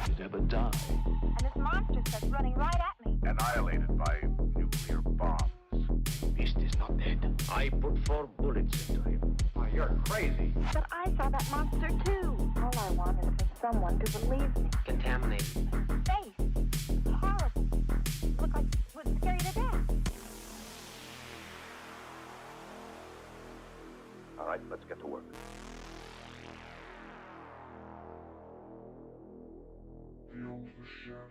has ever done. And this monster starts running right at me. Annihilated by nuclear bombs. Beast is not dead. I put 4 bullets into him. Oh, you're crazy. But I saw that monster too. All I want is for someone to believe me. Contaminated. Face. Horrible. Looked like it would scare you to death. All right, let's get to work. Feel the shadows.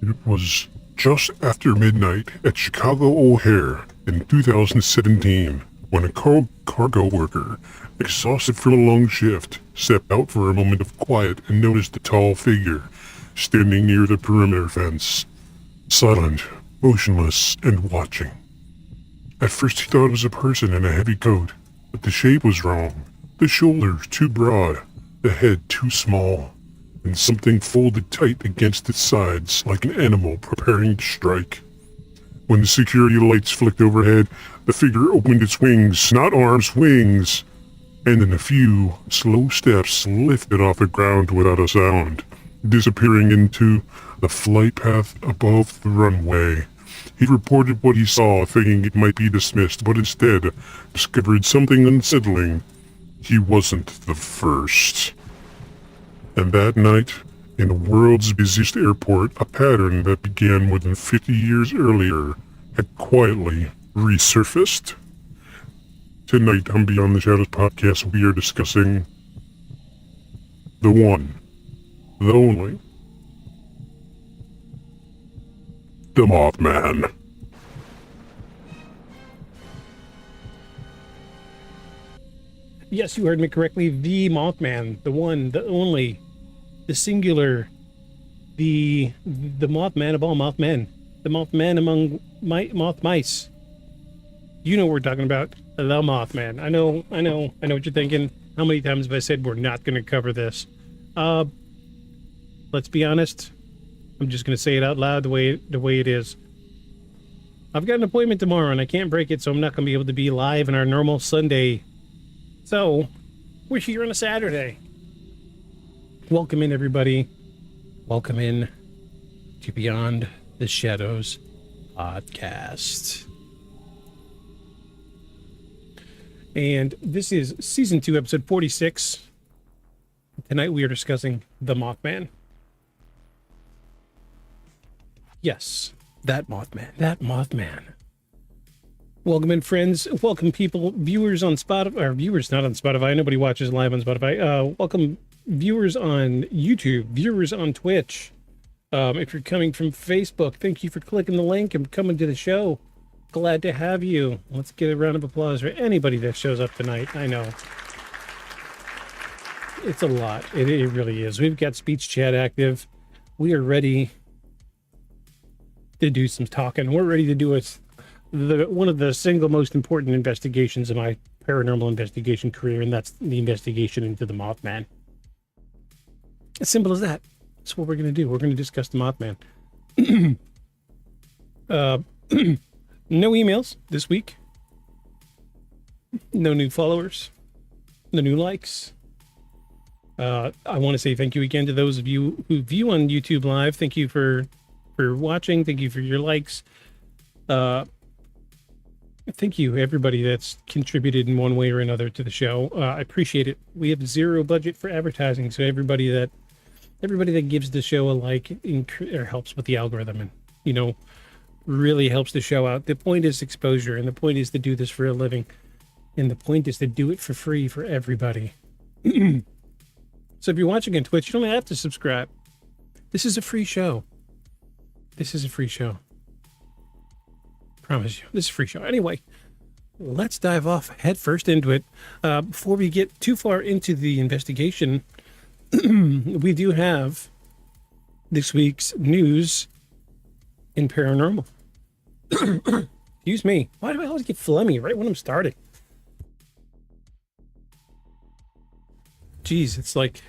It was just after midnight at Chicago O'Hare in 2017 when a cargo worker, exhausted from a long shift, stepped out for a moment of quiet and noticed a tall figure standing near the perimeter fence, silent, motionless, and watching. At first he thought it was a person in a heavy coat, but the shape was wrong. The shoulders too broad, the head too small, and something folded tight against its sides like an animal preparing to strike. When the security lights flicked overhead, the figure opened its wings, not arms, wings, and in a few slow steps lifted off the ground without a sound, disappearing into the flight path above the runway. He reported what he saw, thinking it might be dismissed, but instead discovered something unsettling. He wasn't the first. And that night, in the world's busiest airport, a pattern that began more than 50 years earlier had quietly resurfaced. Tonight on Beyond the Shadows podcast, we are discussing the one, the only, the Mothman. Yes, you heard me correctly. The Mothman, the one, the only, the singular, the Mothman of all Mothmen, the Mothman among moth mice. You know what we're talking about, the Mothman. I know what you're thinking. How many times have I said we're not going to cover this? Let's be honest. I'm just going to say it out loud the way it is. I've got an appointment tomorrow and I can't break it, so I'm not going to be able to be live in our normal Sunday. So, we're here on a Saturday. Welcome in, everybody. Welcome in to Beyond the Shadows podcast. And this is Season 2, Episode 46. Tonight we are discussing the Mothman. Yes, that Mothman. That Mothman. Welcome in, friends. Welcome, people. Viewers on Spotify, or viewers not on Spotify. Nobody watches live on Spotify. Welcome, viewers on YouTube, viewers on Twitch. If you're coming from Facebook, thank you for clicking the link and coming to the show. Glad to have you. Let's get a round of applause for anybody that shows up tonight. I know. It's a lot. It really is. We've got speech chat active. We are ready to do some talking. We're ready to do one of the single most important investigations in my paranormal investigation career, and that's the investigation into the Mothman. As simple as that. That's what we're going to do. We're going to discuss the Mothman. No emails this week. No new followers. No new likes. I want to say thank you again to those of you who view on YouTube Live. Thank you for watching. Thank you for your likes. Thank you, everybody that's contributed in one way or another to the show. I appreciate it. We have zero budget for advertising, so everybody that gives the show a like or helps with the algorithm and, really helps the show out. The point is exposure, and the point is to do this for a living, and the point is to do it for free for everybody. So if you're watching on Twitch, you don't have to subscribe. This is a free show. Promise you, this is a free show. Anyway, let's dive off head first into it. Before we get too far into the investigation, we do have this week's news in paranormal. Excuse me. Why do I always get phlegmy right when I'm starting? Jeez, it's like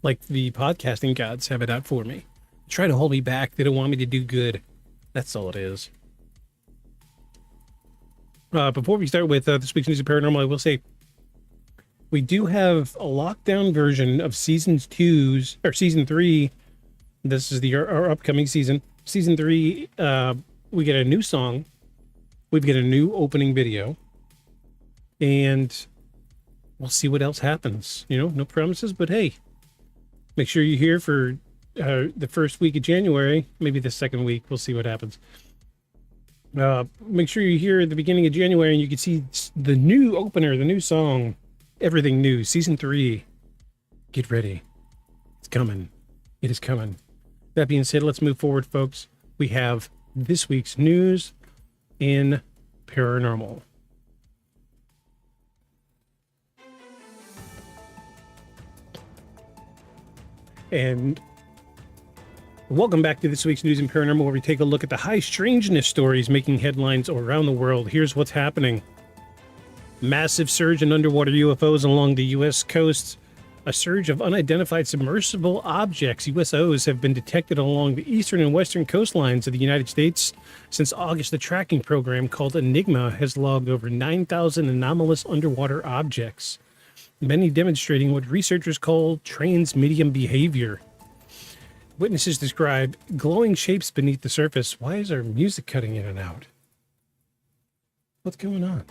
the podcasting gods have it out for me. try to hold me back. They don't want me to do good. That's all it is. Before we start with this week's news of paranormal, I will say we do have a lockdown version of season 3. This is our upcoming season. Season 3, we get a new song. We get a new opening video. And we'll see what else happens. You know, no promises, but hey, make sure you're here for the first week of January, maybe the second week. We'll see what happens. Make sure you're here at the beginning of January and you can see the new opener, the new song, everything new. Season 3. Get ready. It's coming. It is coming. That being said, let's move forward, folks. We have this week's news in paranormal. And welcome back to this week's News in Paranormal, where we take a look at the high strangeness stories making headlines around the world. Here's what's happening. Massive surge in underwater UFOs along the U.S. coast. A surge of unidentified submersible objects, USOs, have been detected along the eastern and western coastlines of the United States. Since August, the tracking program called Enigma has logged over 9,000 anomalous underwater objects, many demonstrating what researchers call transmedium behavior. Witnesses describe glowing shapes beneath the surface. Why is our music cutting in and out? What's going on?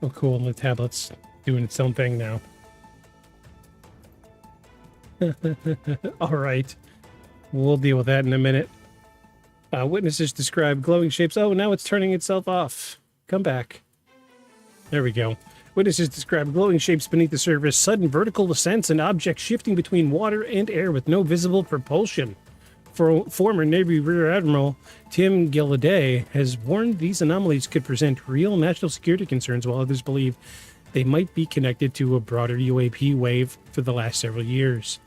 Oh, cool. The tablet's doing its own thing now. All right. We'll deal with that in a minute. Witnesses describe glowing shapes. Oh, now it's turning itself off. Come back. There we go. Witnesses describe glowing shapes beneath the surface, sudden vertical ascents, and objects shifting between water and air with no visible propulsion. Former Navy Rear Admiral Tim Gilliday has warned these anomalies could present real national security concerns, while others believe they might be connected to a broader UAP wave for the last several years.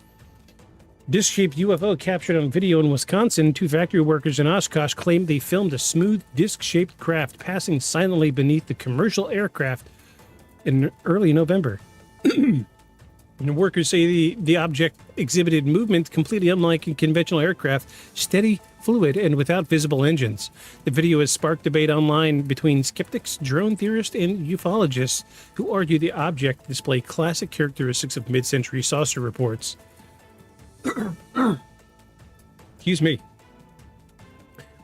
Disc-shaped UFO captured on video in Wisconsin. 2 factory workers in Oshkosh claimed they filmed a smooth disc-shaped craft passing silently beneath the commercial aircraft in early November. And the workers say the object exhibited movement completely unlike a conventional aircraft, steady, fluid, and without visible engines. The video has sparked debate online between skeptics, drone theorists, and ufologists who argue the object displayed classic characteristics of mid-century saucer reports. Excuse me.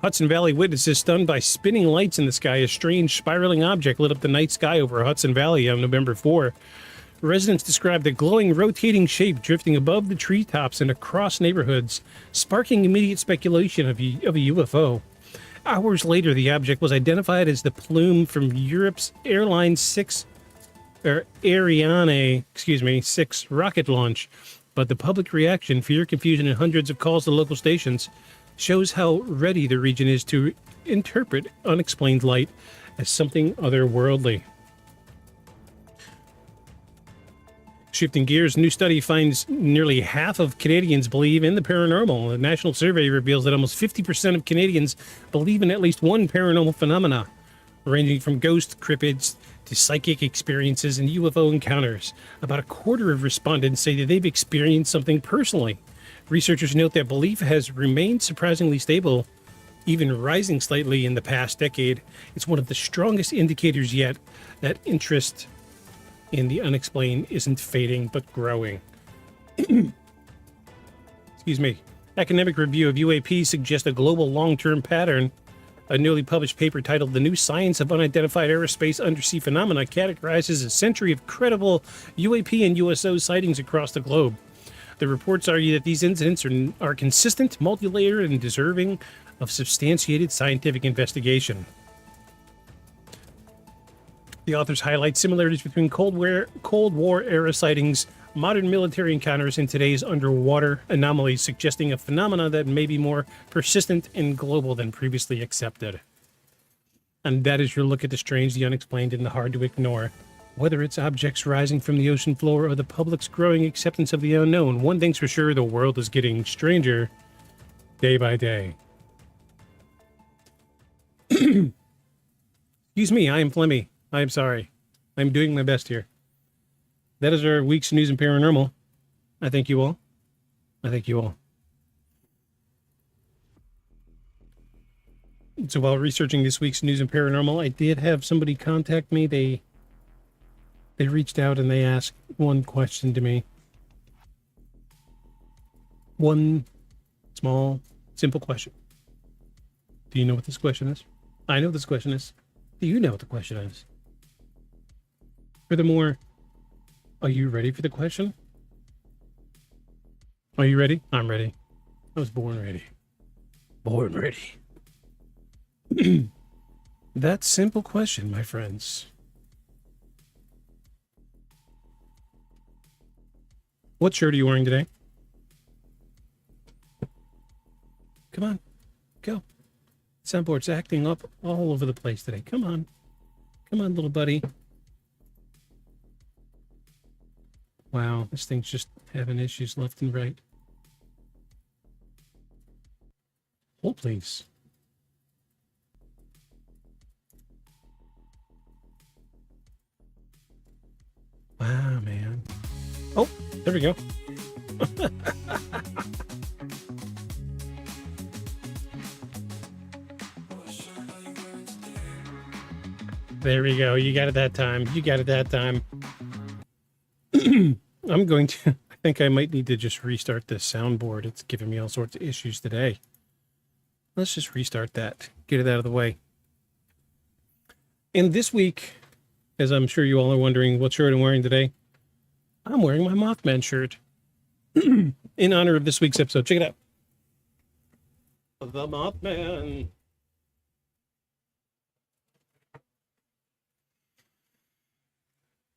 Hudson Valley witnesses stunned by spinning lights in the sky. A strange spiraling object lit up the night sky over Hudson Valley on November 4. Residents described a glowing, rotating shape drifting above the treetops and across neighborhoods, sparking immediate speculation of a UFO. Hours later, the object was identified as the plume from Europe's Ariane 6 rocket launch. But the public reaction, fear, confusion, and hundreds of calls to local stations shows how ready the region is to interpret unexplained light as something otherworldly. Shifting gears, a new study finds nearly half of Canadians believe in the paranormal. A national survey reveals that almost 50% of Canadians believe in at least one paranormal phenomena, ranging from ghost cryptids to psychic experiences and UFO encounters. About a quarter of respondents say that they've experienced something personally. Researchers note that belief has remained surprisingly stable, even rising slightly in the past decade. It's one of the strongest indicators yet that interest in the unexplained isn't fading but growing. Excuse me. Academic review of UAP suggests a global long-term pattern. A newly published paper titled The New Science of Unidentified Aerospace Undersea Phenomena categorizes a century of credible UAP and USO sightings across the globe. The reports argue that these incidents are consistent, multi-layered, and deserving of substantiated scientific investigation. The authors highlight similarities between Cold War era sightings, modern military encounters, and today's underwater anomalies, suggesting a phenomena that may be more persistent and global than previously accepted. And that is your look at the strange, the unexplained, and the hard to ignore. Whether it's objects rising from the ocean floor or the public's growing acceptance of the unknown, one thing's for sure, the world is getting stranger day by day. Excuse me, I am Flemmy. I am sorry. I'm doing my best here. that is our week's news and paranormal. I thank you all. I thank you all. So while researching this week's news and paranormal, I did have somebody contact me. They reached out and they asked one question to me. One small, simple question. Do you know what this question is? I know what this question is. Do you know what the question is? Furthermore, are you ready for the question? Are you ready? I'm ready. I was born ready. Born ready. That simple question, my friends. What shirt are you wearing today? Come on. Go. Soundboard's acting up all over the place today. Come on. Come on, little buddy. Wow, this thing's just having issues left and right. Hold, please. Wow, man. Oh, there we go. There we go. You got it that time. You got it that time. I'm going to... I think I might need to just restart this soundboard. It's giving me all sorts of issues today. Let's just restart that. Get it out of the way. And this week, as I'm sure you all are wondering what shirt I'm wearing today, I'm wearing my Mothman shirt. In honor of this week's episode. Check it out. The Mothman.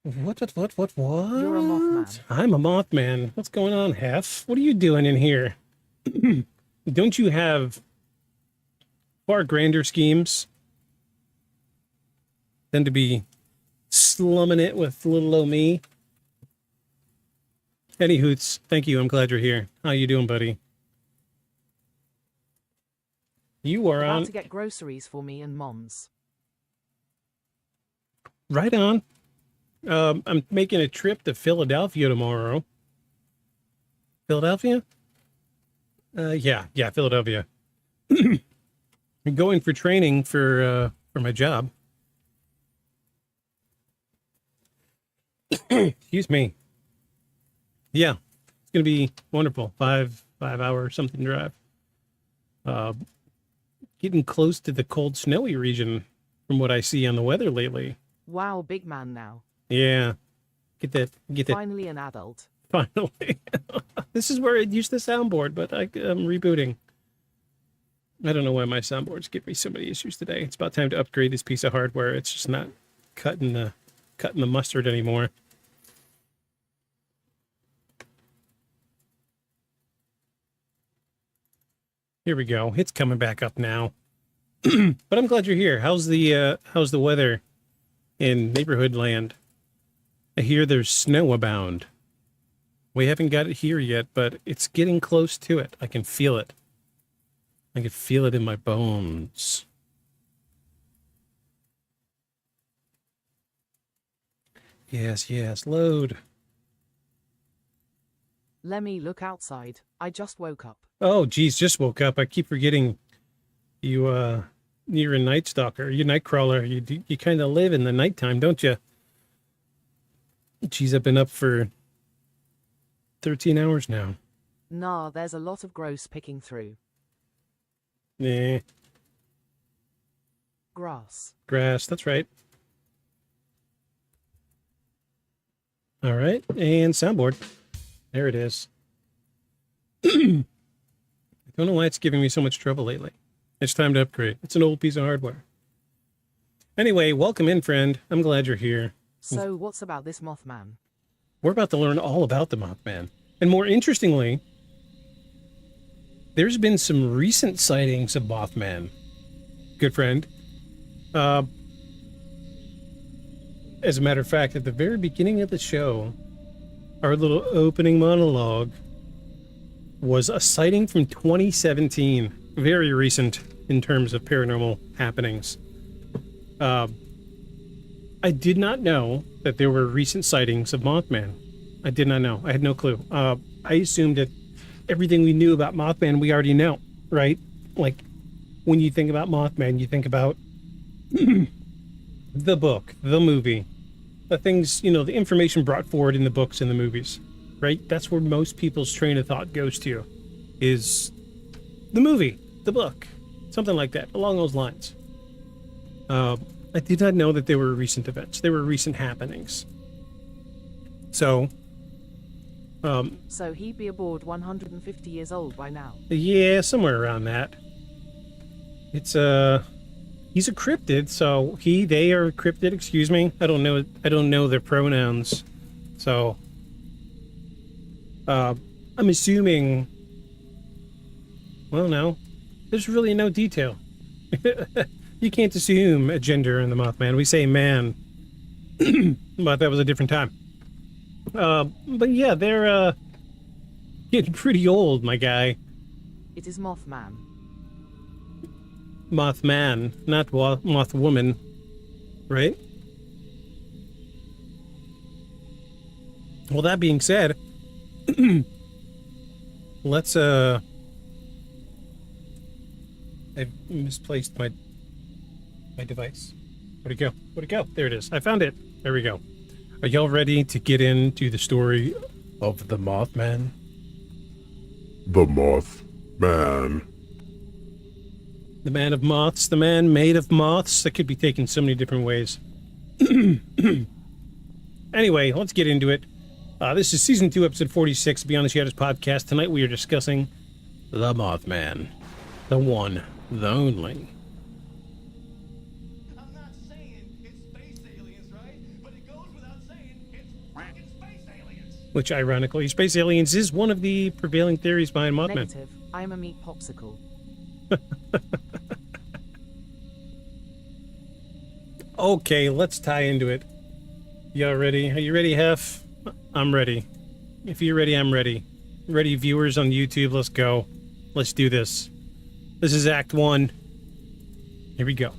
What? You're a Mothman. I'm a Mothman. What's going on, Hef? What are you doing in here? Don't you have far grander schemes than to be slumming it with little old me? Any hoots, thank you. I'm glad you're here. How you doing, buddy? You are About on. to get groceries for me and Mom's. Right on. I'm making a trip to Philadelphia tomorrow. Philadelphia? Yeah, Philadelphia. I'm going for training for my job. Excuse me. Yeah, it's gonna be wonderful. 5-hour something drive. Getting close to the cold, snowy region from what I see on the weather lately. Wow, big man now. Yeah, get that. Finally an adult. Finally. This is where I'd use the soundboard, but I'm rebooting. I don't know why my soundboards give me so many issues today. It's about time to upgrade this piece of hardware. It's just not cutting the mustard anymore. Here we go. It's coming back up now. But I'm glad you're here. How's the weather in neighborhood land? I hear there's snow abound. We haven't got it here yet, but it's getting close to it. I can feel it. I can feel it in my bones. Yes, load. Lemmy, look outside. I just woke up. Oh, geez, just woke up. I keep forgetting you're a night stalker. You're a night crawler. You kind of live in the nighttime, don't you? Geez, I've been up for 13 hours now. Nah, there's a lot of gross picking through. Nah. Grass. That's right. All right, and soundboard. There it is. I don't know why it's giving me so much trouble lately. It's time to upgrade. It's an old piece of hardware. Anyway, welcome in, friend. I'm glad you're here. So, what's about this Mothman? We're about to learn all about the Mothman. And more interestingly, there's been some recent sightings of Mothman. Good friend. As a matter of fact, at the very beginning of the show, our little opening monologue was a sighting from 2017. Very recent in terms of paranormal happenings. I I did not know that there were recent sightings of Mothman. I did not know. I had no clue. I assumed that everything we knew about Mothman we already know, right? Like, when you think about Mothman, you think about the book, the movie, the things, you know, the information brought forward in the books and the movies, right? That's where most people's train of thought goes to, is the movie, the book, something like that, along those lines. I did not know that there were recent events. There were recent happenings. So, So he'd be aboard 150 years old by now. yeah, somewhere around that. It's he's a cryptid, so they are cryptid, excuse me. I don't know their pronouns. So I'm assuming, well, no. There's really no detail. You can't assume a gender in the Mothman. We say man. But that was a different time. But yeah, they're getting pretty old, my guy. It is Mothman. Mothman, not Mothwoman, right? Well, that being said, let's I've misplaced my device. Where'd it go? Where'd it go? There it is. I found it. There we go. Are y'all ready to get into the story of the Mothman? The Mothman. The man of moths, the man made of moths. That could be taken so many different ways. Anyway, let's get into it. This is Season 2, Episode 46, Beyond the Shadows podcast. Tonight we are discussing the Mothman. The one, the only. I'm not saying it's space aliens, right? But it goes without saying it's fucking space aliens. Which, ironically, space aliens is one of the prevailing theories behind Mothman. Negative. I am a meat popsicle. Okay, let's tie into it. Y'all ready? Are you ready, Hef? I'm ready. If you're ready, I'm ready. Ready, viewers on YouTube, let's go. Let's do this. This is Act 1. Here we go.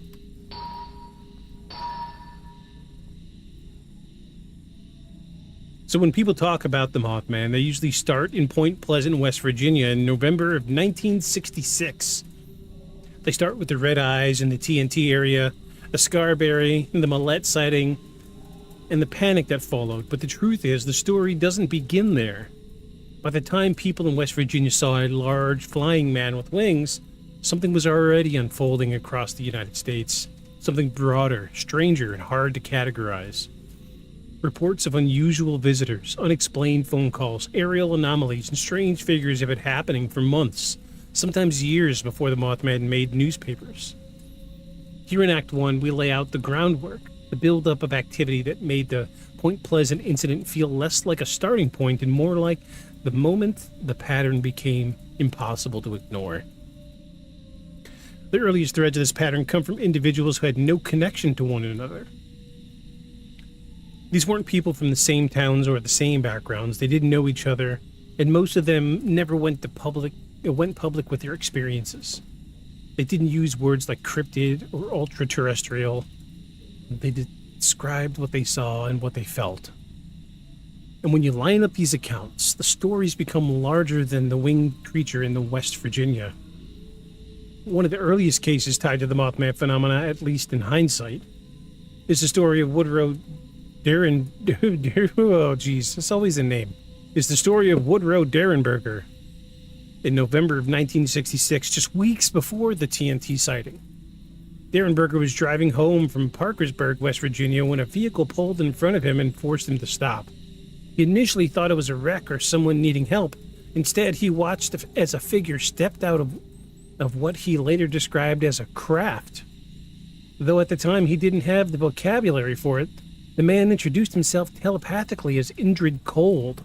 So when people talk about the Mothman, they usually start in Point Pleasant, West Virginia in November of 1966. They start with the red eyes in the TNT area, the Scarberry, and the Millette sighting, and the panic that followed. But the truth is, the story doesn't begin there. By the time people in West Virginia saw a large flying man with wings, something was already unfolding across the United States. Something broader, stranger, and hard to categorize. Reports of unusual visitors, unexplained phone calls, aerial anomalies, and strange figures have been happening for months, sometimes years before the Mothman made newspapers. Here in Act 1, we lay out the groundwork, the buildup of activity that made the Point Pleasant incident feel less like a starting point and more like the moment the pattern became impossible to ignore. The earliest threads of this pattern come from individuals who had no connection to one another. These weren't people from the same towns or the same backgrounds. They didn't know each other, and most of them never went public with their experiences. They didn't use words like cryptid or ultraterrestrial. They described what they saw and what they felt. And when you line up these accounts, the stories become larger than the winged creature in the West Virginia. One of the earliest cases tied to the Mothman phenomena, at least in hindsight, is the story of Woodrow it's always a name. Is the story of Woodrow Derenberger in November of 1966, just weeks before the TNT sighting. Derenberger was driving home from Parkersburg, West Virginia, when a vehicle pulled in front of him and forced him to stop. He initially thought it was a wreck or someone needing help. Instead, he watched as a figure stepped out of what he later described as a craft. Though at the time he didn't have the vocabulary for it, the man introduced himself telepathically as Indrid Cold.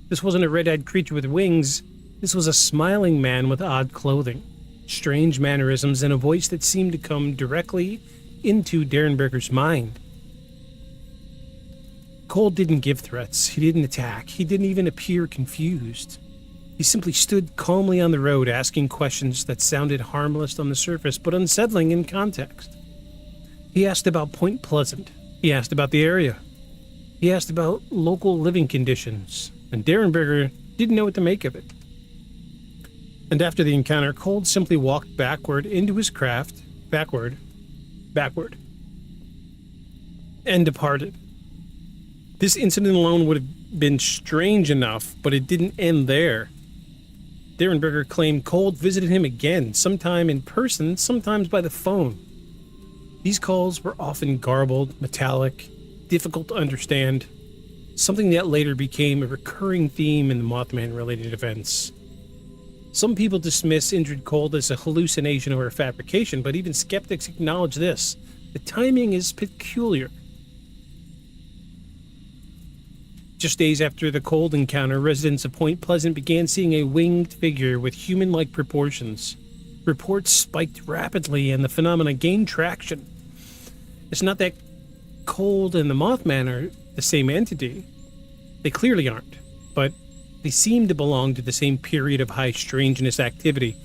This wasn't a red-eyed creature with wings. This was a smiling man with odd clothing, strange mannerisms, and a voice that seemed to come directly into Derenberger's mind. Cold didn't give threats. He didn't attack. He didn't even appear confused. He simply stood calmly on the road asking questions that sounded harmless on the surface but unsettling in context. He asked about Point Pleasant, He asked about the area. He asked about local living conditions, and Derenberger didn't know what to make of it. And after the encounter, Cold simply walked backward into his craft, backward, and departed. This incident alone would have been strange enough, but it didn't end there. Derenberger claimed Cold visited him again, sometime in person, sometimes by the phone. These calls were often garbled, metallic, difficult to understand, something that later became a recurring theme in the Mothman-related events. Some people dismiss Indrid Cold as a hallucination or a fabrication, but even skeptics acknowledge this. The timing is peculiar. Just days after the Cold encounter, residents of Point Pleasant began seeing a winged figure with human-like proportions. Reports spiked rapidly and the phenomena gained traction. It's not that Cold and the Mothman are the same entity. They clearly aren't, but they seem to belong to the same period of high strangeness activity,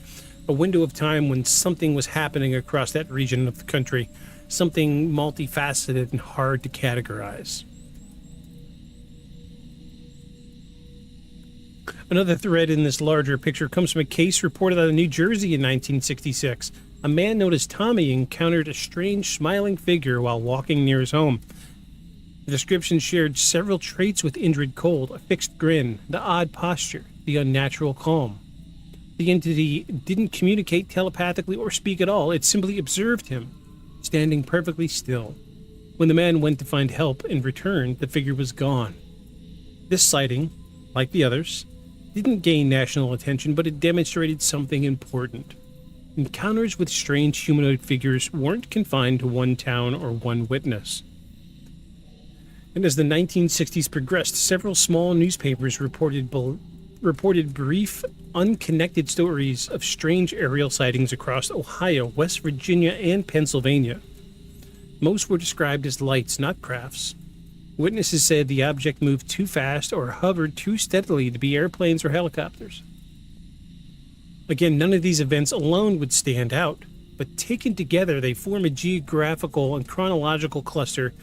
a window of time when something was happening across that region of the country, something multifaceted and hard to categorize. Another thread in this larger picture comes from a case reported out of New Jersey in 1966. A man known as Tommy encountered a strange smiling figure while walking near his home. The description shared several traits with Indrid Cold: a fixed grin, the odd posture, the unnatural calm. The entity didn't communicate telepathically or speak at all. It simply observed him, standing perfectly still. When the man went to find help and returned, the figure was gone. This sighting, like the others, didn't gain national attention, but it demonstrated something important. Encounters with strange humanoid figures weren't confined to one town or one witness. And as the 1960s progressed, several small newspapers reported brief, unconnected stories of strange aerial sightings across Ohio, West Virginia, and Pennsylvania. Most were described as lights, not crafts. Witnesses said the object moved too fast or hovered too steadily to be airplanes or helicopters. Again, none of these events alone would stand out, but taken together they form a geographical and chronological cluster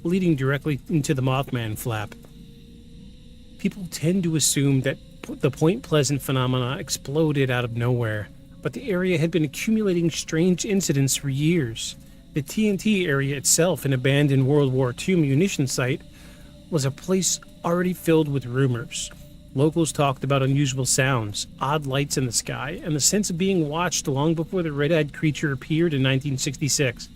leading directly into the Mothman flap. People tend to assume that the Point Pleasant phenomena exploded out of nowhere, but the area had been accumulating strange incidents for years. The TNT Area itself, an abandoned World War II munition site, was a place already filled with rumors. Locals talked about unusual sounds, odd lights in the sky, and the sense of being watched long before the red-eyed creature appeared in 1966.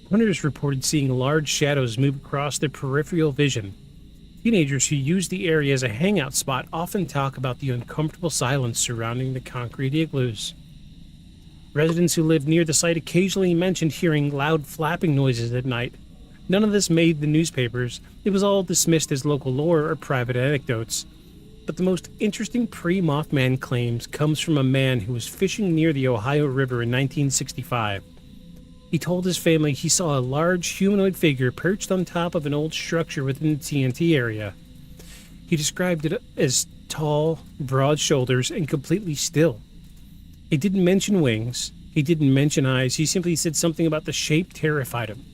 Hunters reported seeing large shadows move across their peripheral vision. Teenagers who use the area as a hangout spot often talk about the uncomfortable silence surrounding the concrete igloos. Residents who lived near the site occasionally mentioned hearing loud flapping noises at night. None of this made the newspapers. It was all dismissed as local lore or private anecdotes. But the most interesting pre-Mothman claims comes from a man who was fishing near the Ohio River in 1965. He told his family he saw a large humanoid figure perched on top of an old structure within the TNT area. He described it as tall, broad shoulders, and completely still. He didn't mention wings, he didn't mention eyes, he simply said something about the shape terrified him,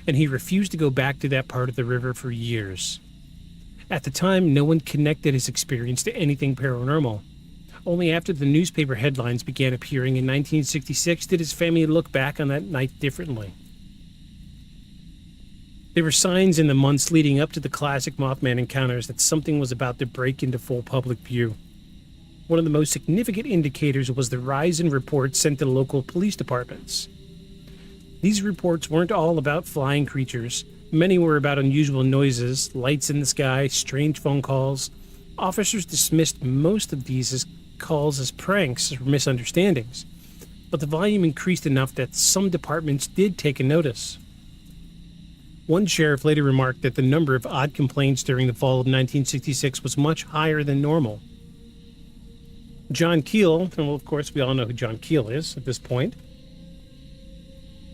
and he refused to go back to that part of the river for years. At the time, no one connected his experience to anything paranormal. Only after the newspaper headlines began appearing in 1966 did his family look back on that night differently. There were signs in the months leading up to the classic Mothman encounters that something was about to break into full public view. One of the most significant indicators was the rise in reports sent to local police departments. These reports weren't all about flying creatures. Many were about unusual noises, lights in the sky, strange phone calls. Officers dismissed most of these calls as pranks or misunderstandings, but the volume increased enough that some departments did take a notice. One sheriff later remarked that the number of odd complaints during the fall of 1966 was much higher than normal. John Keel, and well, of course we all know who John Keel is at this point.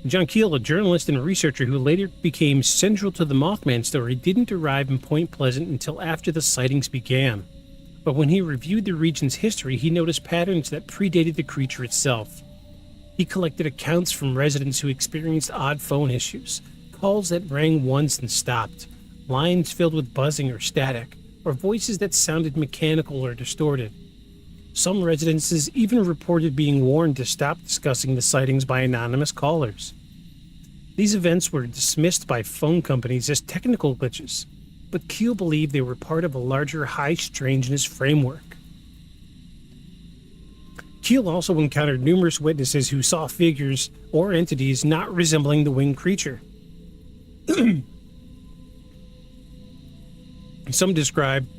John Keel, a journalist and researcher who later became central to the Mothman story, didn't arrive in Point Pleasant until after the sightings began. But when he reviewed the region's history, he noticed patterns that predated the creature itself. He collected accounts from residents who experienced odd phone issues, calls that rang once and stopped, lines filled with buzzing or static, or voices that sounded mechanical or distorted. Some residences even reported being warned to stop discussing the sightings by anonymous callers. These events were dismissed by phone companies as technical glitches, but Keel believed they were part of a larger high strangeness framework. Keel also encountered numerous witnesses who saw figures or entities not resembling the winged creature. Some described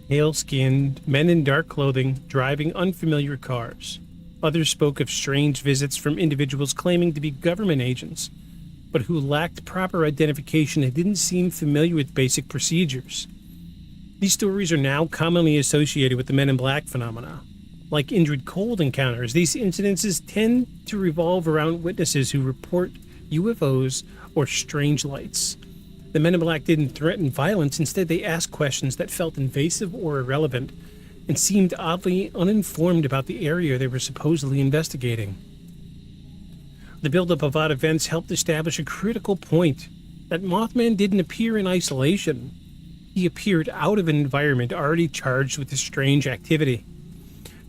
pale-skinned men in dark clothing driving unfamiliar cars. Others spoke of strange visits from individuals claiming to be government agents, but who lacked proper identification and didn't seem familiar with basic procedures. These stories are now commonly associated with the Men in Black phenomena. Like Indrid Cold encounters, these incidences tend to revolve around witnesses who report UFOs or strange lights. The Men in Black didn't threaten violence, instead they asked questions that felt invasive or irrelevant, and seemed oddly uninformed about the area they were supposedly investigating. The buildup of odd events helped establish a critical point that Mothman didn't appear in isolation. He appeared out of an environment already charged with this strange activity.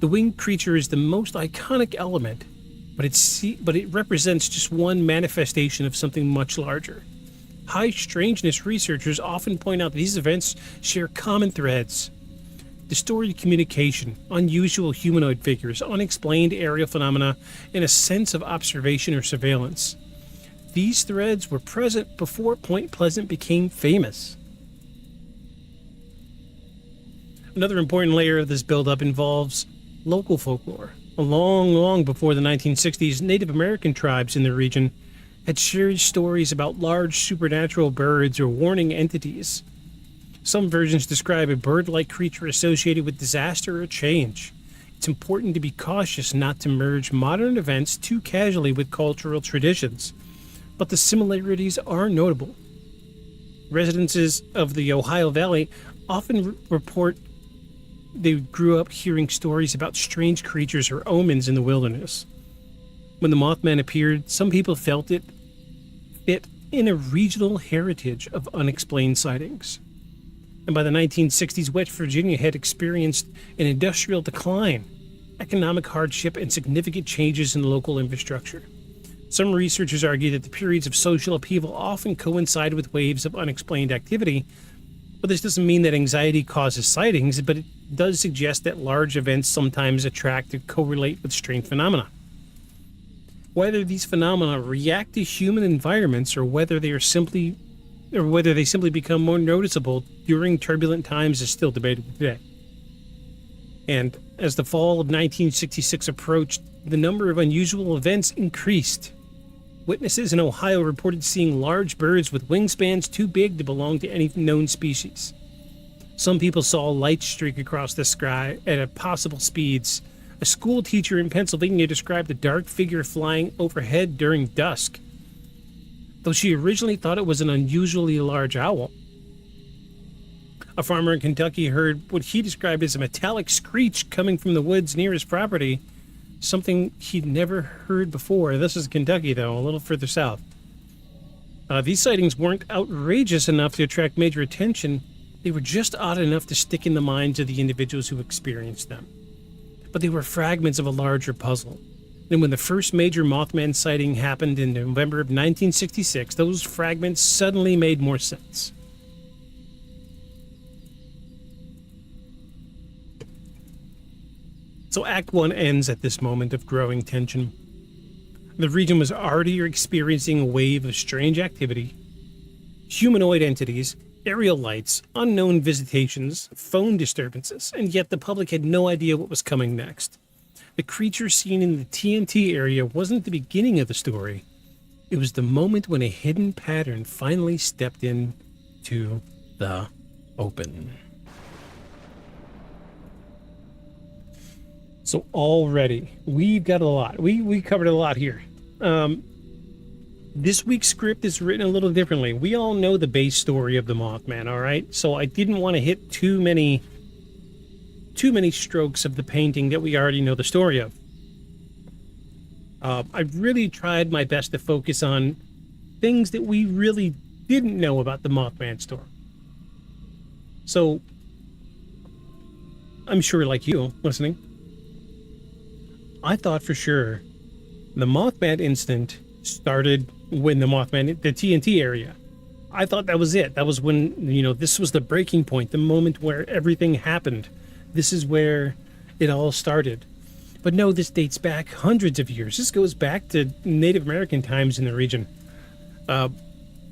The winged creature is the most iconic element, but it represents just one manifestation of something much larger. High strangeness researchers often point out that these events share common threads: distorted communication, unusual humanoid figures, unexplained aerial phenomena, and a sense of observation or surveillance. These threads were present before Point Pleasant became famous. Another important layer of this buildup involves local folklore. Long before the 1960s, Native American tribes in the region had shared stories about large supernatural birds or warning entities. Some versions describe a bird-like creature associated with disaster or change. It's important to be cautious not to merge modern events too casually with cultural traditions, but the similarities are notable. Residents of the Ohio Valley often report they grew up hearing stories about strange creatures or omens in the wilderness. When the Mothman appeared, some people felt it fit in a regional heritage of unexplained sightings. And by the 1960s, West Virginia had experienced an industrial decline, economic hardship, and significant changes in local infrastructure. Some researchers argue that the periods of social upheaval often coincide with waves of unexplained activity, but this doesn't mean that anxiety causes sightings, but it does suggest that large events sometimes attract or correlate with strange phenomena. Whether these phenomena react to human environments or whether they simply become more noticeable during turbulent times is still debated today. And as the fall of 1966 approached, the number of unusual events increased. Witnesses in Ohio reported seeing large birds with wingspans too big to belong to any known species. Some people saw lights streak across the sky at possible speeds. A school teacher in Pennsylvania described a dark figure flying overhead during dusk, though she originally thought it was an unusually large owl. A farmer in Kentucky heard what he described as a metallic screech coming from the woods near his property, something he'd never heard before. This is Kentucky, though, a little further south. These sightings weren't outrageous enough to attract major attention. They were just odd enough to stick in the minds of the individuals who experienced them. But they were fragments of a larger puzzle. And when the first major Mothman sighting happened in November of 1966, those fragments suddenly made more sense. So Act 1 ends at this moment of growing tension. The region was already experiencing a wave of strange activity, humanoid entities, aerial lights, unknown visitations, phone disturbances, and yet the public had no idea what was coming next. The creature seen in the TNT area wasn't the beginning of the story. It was the moment when a hidden pattern finally stepped into the open. So already, we've got a lot. We covered a lot here. This week's script is written a little differently. We all know the base story of the Mothman, all right? So I didn't want to hit too many strokes of the painting that we already know the story of. I really tried my best to focus on things that we really didn't know about the Mothman storm. So, I'm sure, like you listening, I thought for sure the Mothman incident started when the TNT area. I thought that was it. That was when, this was the breaking point, the moment where everything happened. This is where it all started. But no, this dates back hundreds of years. This goes back to Native American times in the region.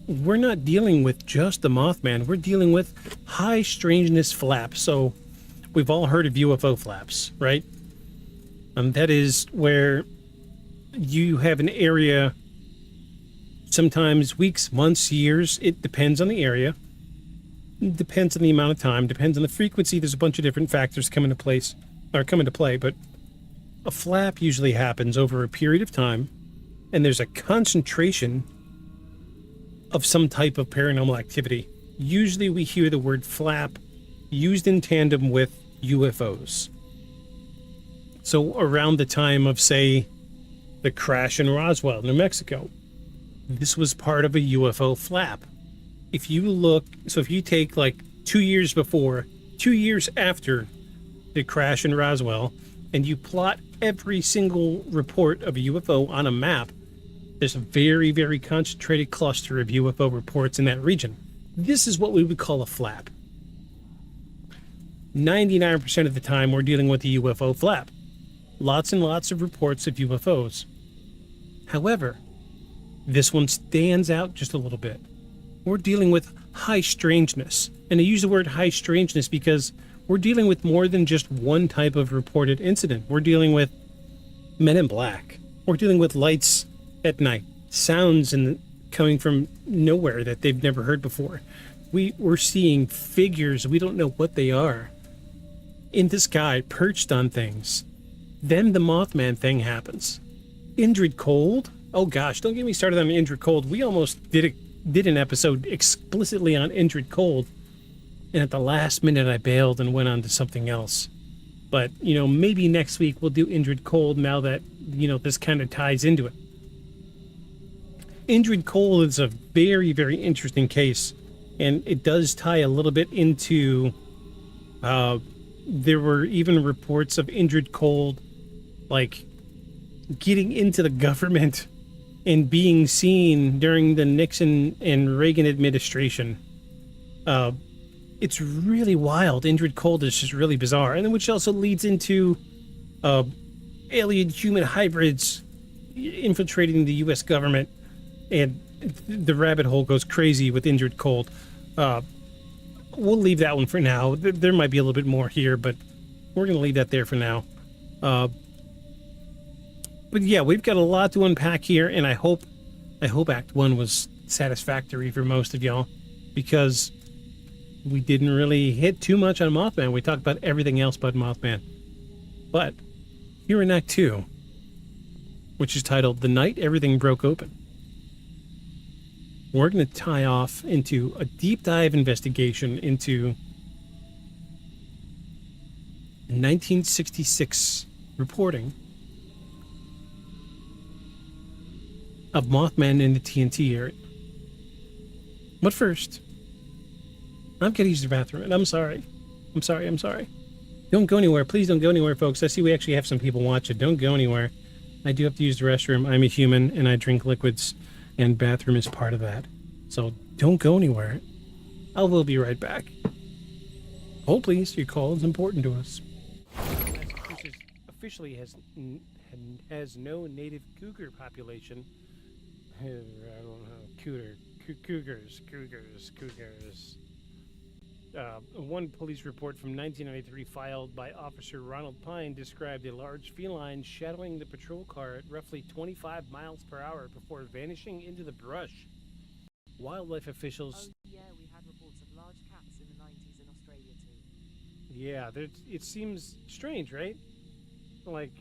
We're not dealing with just the Mothman. We're dealing with high strangeness flaps. So we've all heard of UFO flaps, right? That is where you have an area, sometimes weeks, months, years. It depends on the area. It depends on the amount of time. Depends on the frequency. There's a bunch of different factors come into play. But a flap usually happens over a period of time, and there's a concentration of some type of paranormal activity. Usually we hear the word flap used in tandem with UFOs. So around the time of, say, the crash in Roswell, New Mexico, this was part of a UFO flap. If you take like 2 years before, 2 years after the crash in Roswell, and you plot every single report of a UFO on a map, there's a very, very concentrated cluster of UFO reports in that region. This is what we would call a flap. 99% of the time, we're dealing with a UFO flap. Lots and lots of reports of UFOs. However, this one stands out just a little bit. We're dealing with high strangeness. And I use the word high strangeness because we're dealing with more than just one type of reported incident. We're dealing with men in black. We're dealing with lights at night, sounds coming from nowhere that they've never heard before. We're seeing figures, we don't know what they are, in the sky, perched on things. Then the Mothman thing happens. Indrid Cold? Oh gosh, don't get me started on Indrid Cold. We almost did an episode explicitly on Indrid Cold, and at the last minute I bailed and went on to something else. But, maybe next week we'll do Indrid Cold now that, this kind of ties into it. Indrid Cold is a very, very interesting case, and it does tie a little bit into, there were even reports of Indrid Cold, like, getting into the government and being seen during the Nixon and Reagan administration. It's really wild. Indrid Cold is just really bizarre. And then which also leads into alien human hybrids infiltrating the U.S. government. And the rabbit hole goes crazy with Indrid Cold. We'll leave that one for now. There might be a little bit more here, but we're going to leave that there for now. But yeah, we've got a lot to unpack here, and I hope Act 1 was satisfactory for most of y'all, because we didn't really hit too much on Mothman. We talked about everything else but Mothman. But here in Act 2, which is titled The Night Everything Broke Open, we're going to tie off into a deep dive investigation into 1966 reporting of Mothman in the TNT area. But first, I've got to use the bathroom, and I'm sorry. I'm sorry. Don't go anywhere. Please don't go anywhere, folks. I see we actually have some people watching. Don't go anywhere. I do have to use the restroom. I'm a human, and I drink liquids, and bathroom is part of that. So don't go anywhere. I will be right back. Hold, please. Your call is important to us. Massachusetts officially has no native cougar population. I don't know. Cougars. One police report from 1993 filed by Officer Ronald Pine described a large feline shadowing the patrol car at roughly 25 miles per hour before vanishing into the brush. Wildlife officials... Oh, yeah, we had reports of large cats in the 90s in Australia too. Yeah, it seems strange, right? Like...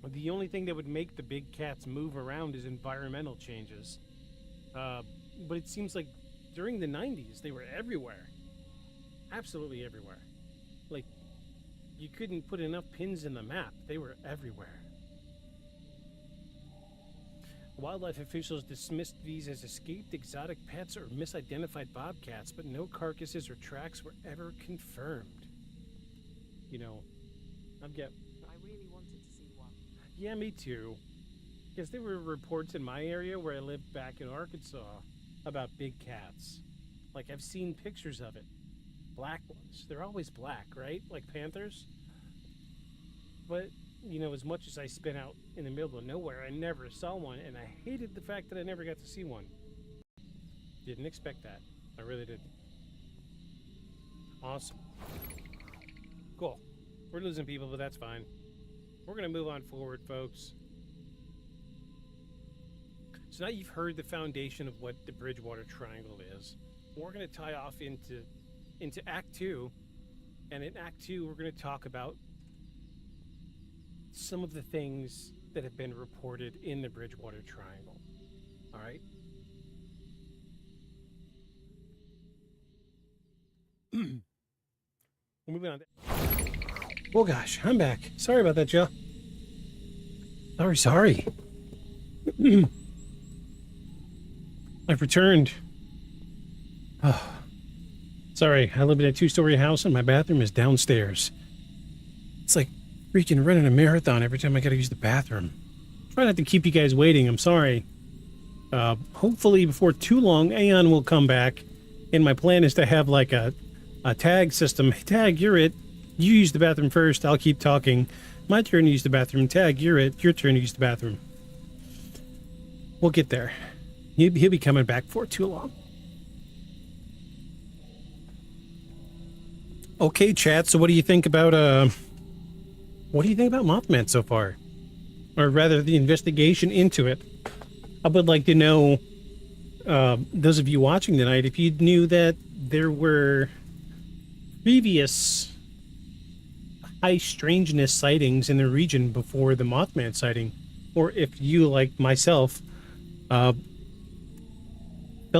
The only thing that would make the big cats move around is environmental changes. But it seems like during the 90s, they were everywhere. Absolutely everywhere. Like, you couldn't put enough pins in the map. They were everywhere. Wildlife officials dismissed these as escaped exotic pets or misidentified bobcats, but no carcasses or tracks were ever confirmed. You know, I really wanted to see one. Yeah, me too. Because there were reports in my area where I lived back in Arkansas about big cats. Like, I've seen pictures of it. Black ones. They're always black, right? Like panthers. But, you know, as much as I spent out in the middle of nowhere, I never saw one, and I hated the fact that I never got to see one. Didn't expect that. I really didn't. Awesome. Cool. We're losing people, but that's fine. We're going to move on forward, folks. So now you've heard the foundation of what the Bridgewater Triangle is. We're going to tie off into Act 2. And in Act 2, we're going to talk about some of the things that have been reported in the Bridgewater Triangle. All right? We're moving on. Oh gosh, I'm back. Sorry about that, Joe. Sorry. I've returned. Oh. Sorry, I live in a 2-story house and my bathroom is downstairs. It's like freaking running a marathon every time I gotta use the bathroom. Try not to keep you guys waiting, I'm sorry. Hopefully before too long, Aeon will come back, and my plan is to have like a tag system. Hey, Tag, you're it. You use the bathroom first, I'll keep talking. My turn to use the bathroom. Tag, you're it. Your turn to use the bathroom. We'll get there. He'll be coming back for too long. Okay, chat, so what do you think about Mothman so far? Or rather, the investigation into it. I would like to know, those of you watching tonight, if you knew that there were previous high strangeness sightings in the region before the Mothman sighting, or if you, like myself, felt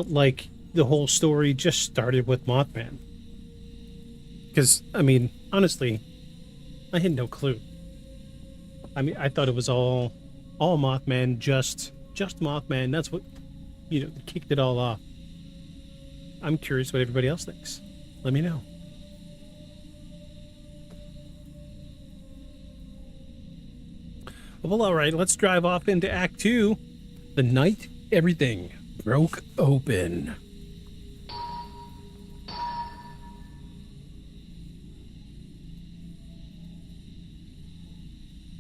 like the whole story just started with Mothman. Because, I mean, honestly, I had no clue. I mean, I thought it was all Mothman, just Mothman. That's what, kicked it all off. I'm curious what everybody else thinks. Let me know. Well, all right, let's drive off into Act 2. The night everything broke open.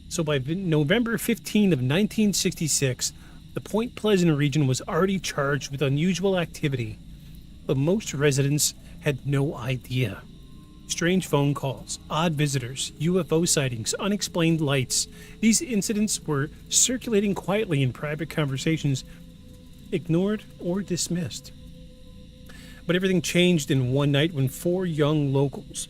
So by November 15 of 1966, the Point Pleasant region was already charged with unusual activity, but most residents had no idea. Strange phone calls, odd visitors, UFO sightings, unexplained lights. These incidents were circulating quietly in private conversations, ignored or dismissed. But everything changed in one night when 4 young locals,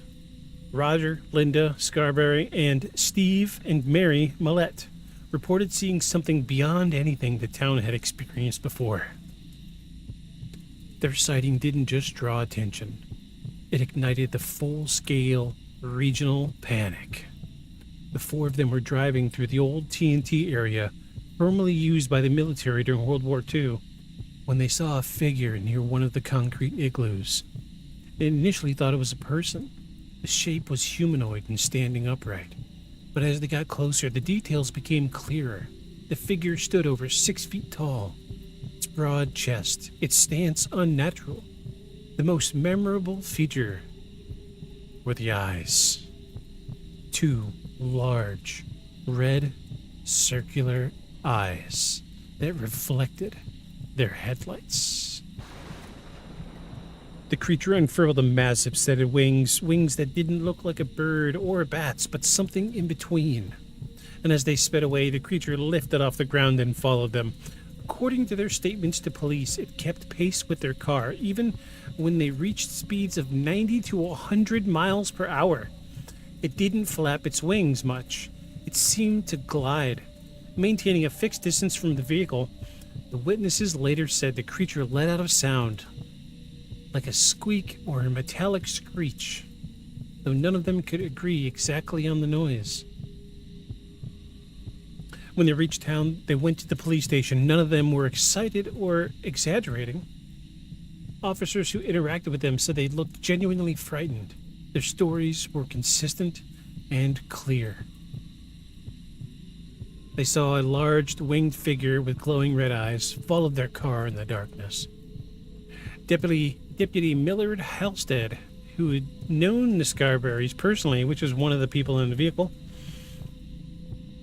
Roger, Linda Scarberry, and Steve and Mary Millette, reported seeing something beyond anything the town had experienced before. Their sighting didn't just draw attention. It ignited the full-scale regional panic. The 4 of them were driving through the old TNT area, formerly used by the military during World War II, when they saw a figure near one of the concrete igloos. They initially thought it was a person. The shape was humanoid and standing upright. But as they got closer, the details became clearer. The figure stood over 6 feet tall. Its broad chest, its stance unnatural. The most memorable feature were the eyes. 2 large, red, circular eyes that reflected their headlights. The creature unfurled a massive set of wings that didn't look like a bird or a bat's, but something in between. And as they sped away, the creature lifted off the ground and followed them. According to their statements to police, it kept pace with their car, even when they reached speeds of 90 to 100 miles per hour. It didn't flap its wings much. It seemed to glide, maintaining a fixed distance from the vehicle. The witnesses later said the creature let out a sound, like a squeak or a metallic screech, though none of them could agree exactly on the noise. When they reached town, they went to the police station. None of them were excited or exaggerating. Officers who interacted with them said they looked genuinely frightened. Their stories were consistent and clear. They saw a large winged figure with glowing red eyes followed their car in the darkness. Deputy Millard Halstead, who had known the Scarberries personally, which was one of the people in the vehicle,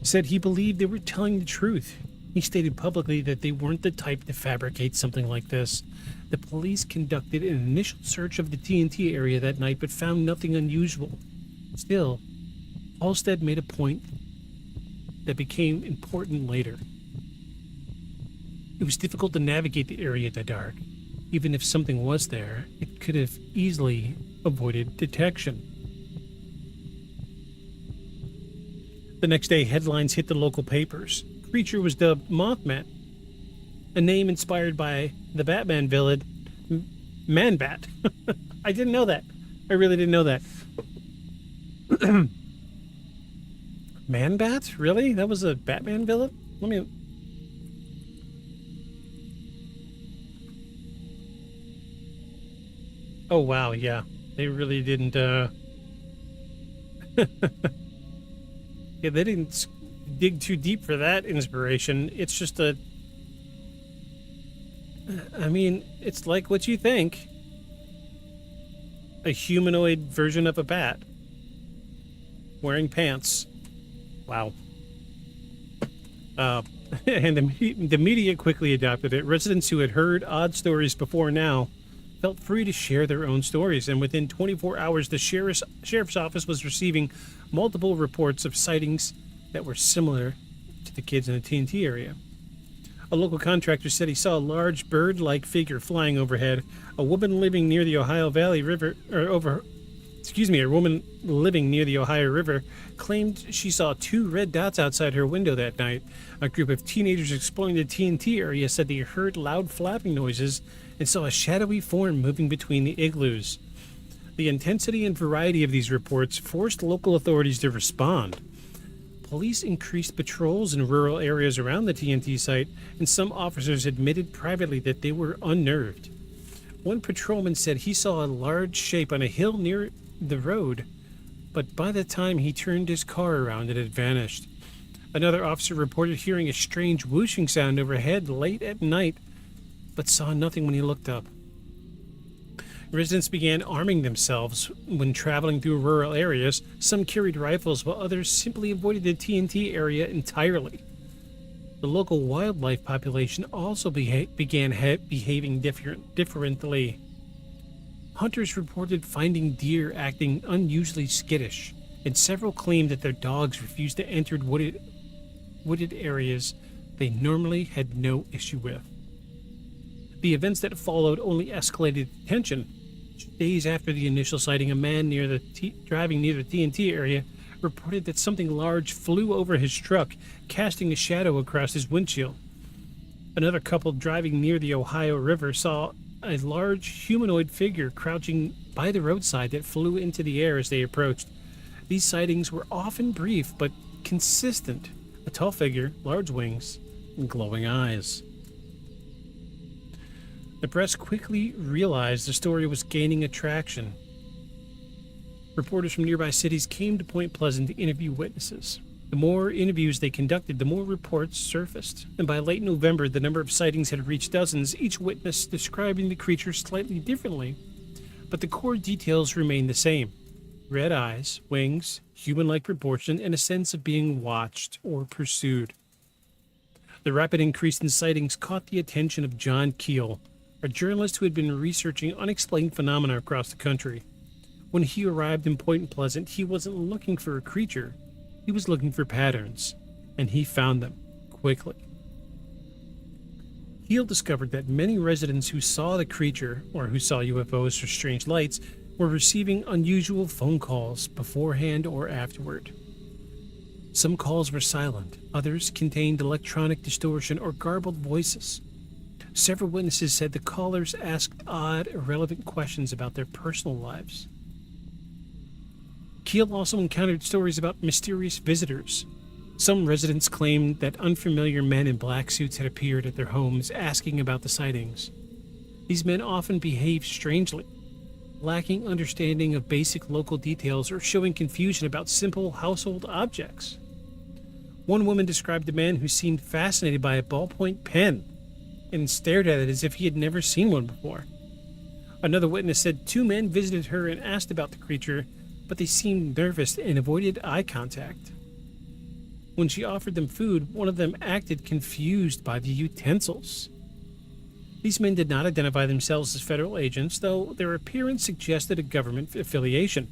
said he believed they were telling the truth. He stated publicly that they weren't the type to fabricate something like this. The police conducted an initial search of the TNT area that night but found nothing unusual. Still, Halstead made a point that became important later. It was difficult to navigate the area in the dark. Even if something was there, it could have easily avoided detection. The next day, headlines hit the local papers. The creature was dubbed Mothman, a name inspired by the Batman villain Man-Bat. I didn't know that. I really didn't know that. Man-Bat? Really? That was a Batman villain? Let me... Oh, wow, yeah. They really didn't, Yeah, they didn't dig too deep for that inspiration. It's just a... I mean, it's like what you think. A humanoid version of a bat. Wearing pants. Wow. And the media quickly adopted it. Residents who had heard odd stories before now felt free to share their own stories, and within 24 hours, the sheriff's office was receiving multiple reports of sightings that were similar to the kids in the TNT area. A local contractor said he saw a large bird-like figure flying overhead. A woman living near the Ohio Valley River, a woman living near the Ohio River claimed she saw 2 red dots outside her window that night. A group of teenagers exploring the TNT area said they heard loud flapping noises and saw a shadowy form moving between the igloos. The intensity and variety of these reports forced local authorities to respond. Police increased patrols in rural areas around the TNT site, and some officers admitted privately that they were unnerved. One patrolman said he saw a large shape on a hill near the road, but by the time he turned his car around, it had vanished. Another officer reported hearing a strange whooshing sound overhead late at night, but saw nothing when he looked up. Residents began arming themselves when traveling through rural areas. Some carried rifles, while others simply avoided the TNT area entirely. The local wildlife population also began behaving differently. Hunters reported finding deer acting unusually skittish, and several claimed that their dogs refused to enter wooded areas they normally had no issue with. The events that followed only escalated tension. Days after the initial sighting, a man driving near the TNT area reported that something large flew over his truck, casting a shadow across his windshield. Another couple driving near the Ohio River saw a large humanoid figure crouching by the roadside that flew into the air as they approached. These sightings were often brief but consistent. A tall figure, large wings, and glowing eyes. The press quickly realized the story was gaining attraction. Reporters from nearby cities came to Point Pleasant to interview witnesses. The more interviews they conducted, the more reports surfaced. And by late November, the number of sightings had reached dozens, each witness describing the creature slightly differently. But the core details remained the same. Red eyes, wings, human-like proportion, and a sense of being watched or pursued. The rapid increase in sightings caught the attention of John Keel, a journalist who had been researching unexplained phenomena across the country. When he arrived in Point Pleasant, he wasn't looking for a creature. He was looking for patterns, and he found them quickly. Keel discovered that many residents who saw the creature, or who saw UFOs or strange lights, were receiving unusual phone calls beforehand or afterward. Some calls were silent, others contained electronic distortion or garbled voices. Several witnesses said the callers asked odd, irrelevant questions about their personal lives. Keel also encountered stories about mysterious visitors. Some residents claimed that unfamiliar men in black suits had appeared at their homes asking about the sightings. These men often behaved strangely, lacking understanding of basic local details or showing confusion about simple household objects. One woman described a man who seemed fascinated by a ballpoint pen and stared at it as if he had never seen one before. Another witness said 2 men visited her and asked about the creature, but they seemed nervous and avoided eye contact. When she offered them food, one of them acted confused by the utensils. These men did not identify themselves as federal agents, though their appearance suggested a government affiliation.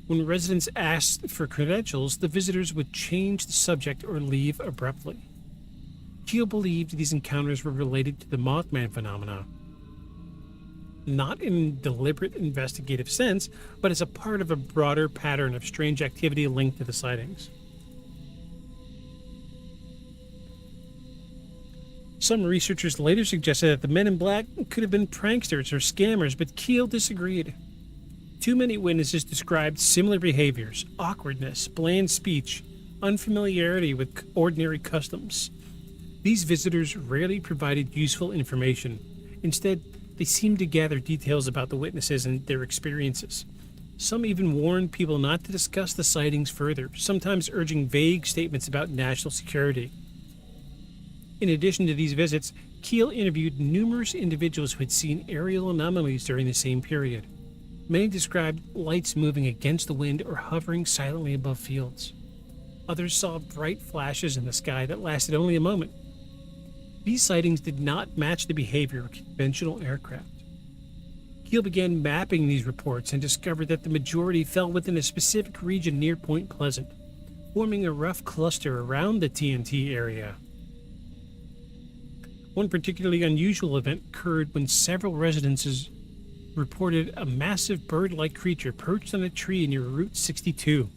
When residents asked for credentials, the visitors would change the subject or leave abruptly. Keel believed these encounters were related to the Mothman phenomena, not in a deliberate investigative sense, but as a part of a broader pattern of strange activity linked to the sightings. Some researchers later suggested that the men in black could have been pranksters or scammers, but Keel disagreed. Too many witnesses described similar behaviors: awkwardness, bland speech, unfamiliarity with ordinary customs. These visitors rarely provided useful information. Instead, they seemed to gather details about the witnesses and their experiences. Some even warned people not to discuss the sightings further, sometimes urging vague statements about national security. In addition to these visits, Keel interviewed numerous individuals who had seen aerial anomalies during the same period. Many described lights moving against the wind or hovering silently above fields. Others saw bright flashes in the sky that lasted only a moment. These sightings did not match the behavior of conventional aircraft. Keel began mapping these reports and discovered that the majority fell within a specific region near Point Pleasant, forming a rough cluster around the TNT area. One particularly unusual event occurred when several residences reported a massive bird-like creature perched on a tree near Route 62.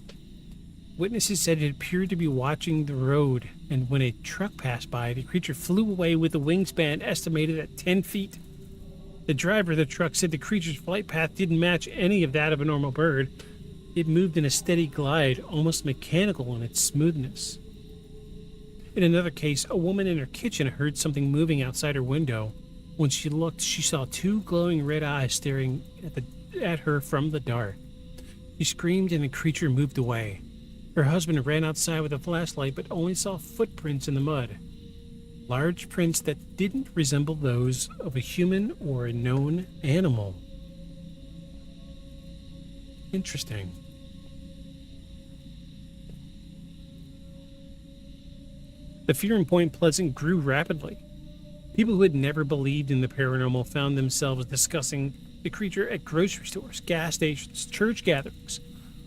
Witnesses said it appeared to be watching the road, and when a truck passed by, the creature flew away with a wingspan estimated at 10 feet. The driver of the truck said the creature's flight path didn't match any of that of a normal bird. It moved in a steady glide, almost mechanical in its smoothness. In another case, a woman in her kitchen heard something moving outside her window. When she looked, she saw 2 glowing red eyes staring at her from the dark. She screamed and the creature moved away. Her husband ran outside with a flashlight but only saw footprints in the mud. Large prints that didn't resemble those of a human or a known animal. Interesting. The fear in Point Pleasant grew rapidly. People who had never believed in the paranormal found themselves discussing the creature at grocery stores, gas stations, church gatherings.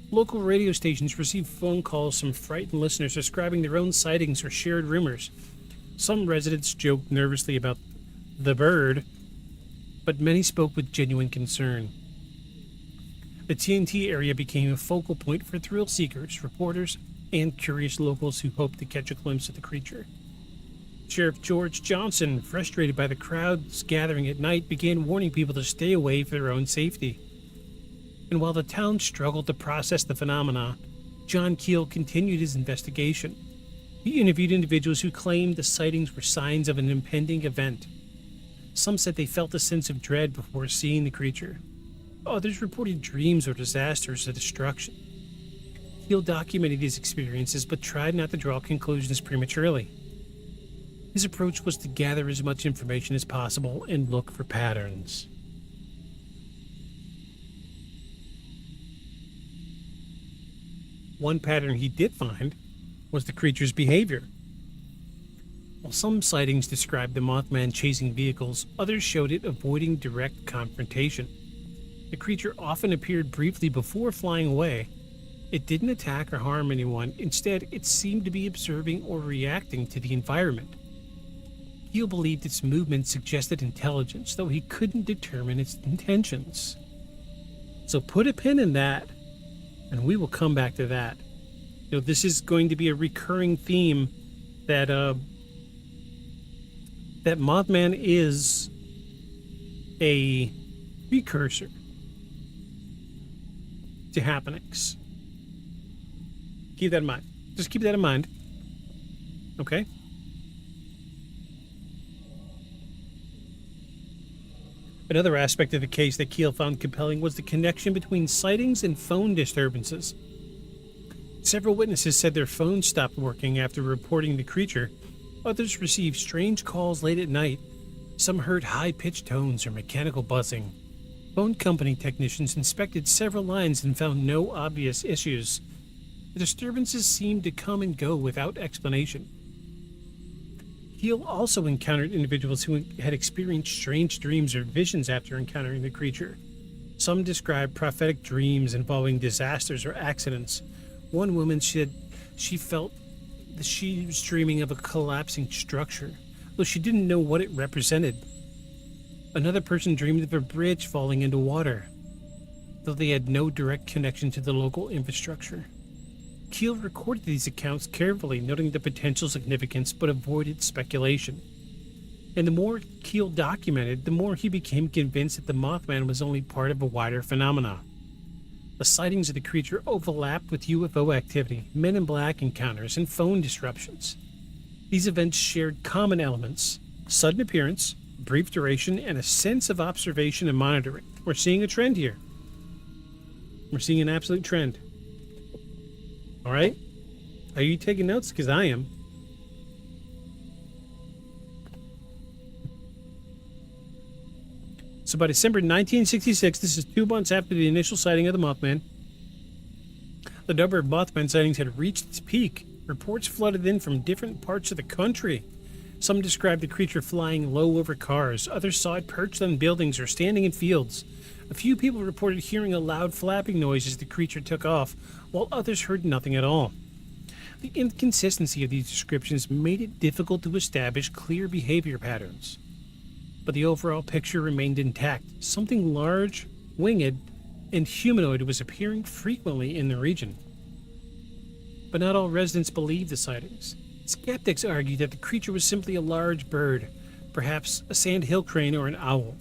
Local radio stations received phone calls from frightened listeners describing their own sightings or shared rumors. Some residents joked nervously about the bird, but many spoke with genuine concern. The TNT area became a focal point for thrill seekers, reporters, and curious locals who hoped to catch a glimpse of the creature. Sheriff George Johnson, frustrated by the crowds gathering at night, began warning people to stay away for their own safety. And while the town struggled to process the phenomena, John Keel continued his investigation. He interviewed individuals who claimed the sightings were signs of an impending event. Some said they felt a sense of dread before seeing the creature. Others reported dreams or disasters or destruction. Keel documented his experiences but tried not to draw conclusions prematurely. His approach was to gather as much information as possible and look for patterns. One pattern he did find was the creature's behavior. While some sightings described the Mothman chasing vehicles, others showed it avoiding direct confrontation. The creature often appeared briefly before flying away. It didn't attack or harm anyone. Instead, it seemed to be observing or reacting to the environment. Keel believed its movement suggested intelligence, though he couldn't determine its intentions. So put a pin in that, and we will come back to that. You know, this is going to be a recurring theme that that Mothman is a precursor to happenings. Keep that in mind. Just keep that in mind. Okay? Another aspect of the case that Keel found compelling was the connection between sightings and phone disturbances. Several witnesses said their phones stopped working after reporting the creature. Others received strange calls late at night. Some heard high-pitched tones or mechanical buzzing. Phone company technicians inspected several lines and found no obvious issues. The disturbances seemed to come and go without explanation. Keel also encountered individuals who had experienced strange dreams or visions after encountering the creature. Some described prophetic dreams involving disasters or accidents. One woman said she felt that she was dreaming of a collapsing structure, though she didn't know what it represented. Another person dreamed of a bridge falling into water, though they had no direct connection to the local infrastructure. Keel recorded these accounts carefully, noting the potential significance but avoided speculation. And the more Keel documented, the more he became convinced that the Mothman was only part of a wider phenomena. The sightings of the creature overlapped with UFO activity, men in black encounters, and phone disruptions. These events shared common elements: sudden appearance, brief duration, and a sense of observation and monitoring. We're seeing a trend here. We're seeing an absolute trend. All right? Are you taking notes? Because I am. So by December 1966, this is 2 months after the initial sighting of the Mothman, the number of Mothman sightings had reached its peak. Reports flooded in from different parts of the country. Some described the creature flying low over cars. Others saw it perched on buildings or standing in fields. A few people reported hearing a loud flapping noise as the creature took off, while others heard nothing at all. The inconsistency of these descriptions made it difficult to establish clear behavior patterns. But the overall picture remained intact. Something large, winged, and humanoid was appearing frequently in the region. But not all residents believed the sightings. Skeptics argued that the creature was simply a large bird, perhaps a sandhill crane or an owl.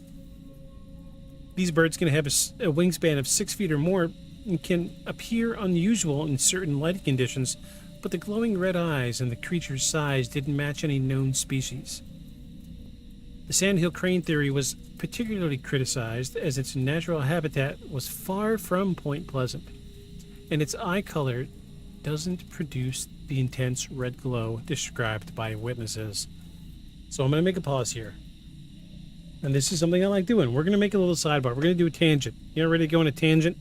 These birds can have a wingspan of 6 feet or more and can appear unusual in certain lighting conditions, but the glowing red eyes and the creature's size didn't match any known species. The sandhill crane theory was particularly criticized as its natural habitat was far from Point Pleasant, and its eye color doesn't produce the intense red glow described by witnesses. So I'm going to make a pause here. And this is something I like doing. We're going to make a little sidebar. We're going to do a tangent. You know, ready to go on a tangent?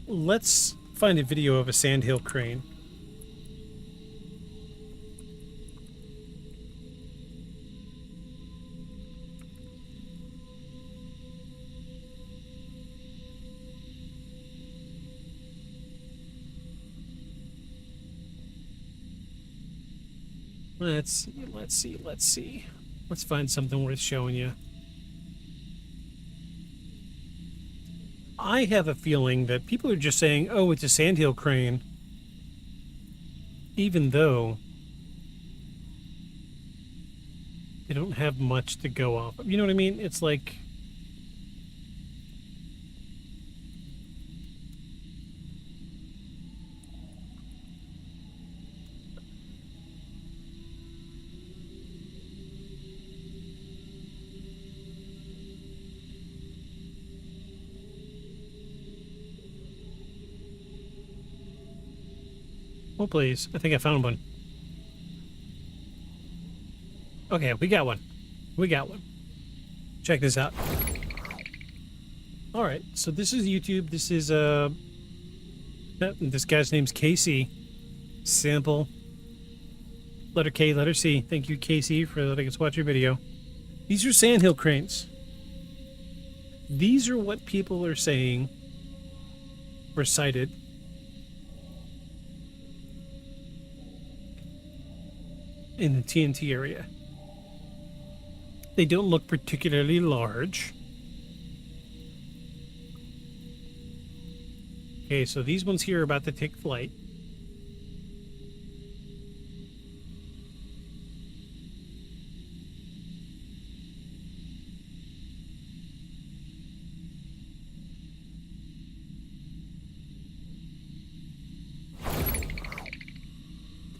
Let's find a video of a sandhill crane. Let's see. Let's find something worth showing you. I have a feeling that people are just saying, oh, it's a sandhill crane, even though they don't have much to go off of. You know what I mean? It's like... Oh, please. I think I found one. Okay, we got one. We got one. Check this out. Alright, so this is YouTube. This is, this guy's name's Casey. Sample. Letter K, letter C. Thank you, Casey, for letting us watch your video. These are sandhill cranes. These are what people are saying were sighted in the TNT area. They don't look particularly large. Okay, so these ones here are about to take flight.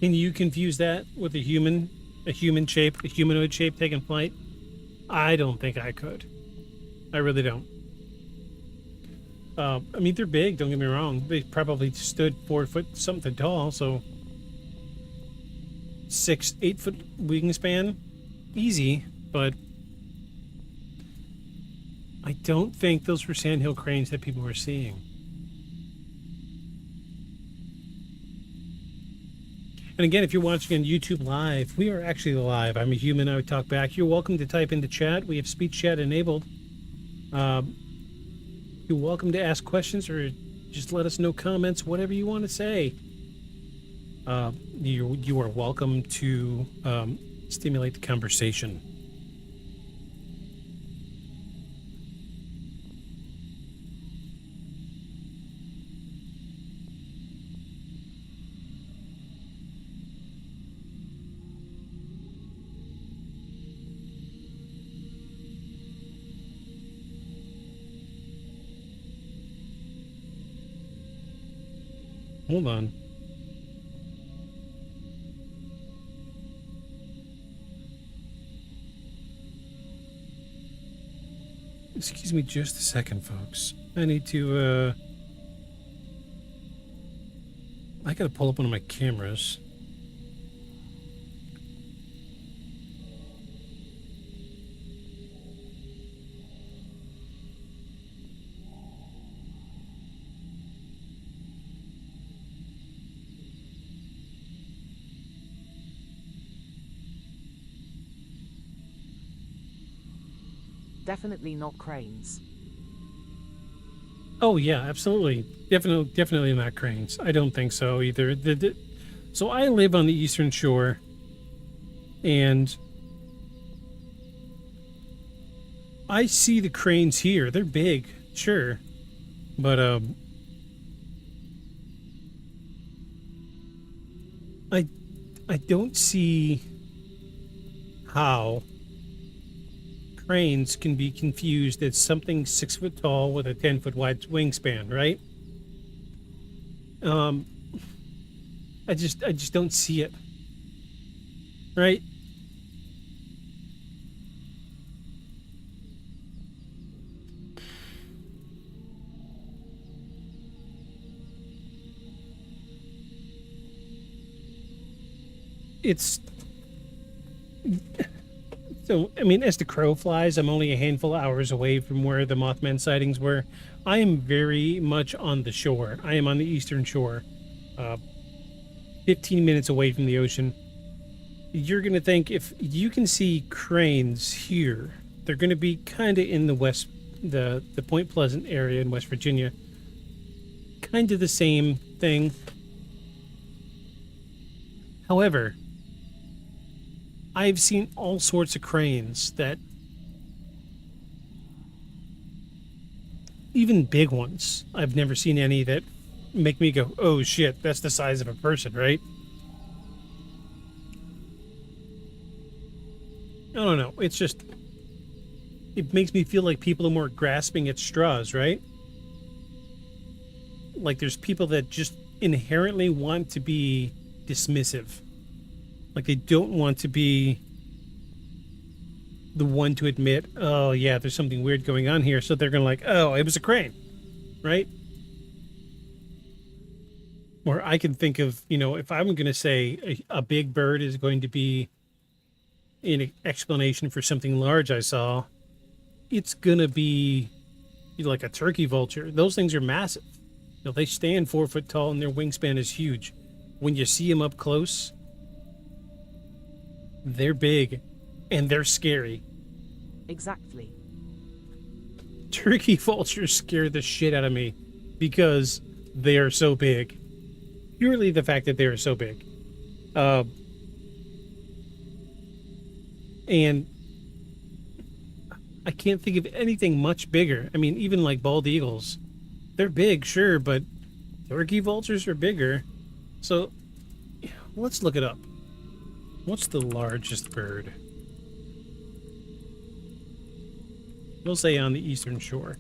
Can you confuse that with a humanoid shape taking flight? I don't think I could. I really don't. I mean, they're big, don't get me wrong. They probably stood 4 foot something tall, so 6-8 foot wingspan, easy, but I don't think those were sandhill cranes that people were seeing. And again, if you're watching on YouTube Live, we are actually live. I'm a human, I would talk back. You're welcome to type into chat. We have speech chat enabled. You're welcome to ask questions or just let us know comments, whatever you want to say. You are welcome to stimulate the conversation. Hold on. Excuse me just a second, folks. I need to, I gotta pull up one of my cameras. Definitely not cranes. Oh yeah, absolutely. Definitely not cranes. I don't think so either. So I live on the Eastern Shore, and I see the cranes here. They're big, sure, but I don't see how cranes can be confused as something 6 foot tall with a 10 foot wide wingspan, right? I just don't see it, right? It's so, I mean, as the crow flies, I'm only a handful of hours away from where the Mothman sightings were. I am very much on the shore. I am on the Eastern Shore, 15 minutes away from the ocean. You're going to think if you can see cranes here, they're going to be kind of in the west, the Point Pleasant area in West Virginia. Kind of the same thing. However, I've seen all sorts of cranes that, even big ones, I've never seen any that make me go, oh shit, that's the size of a person, right? I don't know, it's just, it makes me feel like people are more grasping at straws, right? Like there's people that just inherently want to be dismissive. Like they don't want to be the one to admit, oh yeah, there's something weird going on here. So they're going to like, oh, it was a crane, right? Or I can think of, you know, if I'm going to say a big bird is going to be an explanation for something large I saw, it's going to be like a turkey vulture. Those things are massive. You know, they stand 4 foot tall and their wingspan is huge. When you see them up close, they're big and they're scary. Exactly. Turkey vultures scare the shit out of me because they are so big. Purely the fact that they are so big. And I can't think of anything much bigger. I mean, even like bald eagles, they're big, sure, but turkey vultures are bigger. So let's look it up. What's the largest bird? We'll say on the Eastern Shore.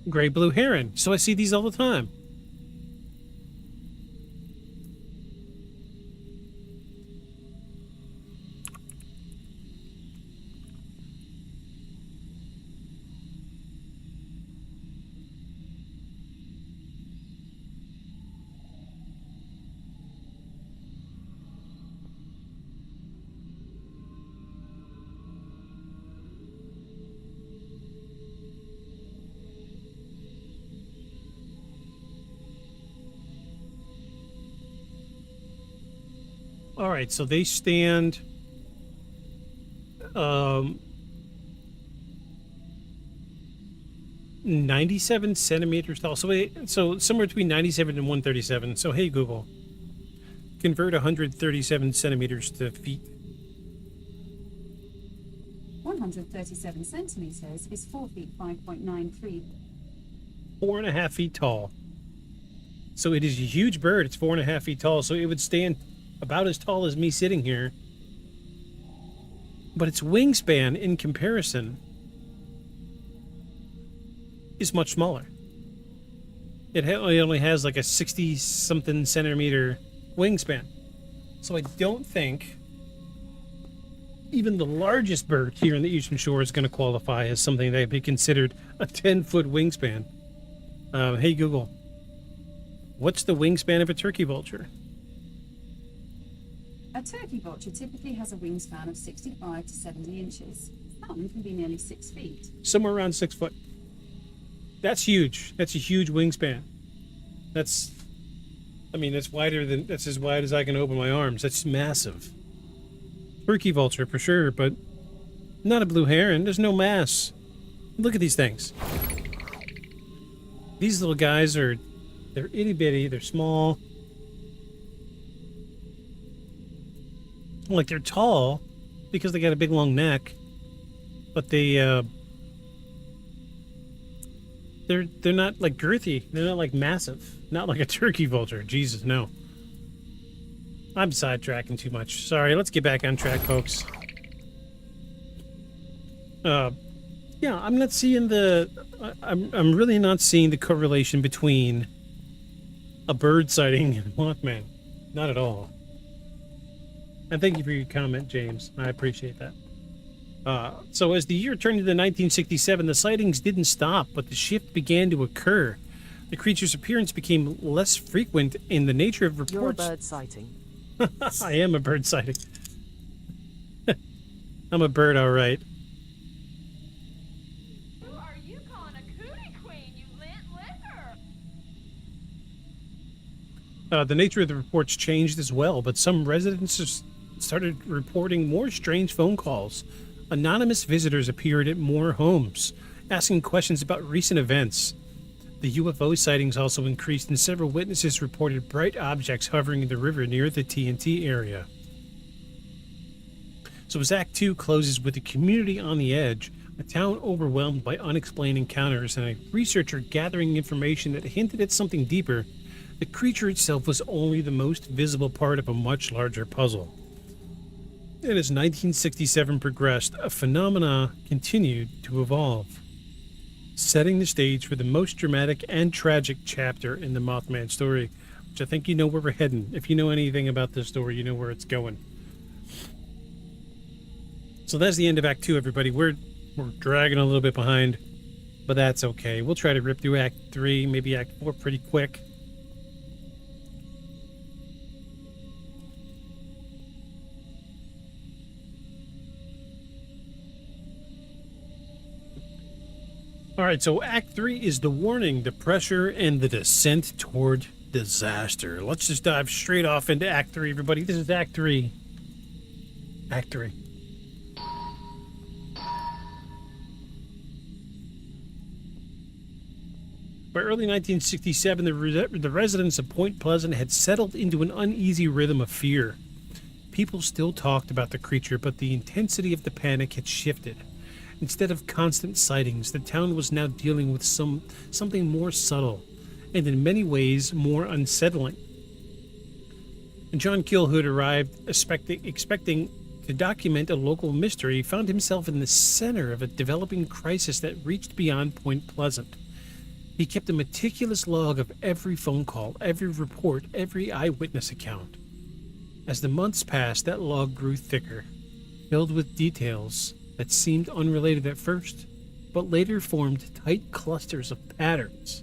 Gray blue heron. So I see these all the time. All right, so they stand 97 centimeters tall. So somewhere between 97 and 137. So hey Google, convert 137 centimeters to feet. 137 centimeters is 4 feet 5.93. 4.5 feet tall. So it is a huge bird. It's 4.5 feet tall. So it would stand about as tall as me sitting here. But its wingspan in comparison is much smaller. It only has like a 60-something centimeter wingspan. So I don't think even the largest bird here in the Eastern Shore is going to qualify as something that would be considered a 10-foot wingspan. Hey Google, what's the wingspan of a turkey vulture? A turkey vulture typically has a wingspan of 65 to 70 inches. Some can be nearly 6 feet. Somewhere around 6 foot. That's huge. That's a huge wingspan. That's as wide as I can open my arms. That's massive. Turkey vulture for sure, but not a blue heron. There's no mass. Look at these things. These little guys they're itty bitty, they're small. Like they're tall because they got a big long neck, but they're not like girthy. They're not like massive. Not like a turkey vulture. Jesus, no. I'm sidetracking too much. Sorry, let's get back on track, folks. Yeah, I'm not seeing I'm really not seeing the correlation between a bird sighting and Mothman. Not at all. And thank you for your comment, James. I appreciate that. So as the year turned into 1967, the sightings didn't stop, but the shift began to occur. The creature's appearance became less frequent in the nature of reports. You're a bird sighting. I am a bird sighting. I'm a bird, all right. Who are you calling a cootie queen, you lint liquor? The nature of the reports changed as well, but some residents started reporting more strange phone calls. Anonymous visitors appeared at more homes, asking questions about recent events. The UFO sightings also increased, and several witnesses reported bright objects hovering in the river near the TNT area. So as Act 2 closes with the community on the edge, a town overwhelmed by unexplained encounters, and a researcher gathering information that hinted at something deeper, the creature itself was only the most visible part of a much larger puzzle. And as 1967 progressed, a phenomena continued to evolve, setting the stage for the most dramatic and tragic chapter in the Mothman story, which I think you know where we're heading. If you know anything about this story, you know where it's going. So that's the end of Act 2, everybody. We're dragging a little bit behind, but that's okay. We'll try to rip through Act 3, maybe Act 4 pretty quick. All right, so Act 3 is the warning, the pressure, and the descent toward disaster. Let's just dive straight off into Act 3, everybody. This is Act 3. Act 3. By early 1967, the residents of Point Pleasant had settled into an uneasy rhythm of fear. People still talked about the creature, but the intensity of the panic had shifted. Instead of constant sightings, the town was now dealing with something more subtle, and in many ways more unsettling. And John Keel, who had arrived expecting to document a local mystery, found himself in the center of a developing crisis that reached beyond Point Pleasant. He kept a meticulous log of every phone call, every report, every eyewitness account. As the months passed, that log grew thicker, filled with details that seemed unrelated at first, but later formed tight clusters of patterns.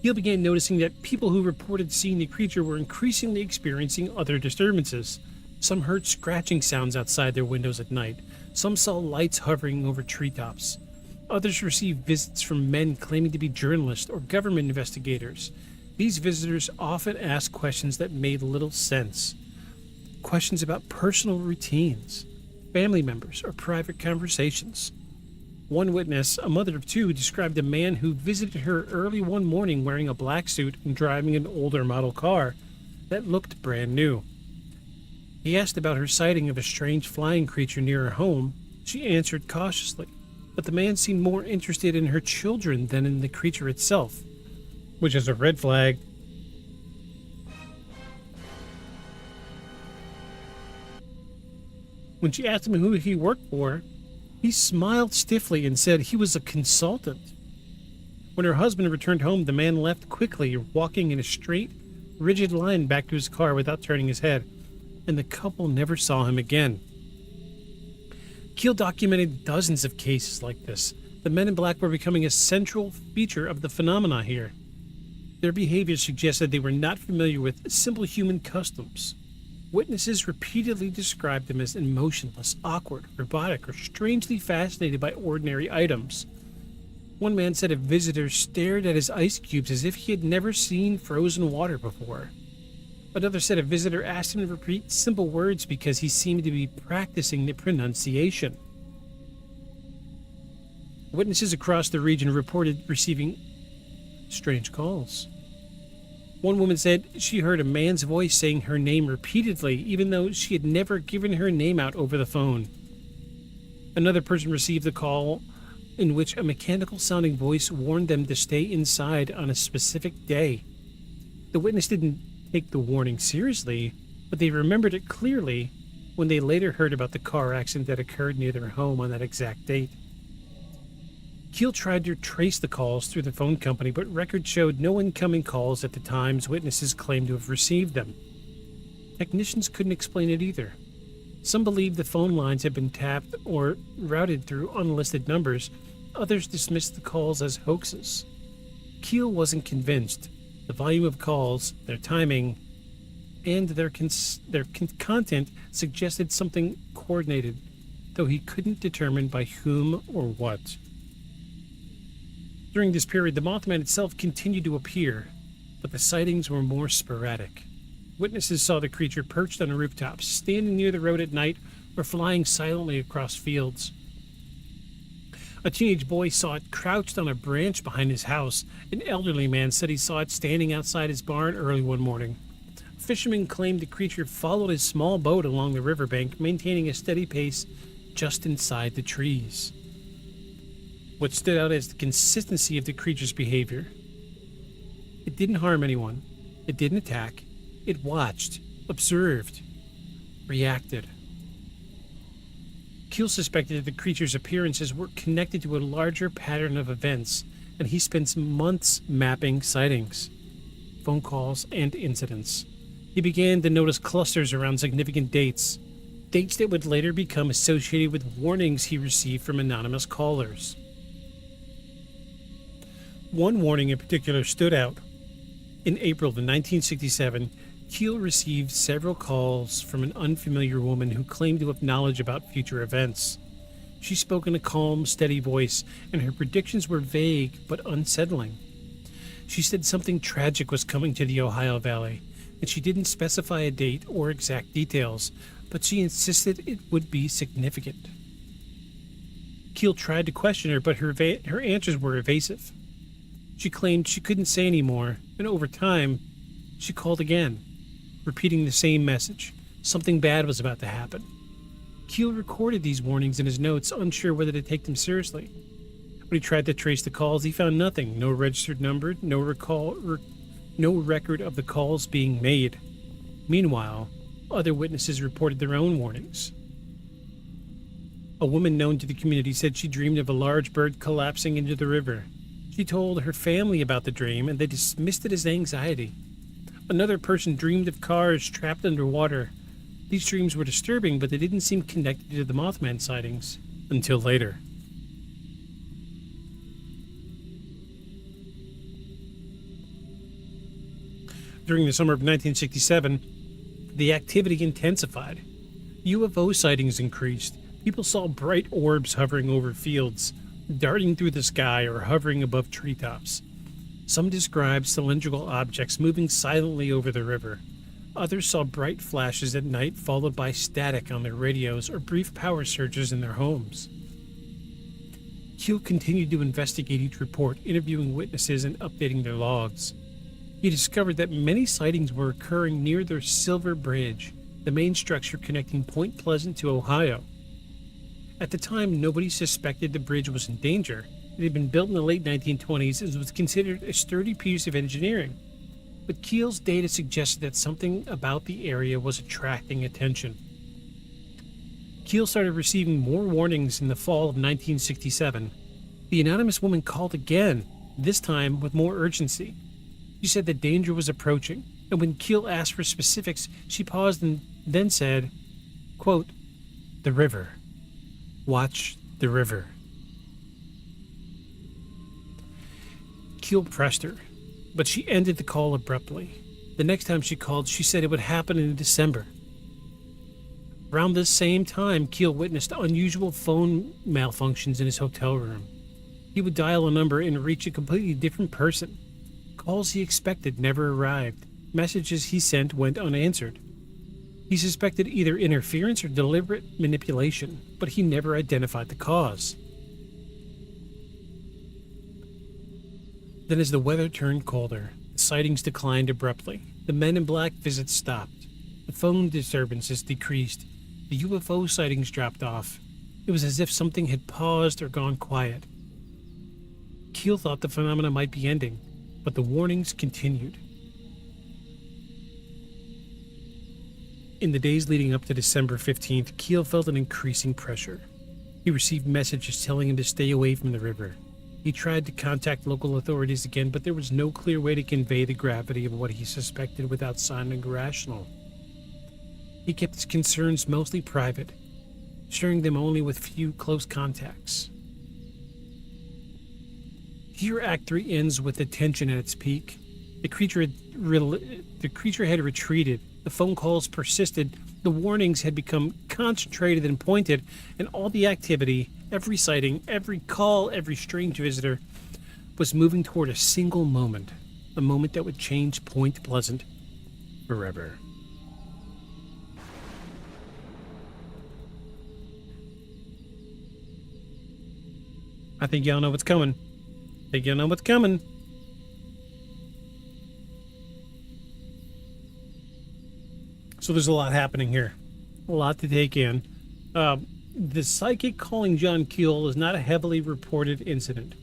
Keel began noticing that people who reported seeing the creature were increasingly experiencing other disturbances. Some heard scratching sounds outside their windows at night. Some saw lights hovering over treetops. Others received visits from men claiming to be journalists or government investigators. These visitors often asked questions that made little sense. Questions about personal routines, family members, or private conversations. One witness, a mother of two, described a man who visited her early one morning wearing a black suit and driving an older model car that looked brand new. He asked about her sighting of a strange flying creature near her home. She answered cautiously, but the man seemed more interested in her children than in the creature itself, which is a red flag. When she asked him who he worked for, he smiled stiffly and said he was a consultant. When her husband returned home, the man left quickly, walking in a straight, rigid line back to his car without turning his head, and the couple never saw him again. Keel documented dozens of cases like this. The men in black were becoming a central feature of the phenomena here. Their behavior suggested they were not familiar with simple human customs. Witnesses repeatedly described them as emotionless, awkward, robotic, or strangely fascinated by ordinary items. One man said a visitor stared at his ice cubes as if he had never seen frozen water before. Another said a visitor asked him to repeat simple words because he seemed to be practicing the pronunciation. Witnesses across the region reported receiving strange calls. One woman said she heard a man's voice saying her name repeatedly, even though she had never given her name out over the phone. Another person received a call in which a mechanical-sounding voice warned them to stay inside on a specific day. The witness didn't take the warning seriously, but they remembered it clearly when they later heard about the car accident that occurred near their home on that exact date. Keel tried to trace the calls through the phone company, but records showed no incoming calls at the times witnesses claimed to have received them. Technicians couldn't explain it either. Some believed the phone lines had been tapped or routed through unlisted numbers. Others dismissed the calls as hoaxes. Keel wasn't convinced. The volume of calls, their timing, and their content suggested something coordinated, though he couldn't determine by whom or what. During this period, the Mothman itself continued to appear, but the sightings were more sporadic. Witnesses saw the creature perched on a rooftop, standing near the road at night, or flying silently across fields. A teenage boy saw it crouched on a branch behind his house. An elderly man said he saw it standing outside his barn early one morning. A fisherman claimed the creature followed his small boat along the riverbank, maintaining a steady pace just inside the trees. What stood out as the consistency of the creature's behavior. It didn't harm anyone. It didn't attack. It watched, observed, reacted. Keel suspected that the creature's appearances were connected to a larger pattern of events, and he spent months mapping sightings, phone calls, and incidents. He began to notice clusters around significant dates that would later become associated with warnings he received from anonymous callers. One warning in particular stood out. In April of 1967, Keel received several calls from an unfamiliar woman who claimed to have knowledge about future events. She spoke in a calm, steady voice, and her predictions were vague but unsettling. She said something tragic was coming to the Ohio Valley, and she didn't specify a date or exact details, but she insisted it would be significant. Keel tried to question her, but her answers were evasive. She claimed she couldn't say any more, and over time, she called again, repeating the same message. Something bad was about to happen. Keel recorded these warnings in his notes, unsure whether to take them seriously. When he tried to trace the calls, he found nothing. No registered number, no record of the calls being made. Meanwhile, other witnesses reported their own warnings. A woman known to the community said she dreamed of a large bird collapsing into the river. She told her family about the dream, and they dismissed it as anxiety. Another person dreamed of cars trapped underwater. These dreams were disturbing, but they didn't seem connected to the Mothman sightings until later. During the summer of 1967, the activity intensified. UFO sightings increased. People saw bright orbs hovering over fields, darting through the sky or hovering above treetops. Some described cylindrical objects moving silently over the river. Others saw bright flashes at night followed by static on their radios or brief power surges in their homes. Keel continued to investigate each report, interviewing witnesses and updating their logs. He discovered that many sightings were occurring near their Silver Bridge, the main structure connecting Point Pleasant to Ohio. At the time, nobody suspected the bridge was in danger. It had been built in the late 1920s and was considered a sturdy piece of engineering. But Keel's data suggested that something about the area was attracting attention. Keel started receiving more warnings in the fall of 1967. The anonymous woman called again, this time with more urgency. She said that danger was approaching, and when Keel asked for specifics, she paused and then said, quote, "The river. Watch the river." Keel pressed her, but she ended the call abruptly. The next time she called, she said it would happen in December. Around this same time, Keel witnessed unusual phone malfunctions in his hotel room. He would dial a number and reach a completely different person. Calls he expected never arrived. Messages he sent went unanswered. He suspected either interference or deliberate manipulation, but he never identified the cause. Then as the weather turned colder, the sightings declined abruptly. The Men in Black visits stopped. The phone disturbances decreased. The UFO sightings dropped off. It was as if something had paused or gone quiet. Keel thought the phenomena might be ending, but the warnings continued. In the days leading up to December 15th, Keel felt an increasing pressure. He received messages telling him to stay away from the river. He tried to contact local authorities again, but there was no clear way to convey the gravity of what he suspected without sounding irrational. He kept his concerns mostly private, sharing them only with few close contacts. Here, Act 3 ends with the tension at its peak. The creature had retreated. The phone calls persisted. The warnings had become concentrated and pointed, and all the activity, every sighting, every call, every strange visitor, was moving toward a single moment, a moment that would change Point Pleasant forever. I think y'all know what's coming. So there's a lot happening here. A lot to take in. The psychic calling John Keel is not a heavily reported incident.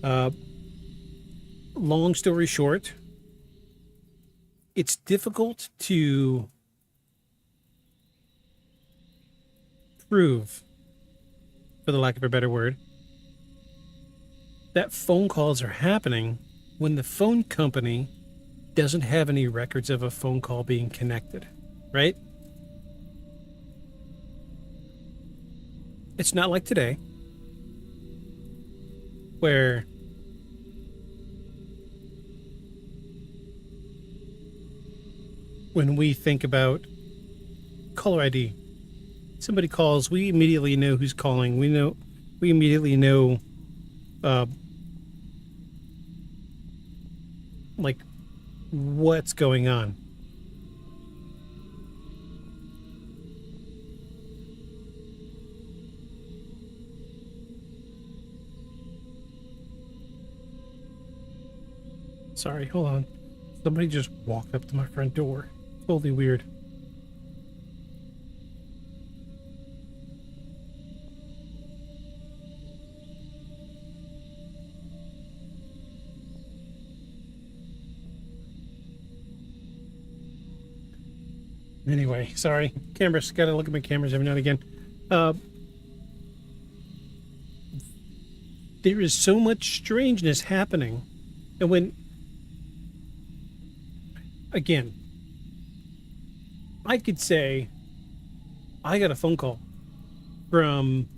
Long story short, it's difficult to prove, for the lack of a better word, that phone calls are happening when the phone company doesn't have any records of a phone call being connected, right? It's not like today, where when we think about caller ID, somebody calls, we immediately know who's calling. We immediately know, like, what's going on. Sorry, hold on. Somebody just walked up to my front door. Totally weird. Anyway, sorry. Cameras. Gotta look at my cameras every now and again. there is so much strangeness happening. And when, again, I could say I got a phone call from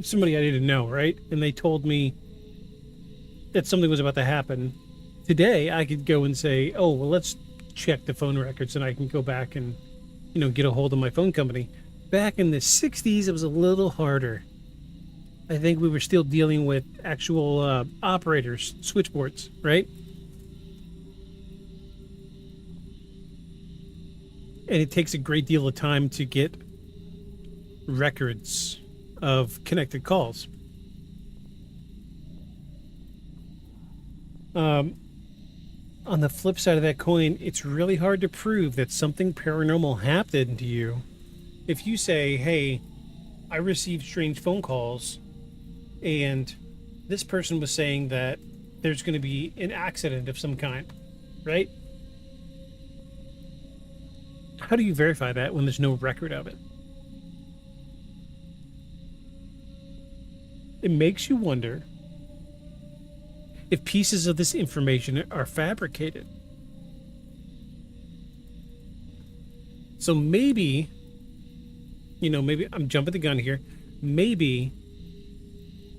somebody I didn't know, right? And they told me that something was about to happen. Today, I could go and say, oh, well, let's check the phone records, and I can go back and, get a hold of my phone company. Back in the 60s, it was a little harder. I think we were still dealing with actual operators, switchboards, right? And it takes a great deal of time to get records of connected calls. On the flip side of that coin, it's really hard to prove that something paranormal happened to you. If you say, hey, I received strange phone calls, and this person was saying that there's going to be an accident of some kind, right? How do you verify that when there's no record of it? It makes you wonder if pieces of this information are fabricated. So maybe, maybe I'm jumping the gun here. Maybe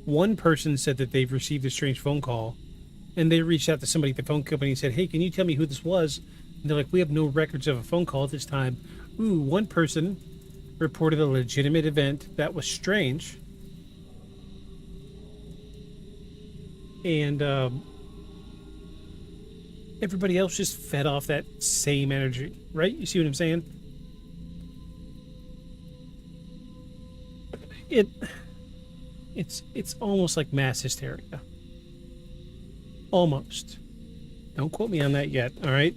one person said that they've received a strange phone call, and they reached out to somebody at the phone company and said, hey, can you tell me who this was? And they're like, we have no records of a phone call at this time. Ooh, one person reported a legitimate event that was strange. And everybody else just fed off that same energy, right? You see what I'm saying? It's almost like mass hysteria. Almost. Don't quote me on that yet, all right?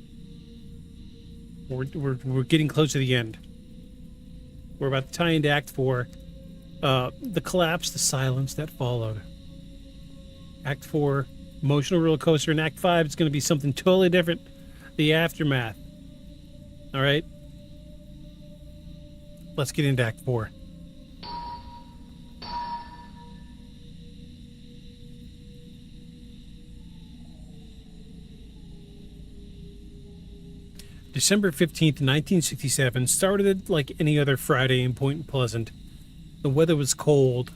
We're getting close to the end. We're about to tie into Act 4. The collapse, the silence that followed. Act 4, emotional roller coaster. In Act 5, it's going to be something totally different. The aftermath. All right? Let's get into Act 4. December 15th, 1967 started like any other Friday in Point Pleasant. The weather was cold,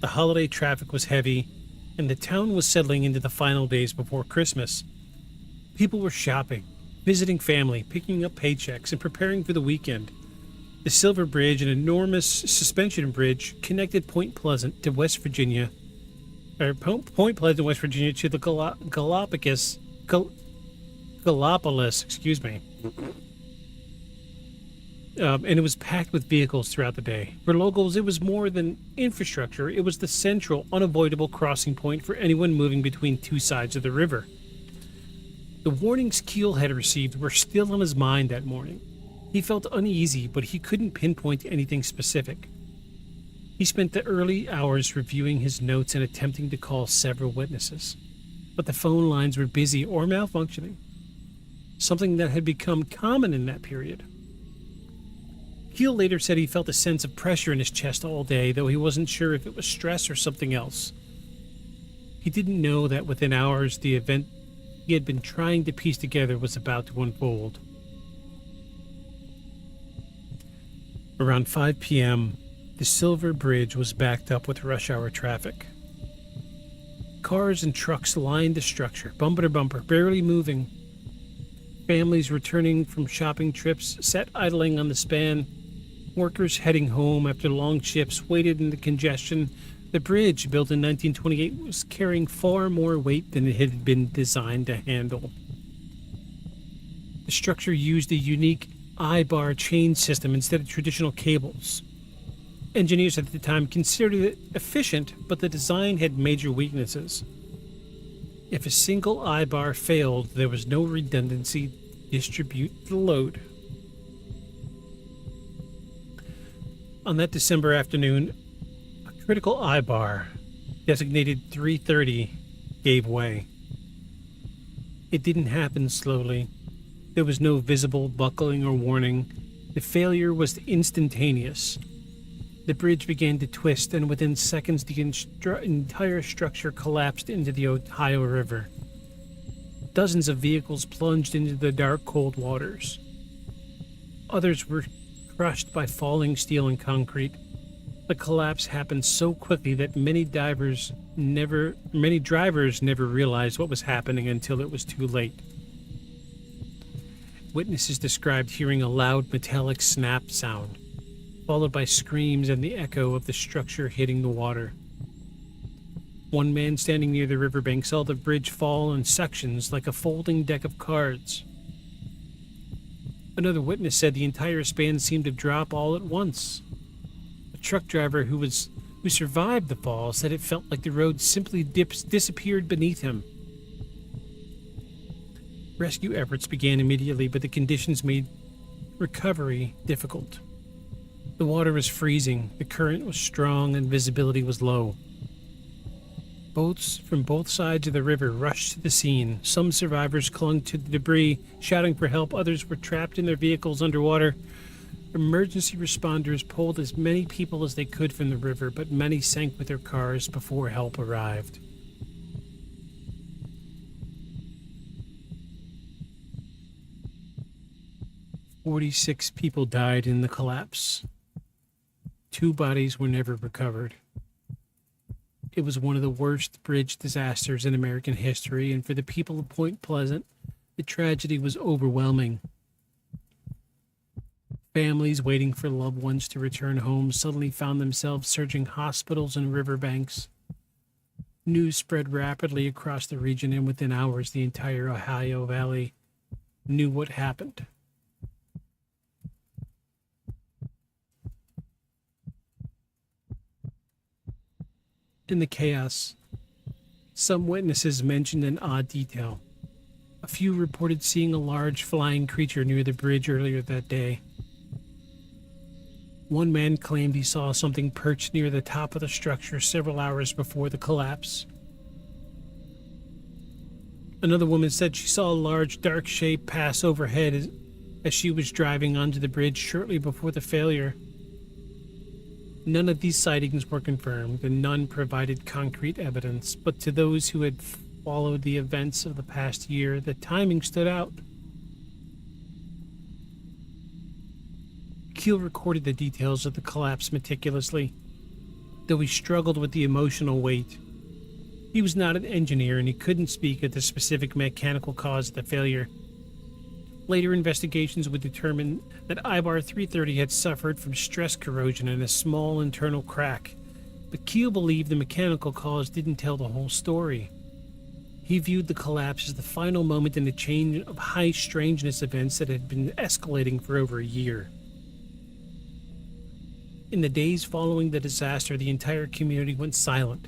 the holiday traffic was heavy, and the town was settling into the final days before Christmas. People were shopping, visiting family, picking up paychecks, and preparing for the weekend. The Silver Bridge, an enormous suspension bridge, connected Point Pleasant to West Virginia, Point Pleasant, West Virginia, to the Gallipolis, excuse me. And it was packed with vehicles throughout the day. For locals, it was more than infrastructure. It was the central, unavoidable crossing point for anyone moving between two sides of the river. The warnings Keel had received were still on his mind that morning. He felt uneasy, but he couldn't pinpoint anything specific. He spent the early hours reviewing his notes and attempting to call several witnesses. But the phone lines were busy or malfunctioning, something that had become common in that period. Keel later said he felt a sense of pressure in his chest all day, though he wasn't sure if it was stress or something else. He didn't know that within hours the event he had been trying to piece together was about to unfold. Around 5 p.m., the Silver Bridge was backed up with rush hour traffic. Cars and trucks lined the structure, bumper to bumper, barely moving. Families returning from shopping trips sat idling on the span. Workers heading home after long shifts waited in the congestion. The bridge, built in 1928, was carrying far more weight than it had been designed to handle. The structure used a unique I-bar chain system instead of traditional cables. Engineers at the time considered it efficient, but the design had major weaknesses. If a single I-bar failed, there was no redundancy to distribute the load. On that December afternoon, a critical I-bar, designated 330, gave way. It didn't happen slowly. There was no visible buckling or warning. The failure was instantaneous. The bridge began to twist, and within seconds the entire structure collapsed into the Ohio River. Dozens of vehicles plunged into the dark, cold waters. Others were crushed by falling steel and concrete. The collapse happened so quickly that many drivers never realized what was happening until it was too late. Witnesses described hearing a loud metallic snap sound, followed by screams and the echo of the structure hitting the water. One man standing near the riverbank saw the bridge fall in sections like a folding deck of cards. Another witness said the entire span seemed to drop all at once. A truck driver who survived the fall said it felt like the road simply disappeared beneath him. Rescue efforts began immediately, but the conditions made recovery difficult. The water was freezing, the current was strong, and visibility was low. Boats from both sides of the river rushed to the scene. Some survivors clung to the debris, shouting for help. Others were trapped in their vehicles underwater. Emergency responders pulled as many people as they could from the river, but many sank with their cars before help arrived. "46 people died in the collapse. 2 bodies were never recovered. It was one of the worst bridge disasters in American history, and for the people of Point Pleasant, the tragedy was overwhelming. Families waiting for loved ones to return home suddenly found themselves searching hospitals and riverbanks. News spread rapidly across the region, and within hours, the entire Ohio Valley knew what happened. In the chaos, some witnesses mentioned an odd detail. A few reported seeing a large flying creature near the bridge earlier that day. One man claimed he saw something perched near the top of the structure several hours before the collapse. Another woman said she saw a large dark shape pass overhead as she was driving onto the bridge shortly before the failure. None of these sightings were confirmed, and none provided concrete evidence, but to those who had followed the events of the past year, the timing stood out. Keel recorded the details of the collapse meticulously, though he struggled with the emotional weight. He was not an engineer, and he couldn't speak of the specific mechanical cause of the failure. Later investigations would determine that IBAR 330 had suffered from stress corrosion and a small internal crack, but Keel believed the mechanical cause didn't tell the whole story. He viewed the collapse as the final moment in a chain of high strangeness events that had been escalating for over a year. In the days following the disaster, the entire community went silent.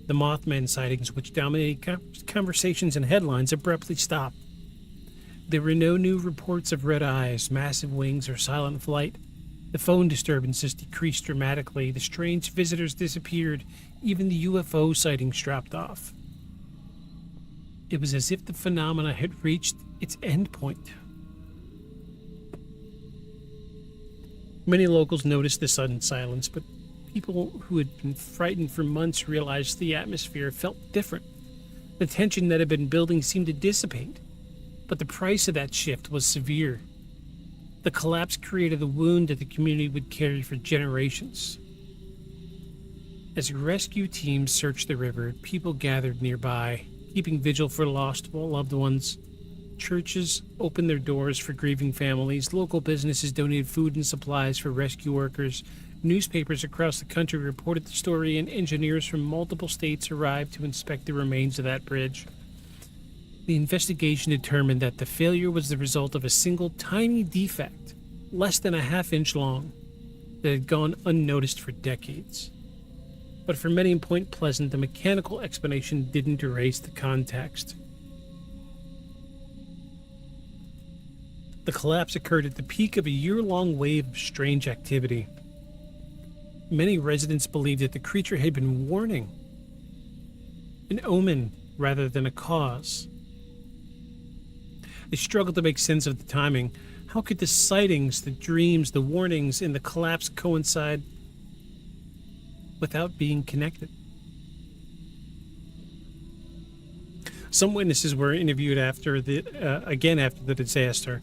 The Mothman sightings, which dominated conversations and headlines, abruptly stopped. There were no new reports of red eyes, massive wings, or silent flight. The phone disturbances decreased dramatically. The strange visitors disappeared. Even the UFO sightings dropped off. It was as if the phenomena had reached its end point. Many locals noticed the sudden silence, but people who had been frightened for months realized the atmosphere felt different. The tension that had been building seemed to dissipate. But the price of that shift was severe. The collapse created a wound that the community would carry for generations. As rescue teams searched the river, people gathered nearby, keeping vigil for lost loved ones. Churches opened their doors for grieving families. Local businesses donated food and supplies for rescue workers. Newspapers across the country reported the story, and engineers from multiple states arrived to inspect the remains of that bridge. The investigation determined that the failure was the result of a single tiny defect, less than a half-inch long, that had gone unnoticed for decades. But for many in Point Pleasant, the mechanical explanation didn't erase the context. The collapse occurred at the peak of a year-long wave of strange activity. Many residents believed that the creature had been warning, an omen rather than a cause. They struggled to make sense of the timing. How could the sightings, the dreams, the warnings, and the collapse coincide without being connected. Some witnesses were interviewed after after the disaster.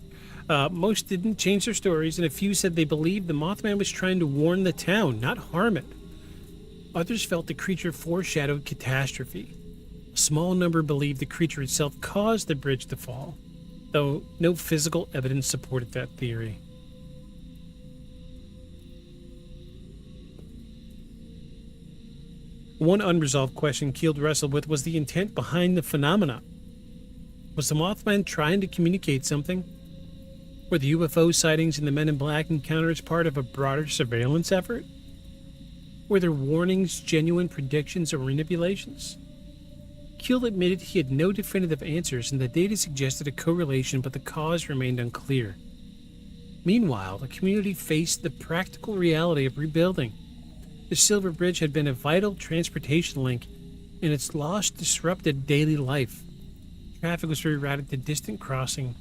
Most didn't change their stories, and a few said they believed the Mothman was trying to warn the town, not harm it. Others felt the creature foreshadowed catastrophe. A small number believed the creature itself caused the bridge to fall, though no physical evidence supported that theory. One unresolved question Keel wrestled with was the intent behind the phenomena. Was the Mothman trying to communicate something? Were the UFO sightings and the Men in Black encounters part of a broader surveillance effort? Were their warnings genuine predictions or manipulations? Keel admitted he had no definitive answers and the data suggested a correlation, but the cause remained unclear. Meanwhile, the community faced the practical reality of rebuilding. The Silver Bridge had been a vital transportation link, and its loss disrupted daily life. Traffic was rerouted to distant crossing.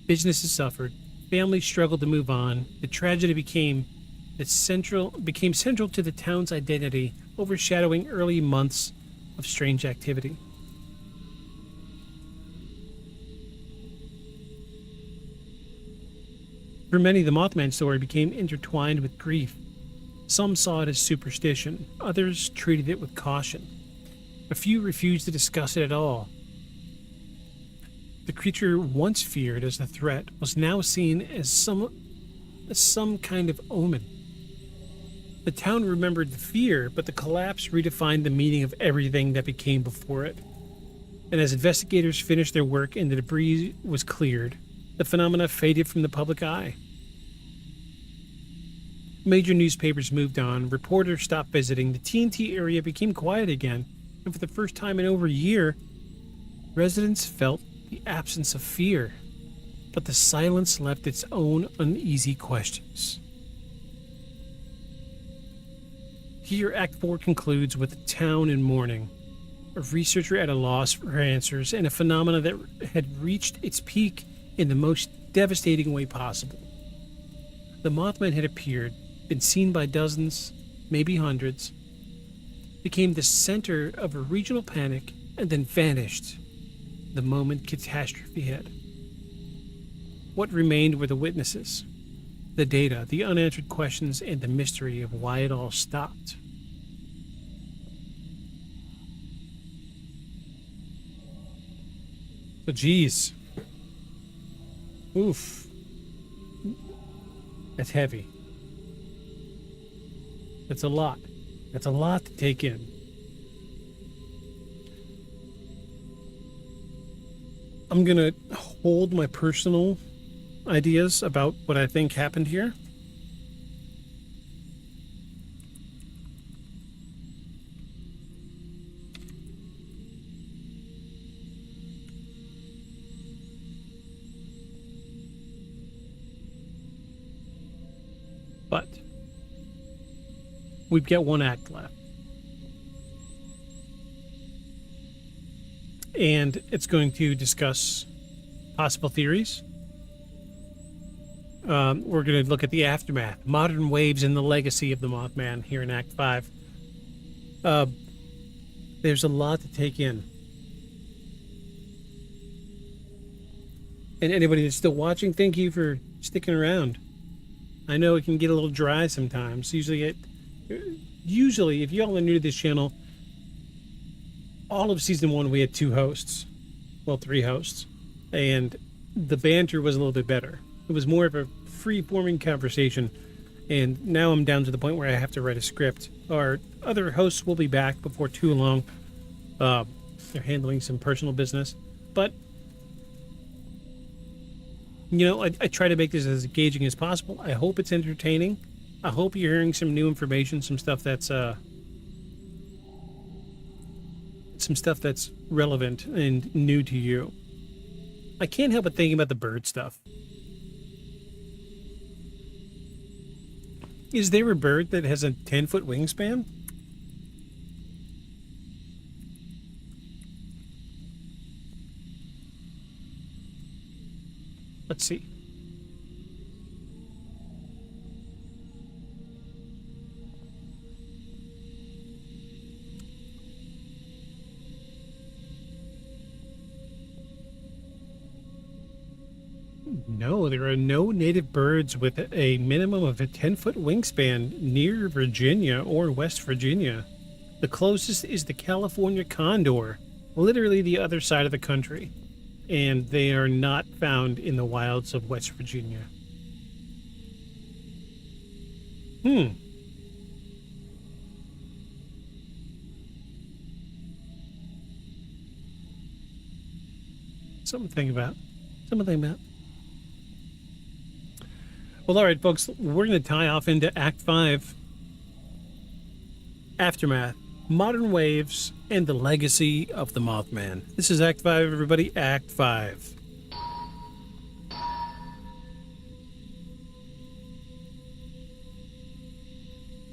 Businesses suffered. Families struggled to move on. The tragedy became central to the town's identity, overshadowing early months of strange activity. For many, the Mothman story became intertwined with grief. Some saw it as superstition, others treated it with caution. A few refused to discuss it at all. The creature once feared as a threat was now seen as some kind of omen. The town remembered the fear, but the collapse redefined the meaning of everything that became before it. And as investigators finished their work and the debris was cleared, the phenomena faded from the public eye. Major newspapers moved on, reporters stopped visiting, the TNT area became quiet again, and for the first time in over a year, residents felt the absence of fear, but the silence left its own uneasy questions. Here, Act 4 concludes with the town in mourning, a researcher at a loss for answers, and a phenomena that had reached its peak in the most devastating way possible. The Mothman had appeared, been seen by dozens, maybe hundreds, became the center of a regional panic, and then vanished the moment catastrophe hit. What remained were the witnesses, the data, the unanswered questions, and the mystery of why it all stopped. So, geez. Oof. That's heavy. That's a lot. That's a lot to take in. I'm going to hold my personal ideas about what I think happened here. But we've got one act left. And it's going to discuss possible theories. We're going to look at the aftermath, modern waves, and the legacy of the Mothman here in Act 5. There's a lot to take in. And anybody that's still watching, thank you for sticking around. I know it can get a little dry sometimes. Usually, if y'all are new to this channel, all of season 1 we had 2 hosts. Well, 3 hosts. And the banter was a little bit better. It was more of a free-forming conversation. And now I'm down to the point where I have to write a script. Our other hosts will be back before too long. They're handling some personal business. But, you know, I try to make this as engaging as possible. I hope it's entertaining. I hope you're hearing some new information, some stuff that's relevant and new to you. I can't help but thinking about the bird stuff. Is there a bird that has a 10-foot wingspan? Let's see. No, there are no native birds with a minimum of a 10-foot wingspan near Virginia or West Virginia. The closest is the California condor, literally the other side of the country, and they are not found in the wilds of West Virginia. Something to think about. Well, all right, folks, we're going to tie off into Act 5. Aftermath, Modern Waves, and the Legacy of the Mothman. This is Act 5, everybody. Act 5.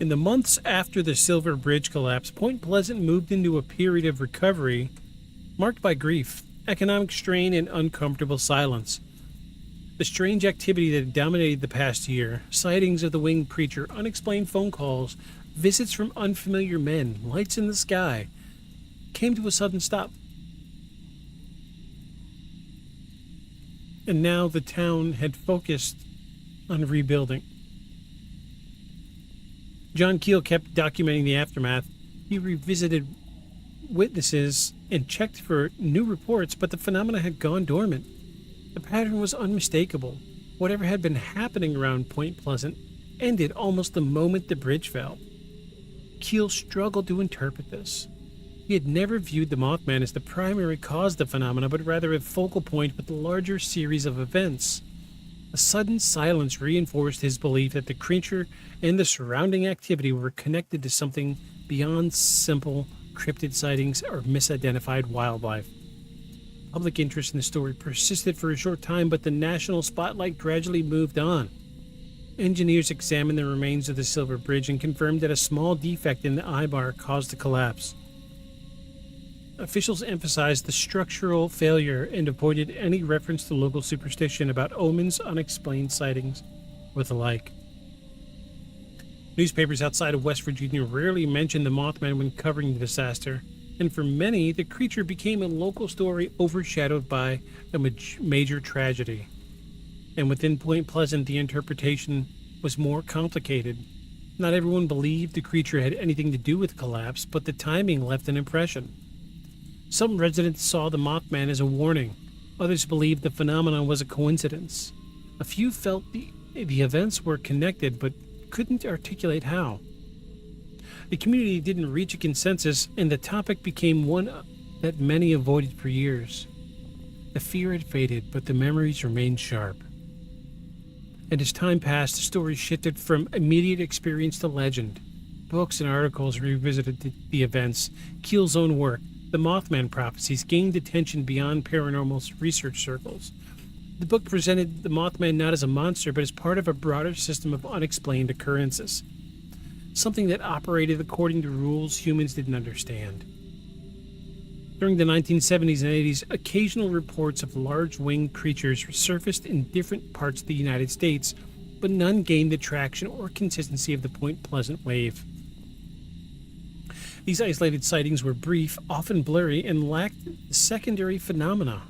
In the months after the Silver Bridge collapse, Point Pleasant moved into a period of recovery marked by grief, economic strain, and uncomfortable silence. The strange activity that dominated the past year, sightings of the winged creature, unexplained phone calls, visits from unfamiliar men, lights in the sky, came to a sudden stop. And now the town had focused on rebuilding. John Keel kept documenting the aftermath. He revisited witnesses and checked for new reports, but the phenomena had gone dormant. The pattern was unmistakable. Whatever had been happening around Point Pleasant ended almost the moment the bridge fell. Keel struggled to interpret this. He had never viewed the Mothman as the primary cause of the phenomena, but rather a focal point with a larger series of events. A sudden silence reinforced his belief that the creature and the surrounding activity were connected to something beyond simple cryptid sightings or misidentified wildlife. Public interest in the story persisted for a short time, but the national spotlight gradually moved on. Engineers examined the remains of the Silver Bridge and confirmed that a small defect in the eye-bar caused the collapse. Officials emphasized the structural failure and avoided any reference to local superstition about omens, unexplained sightings, or the like. Newspapers outside of West Virginia rarely mentioned the Mothman when covering the disaster, and for many, the creature became a local story overshadowed by a major tragedy. And within Point Pleasant, the interpretation was more complicated. Not everyone believed the creature had anything to do with the collapse, but the timing left an impression. Some residents saw the Mothman as a warning. Others believed the phenomenon was a coincidence. A few felt the events were connected, but couldn't articulate how. The community didn't reach a consensus, and the topic became one that many avoided for years. The fear had faded, but the memories remained sharp. And as time passed, the story shifted from immediate experience to legend. Books and articles revisited the events. Keel's own work, The Mothman Prophecies, gained attention beyond paranormal research circles. The book presented the Mothman not as a monster, but as part of a broader system of unexplained occurrences. Something that operated according to rules humans didn't understand. During the 1970s and 80s, occasional reports of large winged creatures surfaced in different parts of the United States, but none gained the traction or consistency of the Point Pleasant wave. These isolated sightings were brief, often blurry, and lacked secondary phenomena.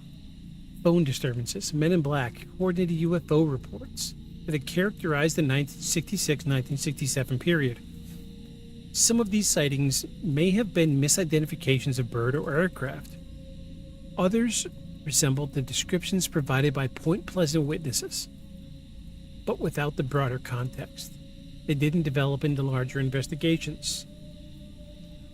Phone disturbances, men in black, coordinated UFO reports that had characterized the 1966-1967 period. Some of these sightings may have been misidentifications of bird or aircraft. Others resembled the descriptions provided by Point Pleasant witnesses, but without the broader context. They didn't develop into larger investigations.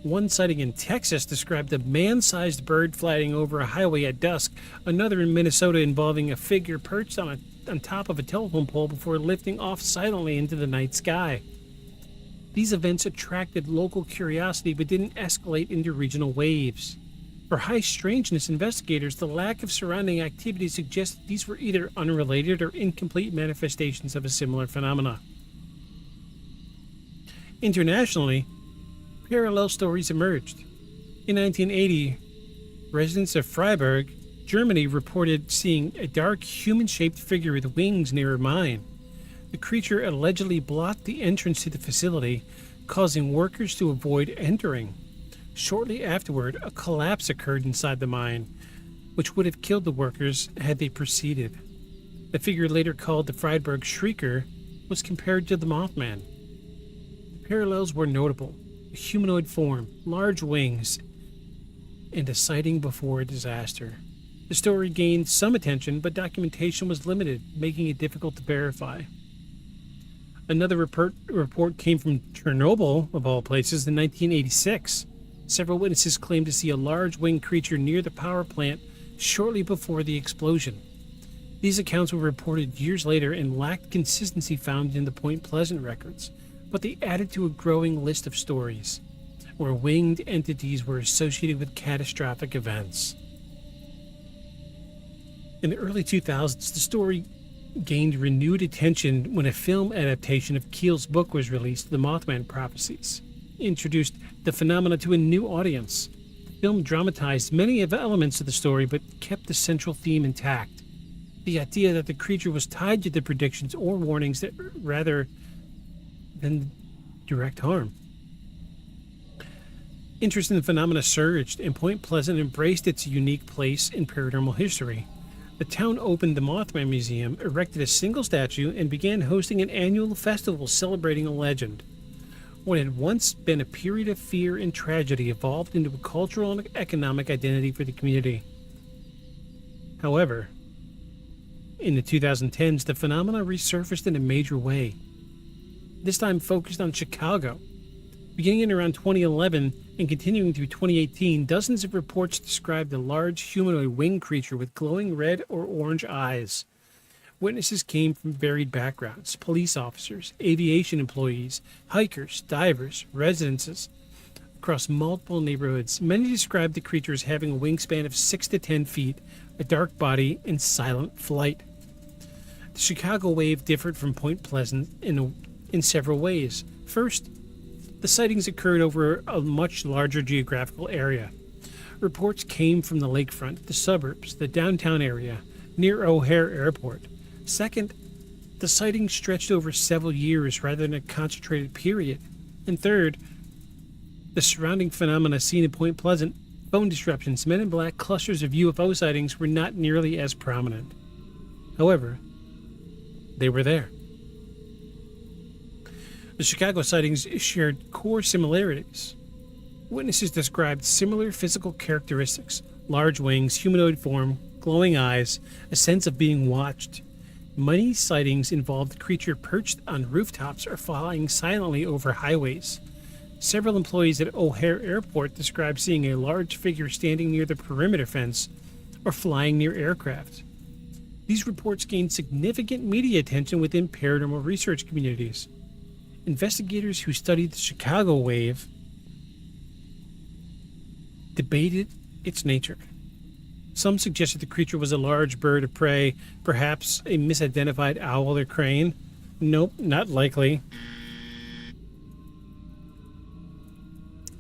One sighting in Texas described a man-sized bird flying over a highway at dusk, another in Minnesota involving a figure perched on top of a telephone pole before lifting off silently into the night sky. These events attracted local curiosity but didn't escalate into regional waves. For high strangeness investigators, the lack of surrounding activity suggests that these were either unrelated or incomplete manifestations of a similar phenomena. Internationally, parallel stories emerged. In 1980, residents of Freiburg, Germany, reported seeing a dark human-shaped figure with wings near a mine. The creature allegedly blocked the entrance to the facility, causing workers to avoid entering. Shortly afterward, a collapse occurred inside the mine, which would have killed the workers had they proceeded. The figure later called the Friedberg Shrieker was compared to the Mothman. The parallels were notable: a humanoid form, large wings, and a sighting before a disaster. The story gained some attention, but documentation was limited, making it difficult to verify. Another report came from Chernobyl, of all places, in 1986. Several witnesses claimed to see a large winged creature near the power plant shortly before the explosion. These accounts were reported years later and lacked consistency found in the Point Pleasant records, but they added to a growing list of stories where winged entities were associated with catastrophic events. In the early 2000s, the story gained renewed attention when a film adaptation of Keel's book was released, The Mothman Prophecies. It introduced the phenomena to a new audience. The film dramatized many of the elements of the story but kept the central theme intact: the idea that the creature was tied to the predictions or warnings that rather than direct harm. Interest in the phenomena surged, and Point Pleasant embraced its unique place in paranormal history. The town opened the Mothman Museum, erected a single statue, and began hosting an annual festival celebrating a legend. What had once been a period of fear and tragedy evolved into a cultural and economic identity for the community. However, in the 2010s, the phenomena resurfaced in a major way, this time focused on Chicago. Beginning in around 2011 and continuing through 2018, dozens of reports described a large humanoid winged creature with glowing red or orange eyes. Witnesses came from varied backgrounds: police officers, aviation employees, hikers, divers, residences across multiple neighborhoods. Many described the creature as having a wingspan of 6 to 10 feet, a dark body, and silent flight. The Chicago wave differed from Point Pleasant in several ways. First, the sightings occurred over a much larger geographical area. Reports came from the lakefront, the suburbs, the downtown area, near O'Hare Airport. Second, the sightings stretched over several years rather than a concentrated period. And third, the surrounding phenomena seen in Point Pleasant, phone disruptions, men in black, clusters of UFO sightings, were not nearly as prominent. However, they were there. The Chicago sightings shared core similarities. Witnesses described similar physical characteristics: large wings, humanoid form, glowing eyes, a sense of being watched. Many sightings involved the creature perched on rooftops or flying silently over highways. Several employees at O'Hare Airport described seeing a large figure standing near the perimeter fence or flying near aircraft. These reports gained significant media attention within paranormal research communities. Investigators who studied the Chicago wave debated its nature. Some suggested the creature was a large bird of prey, perhaps a misidentified owl or crane. Nope, not likely.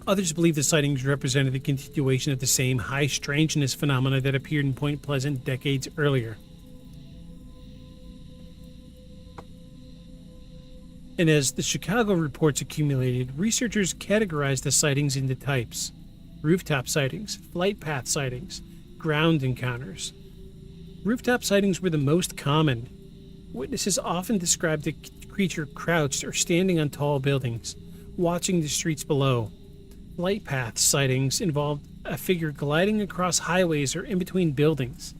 Others believe the sightings represented the continuation of the same high strangeness phenomena that appeared in Point Pleasant decades earlier. And as the Chicago reports accumulated, researchers categorized the sightings into types: rooftop sightings, flight path sightings, ground encounters. Rooftop sightings were the most common. Witnesses often described the creature crouched or standing on tall buildings, watching the streets below. Flight path sightings involved a figure gliding across highways or in between buildings.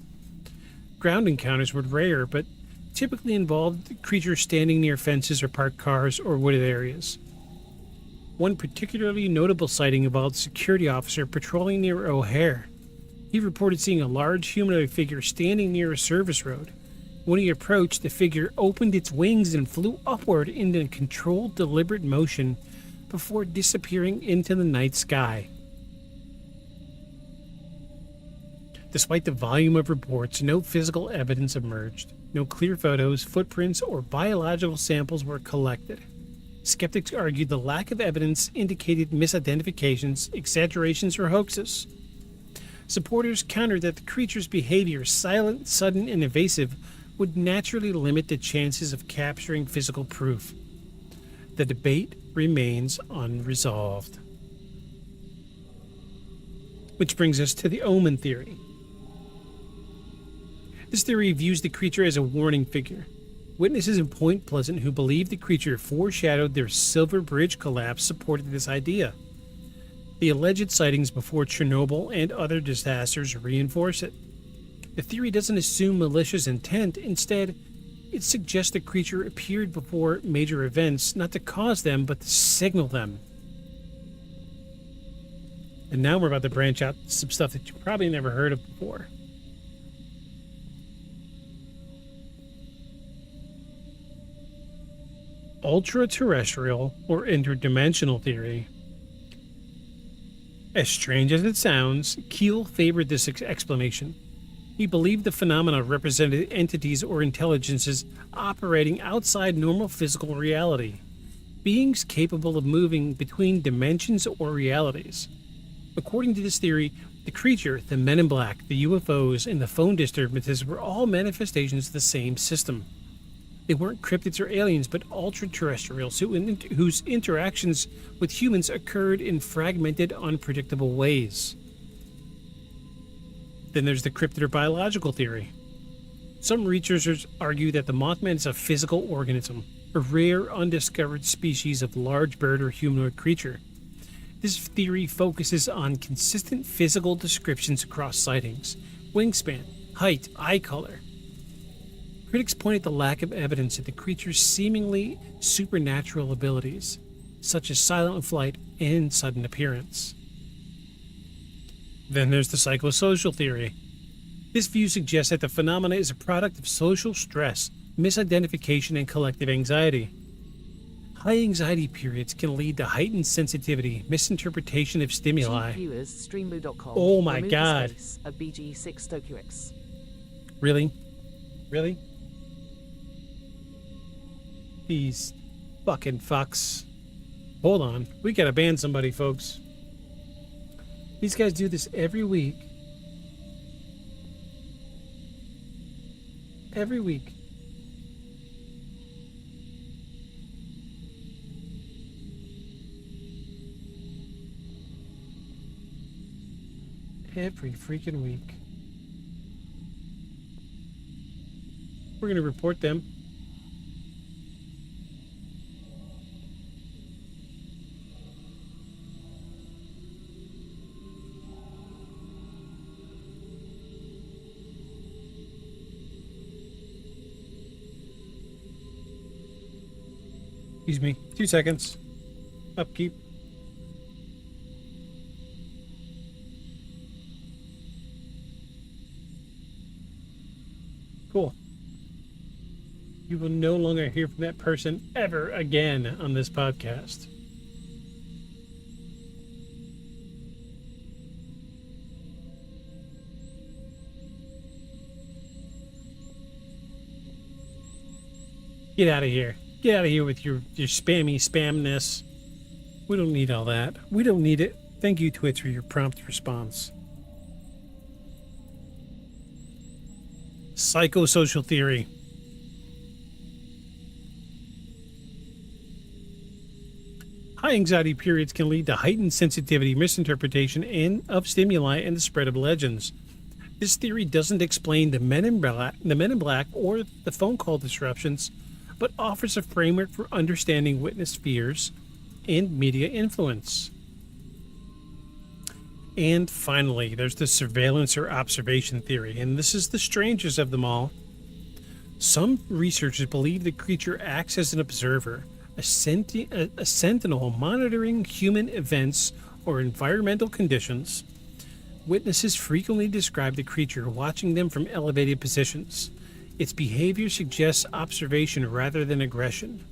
Ground encounters were rare, but typically involved creatures standing near fences or parked cars or wooded areas. One particularly notable sighting involved a security officer patrolling near O'Hare. He reported seeing a large humanoid figure standing near a service road. When he approached, the figure opened its wings and flew upward in a controlled, deliberate motion before disappearing into the night sky. Despite the volume of reports, no physical evidence emerged. No clear photos, footprints, or biological samples were collected. Skeptics argued the lack of evidence indicated misidentifications, exaggerations, or hoaxes. Supporters countered that the creature's behavior, silent, sudden, and evasive, would naturally limit the chances of capturing physical proof. The debate remains unresolved. Which brings us to the omen theory. This theory views the creature as a warning figure. Witnesses in Point Pleasant who believe the creature foreshadowed their Silver Bridge collapse supported this idea. The alleged sightings before Chernobyl and other disasters reinforce it. The theory doesn't assume malicious intent. Instead, it suggests the creature appeared before major events, not to cause them, but to signal them. And now we're about to branch out to some stuff that you probably never heard of before. Ultraterrestrial or interdimensional theory. As strange as it sounds, Keel favored this explanation. He believed the phenomena represented entities or intelligences operating outside normal physical reality, beings capable of moving between dimensions or realities. According to this theory, the creature, the men in black, the UFOs, and the phone disturbances were all manifestations of the same system. They weren't cryptids or aliens, but ultra-terrestrials whose interactions with humans occurred in fragmented, unpredictable ways. Then there's the cryptid or biological theory. Some researchers argue that the Mothman is a physical organism, a rare, undiscovered species of large bird or humanoid creature. This theory focuses on consistent physical descriptions across sightings: wingspan, height, eye color. Critics point at the lack of evidence of the creature's seemingly supernatural abilities, such as silent flight and sudden appearance. Then there's the psychosocial theory. This view suggests that the phenomena is a product of social stress, misidentification, and collective anxiety. High anxiety periods can lead to heightened sensitivity, misinterpretation of stimuli. Viewers, streamblue.com. Oh my Remove God. the space of BG6 TokyoX. Really? Really? These fucking fucks. Hold on. We gotta ban somebody, folks. These guys do this every week. Every week. Every freaking week. We're gonna report them. Excuse me, 2 seconds. Upkeep. Cool. You will no longer hear from that person ever again on this podcast. Get out of here. Get out of here with your spamness. We don't need all that. We don't need it. Thank you, Twitch, for your prompt response. Psychosocial theory. High anxiety periods can lead to heightened sensitivity, misinterpretation, and of stimuli and the spread of legends. This theory doesn't explain the men in black or the phone call disruptions, but offers a framework for understanding witness fears and media influence. And finally, there's the surveillance or observation theory, and this is the strangest of them all. Some researchers believe the creature acts as an observer, a sentinel monitoring human events or environmental conditions. Witnesses frequently describe the creature watching them from elevated positions. Its behavior suggests observation rather than aggression.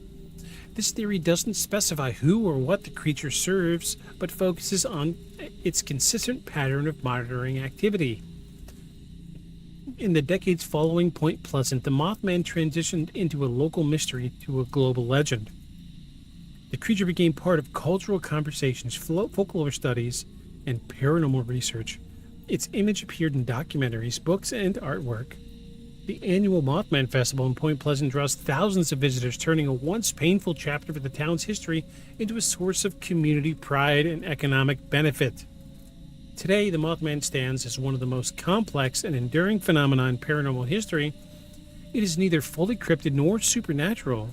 This theory doesn't specify who or what the creature serves, but focuses on its consistent pattern of monitoring activity. In the decades following Point Pleasant, the Mothman transitioned into a local mystery to a global legend. The creature became part of cultural conversations, folklore studies, and paranormal research. Its image appeared in documentaries, books, and artwork. The annual Mothman Festival in Point Pleasant draws thousands of visitors, turning a once painful chapter of the town's history into a source of community pride and economic benefit. Today, the Mothman stands as one of the most complex and enduring phenomena in paranormal history. It is neither fully cryptid nor supernatural.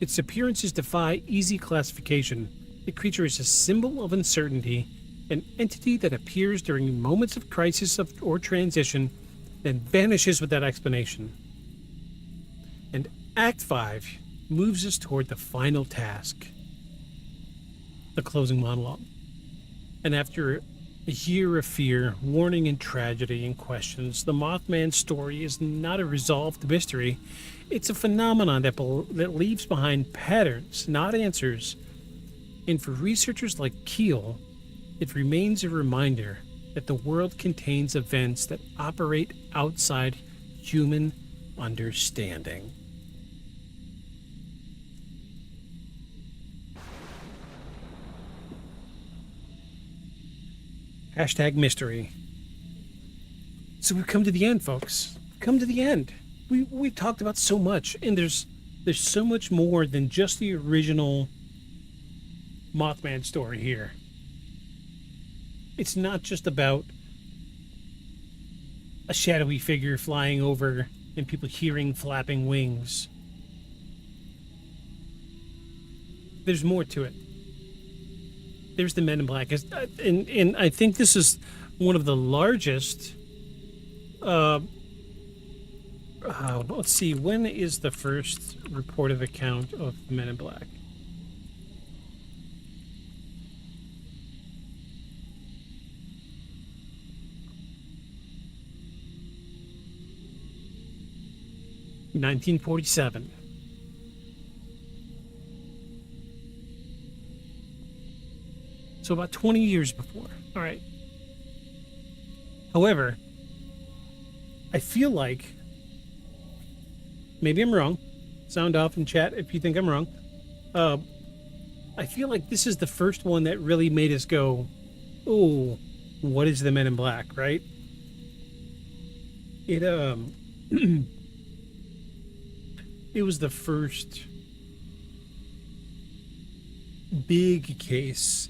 Its appearances defy easy classification. The creature is a symbol of uncertainty, an entity that appears during moments of crisis or transition, then vanishes without explanation. And Act 5 moves us toward the final task, the closing monologue. And after a year of fear, warning, and tragedy and questions, the Mothman story is not a resolved mystery. It's a phenomenon that leaves behind patterns, not answers. And for researchers like Keel, it remains a reminder that the world contains events that operate outside human understanding. Hashtag mystery. So we've come to the end, folks. Come to the end. We've talked about so much, and there's so much more than just the original Mothman story here. It's not just about a shadowy figure flying over and people hearing flapping wings. There's more to it. There's the Men in Black. And I think this is one of the largest... let's see, when is the first reported account of the Men in Black? (1947). So about 20 years before. All right. However, I feel like, maybe I'm wrong. Sound off in chat if you think I'm wrong. I feel like this is the first one that really made us go, oh, what is the Men in Black, right? It it was the first big case,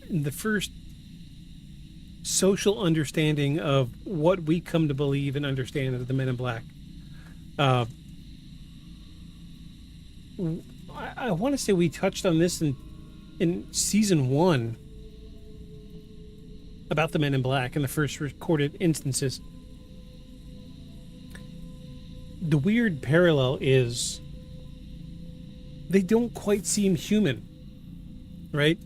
the first social understanding of what we come to believe and understand as the Men in Black. I want to say we touched on this in season 1 about the Men in Black and the first recorded instances. The weird parallel is they don't quite seem human, right?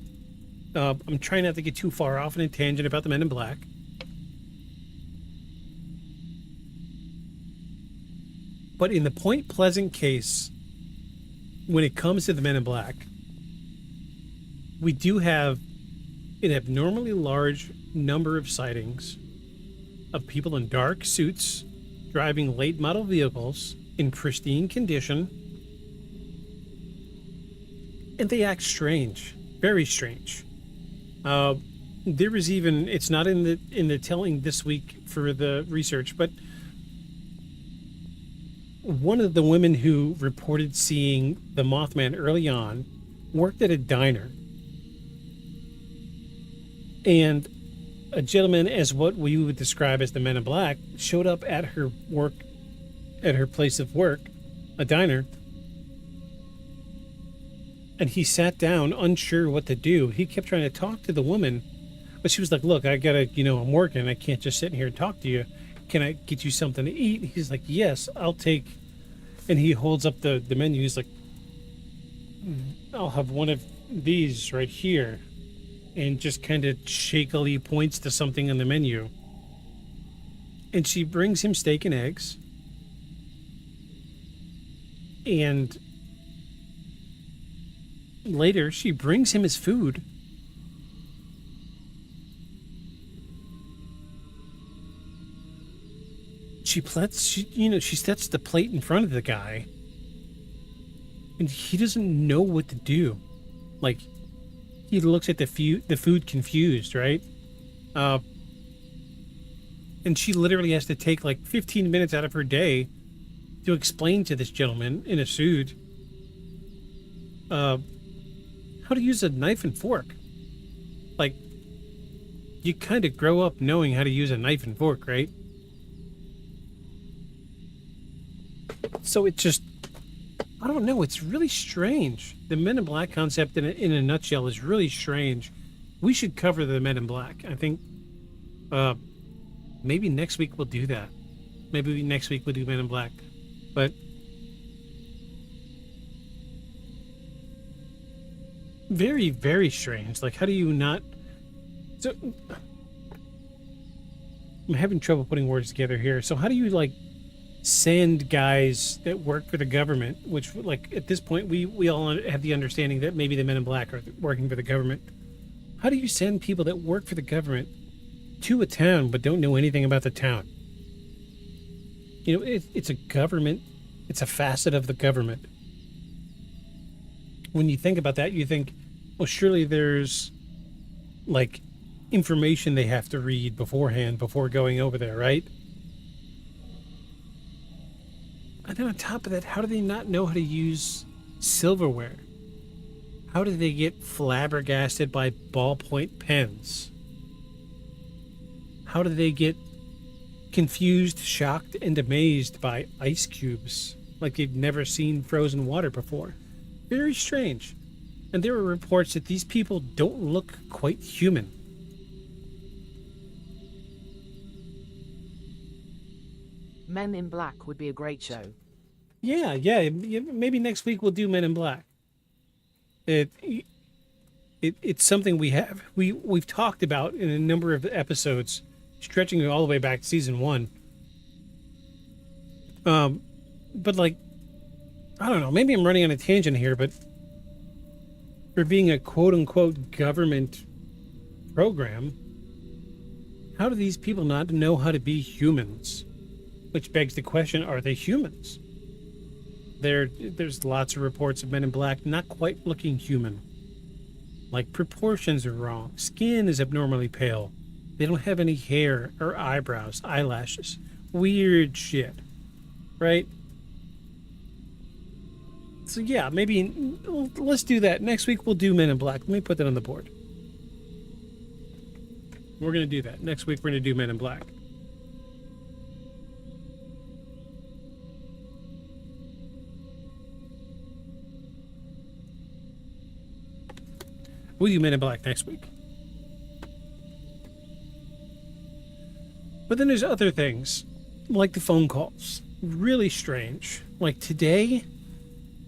I'm trying not to get too far off in a tangent about the Men in Black. But in the Point Pleasant case, when it comes to the Men in Black, we do have an abnormally large number of sightings of people in dark suits driving late model vehicles in pristine condition, and they act strange, very strange. There was even, it's not in the telling this week for the research, but one of the women who reported seeing the Mothman early on worked at a diner, and a gentleman, as what we would describe as the Men in Black, showed up at her place of work, a diner, and he sat down unsure what to do. He kept trying to talk to the woman, but she was like, look, I gotta, I'm working, I can't just sit here and talk to you. Can I get you something to eat? He's like, yes, I'll take, and he holds up the menu. He's like, I'll have one of these right here, and just kind of shakily points to something on the menu. And she brings him steak and eggs. And later, she brings him his food. She sets the plate in front of the guy. And he doesn't know what to do. Like, he looks at the food confused, right? And she literally has to take like 15 minutes out of her day to explain to this gentleman in a suit how to use a knife and fork. Like, you kind of grow up knowing how to use a knife and fork, right? So it just, I don't know, it's really strange. The Men in Black concept in a nutshell is really strange. We should cover the Men in Black. I think maybe next week we'll do that. Maybe next week we'll do Men in Black. But very, very strange. Like, how do you not... So, I'm having trouble putting words together here. So how do you, like, send guys that work for the government, which, like, at this point, we all have the understanding that maybe the Men in Black are working for the government. How do you send people that work for the government to a town but don't know anything about the town? You know, it's a government. It's a facet of the government. When you think about that, you think, well, surely there's, like, information they have to read beforehand before going over there, right? And then on top of that, how do they not know how to use silverware? How do they get flabbergasted by ballpoint pens? How do they get confused, shocked, and amazed by ice cubes like they've never seen frozen water before? Very strange. And there are reports that these people don't look quite human. Men in Black would be a great show. Yeah, maybe next week we'll do Men in Black. It's something we've talked about in a number of episodes, stretching all the way back to season 1. But, like, I don't know, maybe I'm running on a tangent here, but for being a quote-unquote government program, how do these people not know how to be humans? Which begs the question, are they humans? There's lots of reports of Men in Black not quite looking human. Like, proportions are wrong. Skin is abnormally pale. They don't have any hair or eyebrows, eyelashes. Weird shit. Right? So yeah, maybe let's do that. Next week we'll do Men in Black. Let me put that on the board. We're going to do that. Next week we're going to do Men in Black. We'll do Men in Black next week. But then there's other things, like the phone calls. Really strange. Like today,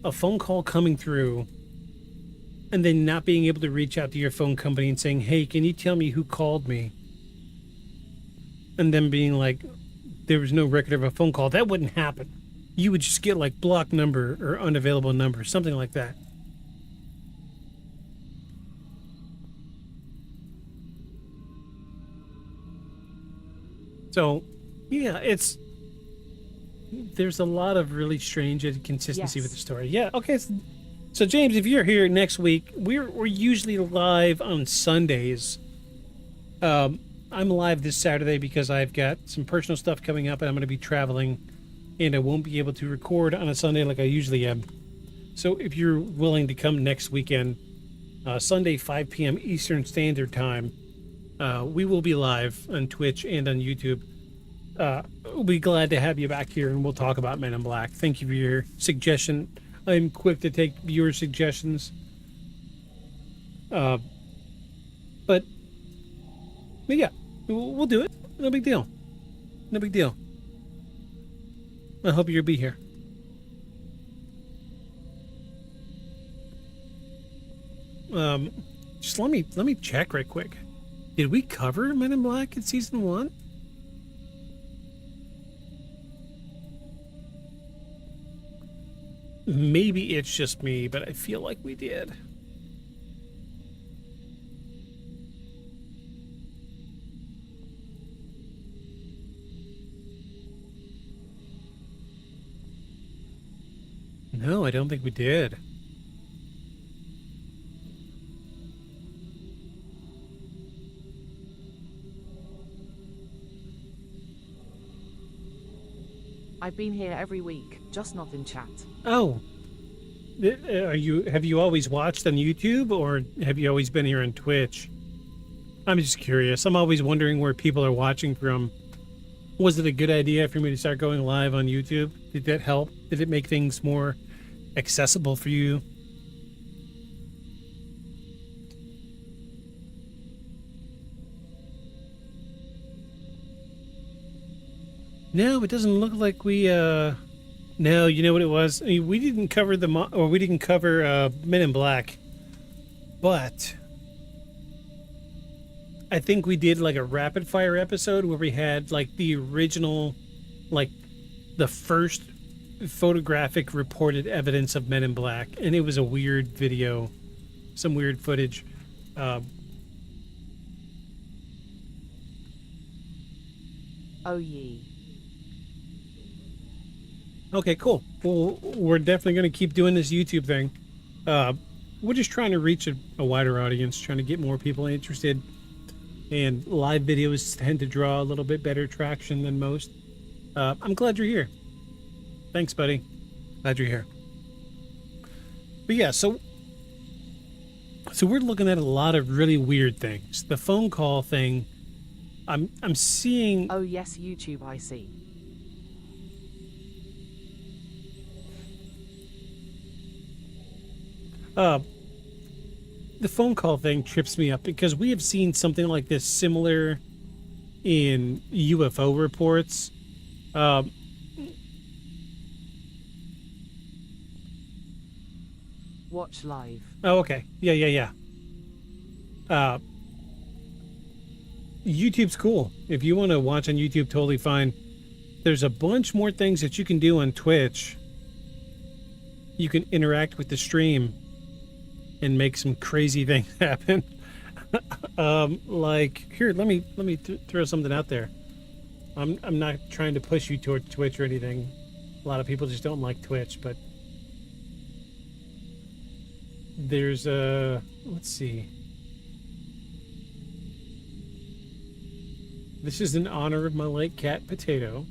a phone call coming through and then not being able to reach out to your phone company and saying, hey, can you tell me who called me? And then being like, there was no record of a phone call. That wouldn't happen. You would just get like block number or unavailable number, something like that. So, yeah, there's a lot of really strange inconsistency with the story. Yeah, okay. So James, if you're here next week, we're usually live on Sundays. I'm live this Saturday because I've got some personal stuff coming up and I'm going to be traveling and I won't be able to record on a Sunday like I usually am. So if you're willing to come next weekend, Sunday, 5 p.m. Eastern Standard Time, we will be live on Twitch and on YouTube. We'll be glad to have you back here and we'll talk about Men in Black. Thank you for your suggestion. I'm quick to take viewer suggestions. But yeah, we'll do it. No big deal. No big deal. I hope you'll be here. Just let me check right quick. Did we cover Men in Black in season 1? Maybe it's just me, but I feel like we did. No, I don't think we did. I've been here every week, just not in chat. Oh. Have you always watched on YouTube or have you always been here on Twitch? I'm just curious. I'm always wondering where people are watching from. Was it a good idea for me to start going live on YouTube? Did that help? Did it make things more accessible for you? No, it doesn't look like we, no, you know what it was? I mean, we didn't cover we didn't cover, Men in Black. But I think we did like a rapid fire episode where we had like the original, like the first photographic reported evidence of Men in Black. And it was a weird video, some weird footage. Oh ye. Okay, cool. Well, we're definitely going to keep doing this YouTube thing. We're just trying to reach a wider audience, trying to get more people interested. And live videos tend to draw a little bit better traction than most. I'm glad you're here. Thanks, buddy. Glad you're here. But yeah, so we're looking at a lot of really weird things. The phone call thing, I'm seeing... Oh yes, YouTube, I see. The phone call thing trips me up because we have seen something like this similar in UFO reports. Watch live. Oh, okay. Yeah. YouTube's cool. If you want to watch on YouTube, totally fine. There's a bunch more things that you can do on Twitch. You can interact with the stream and make some crazy things happen. Like here, let me throw something out there. I'm not trying to push you toward Twitch or anything. A lot of people just don't like Twitch, but there's let's see. This is in honor of my late cat Potato.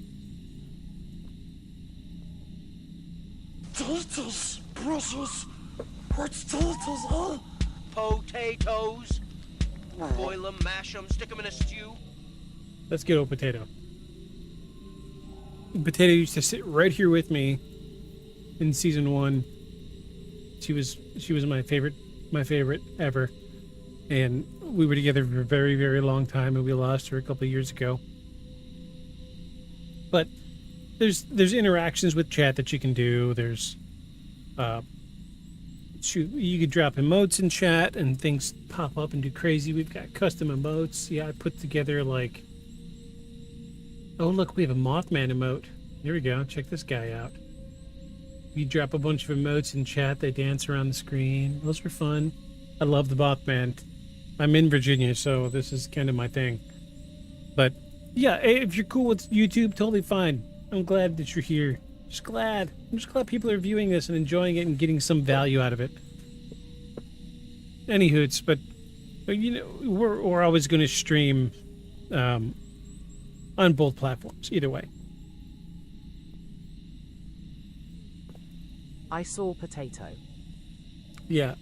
Deltas, Brussels, what's deltas, huh? Potatoes. Boil them, mash them, stick them in a stew. Let's get old Potato. Potato used to sit right here with me in season 1. She was my favorite ever, and we were together for a very, very long time, and we lost her a couple of years ago. But there's interactions with chat that you can do. There's you could drop emotes in chat and things pop up and do crazy. We've got custom emotes. Yeah, I put together like, oh look, we have a Mothman emote. Here we go. Check this guy out. You drop a bunch of emotes in chat. They dance around the screen. Those are fun. I love the Mothman. I'm in Virginia, so this is kind of my thing. But yeah, if you're cool with YouTube, totally fine. I'm glad that you're here. I'm just glad people are viewing this and enjoying it and getting some value out of it. Any hoots, but you know, we're always going to stream on both platforms, either way. I saw Potato. Yeah,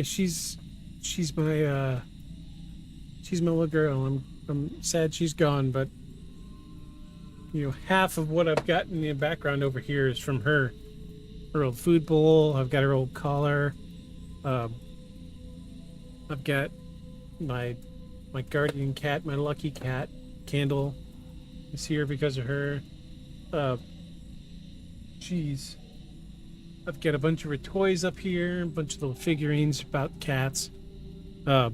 she's my little girl. I'm sad she's gone, but you know, half of what I've got in the background over here is from her old food bowl. I've got her old collar. I've got my guardian cat, my lucky cat, Candle, is here because of her. Jeez. I've got a bunch of her toys up here, a bunch of little figurines about cats. A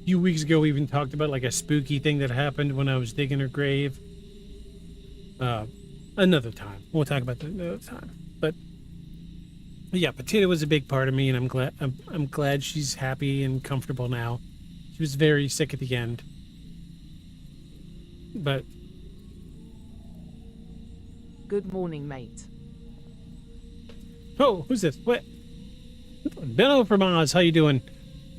few weeks ago, we even talked about like a spooky thing that happened when I was digging her grave. Another time. We'll talk about that another time. But yeah, Potato was a big part of me, and I'm glad she's happy and comfortable now. She was very sick at the end. But Good morning, mate. oh, who's this? What? Benno from Oz, how you doing?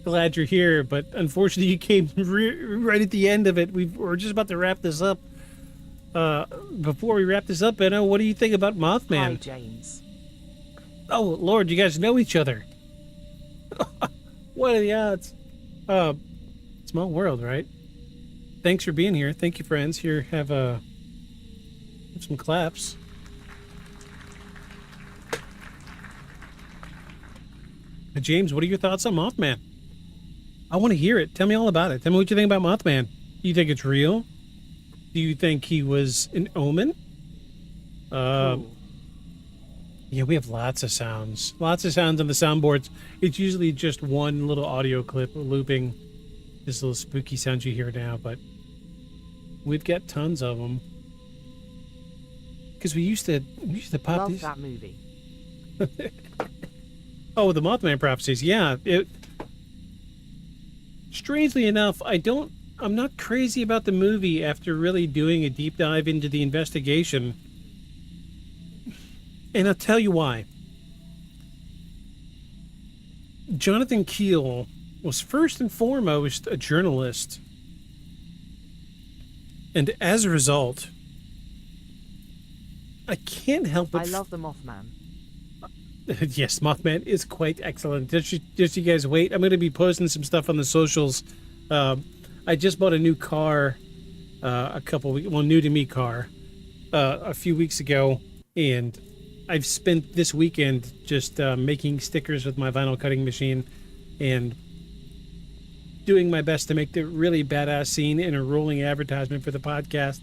Glad you're here, but unfortunately you came right at the end of it. We're just about to wrap this up. Before we wrap this up, Benno, what do you think about Mothman? Hi, James. Oh, Lord, you guys know each other. What are the odds? It's Small world, right? Thanks for being here. Thank you, friends. Here, have some claps. James, what are your thoughts on Mothman? I want to hear it. Tell me all about it. Tell me what you think about Mothman. Do you think it's real? Do you think he was an omen? Yeah, we have lots of sounds. Lots of sounds on the soundboards. It's usually just one little audio clip looping this little spooky sound you hear now, but we've got tons of them. Because we used to pop Love these. that movie. Oh, the Mothman prophecies. Yeah. Strangely enough, I'm not crazy about the movie after really doing a deep dive into the investigation. And I'll tell you why. John Keel was first and foremost a journalist. And as a result, I can't help but... I love the Mothman. Yes, Mothman is quite excellent. Just you guys wait. I'm going to be posting some stuff on the socials. I just bought a new car, new to me car, a few weeks ago, and I've spent this weekend just making stickers with my vinyl cutting machine and doing my best to make the really badass scene in a rolling advertisement for the podcast.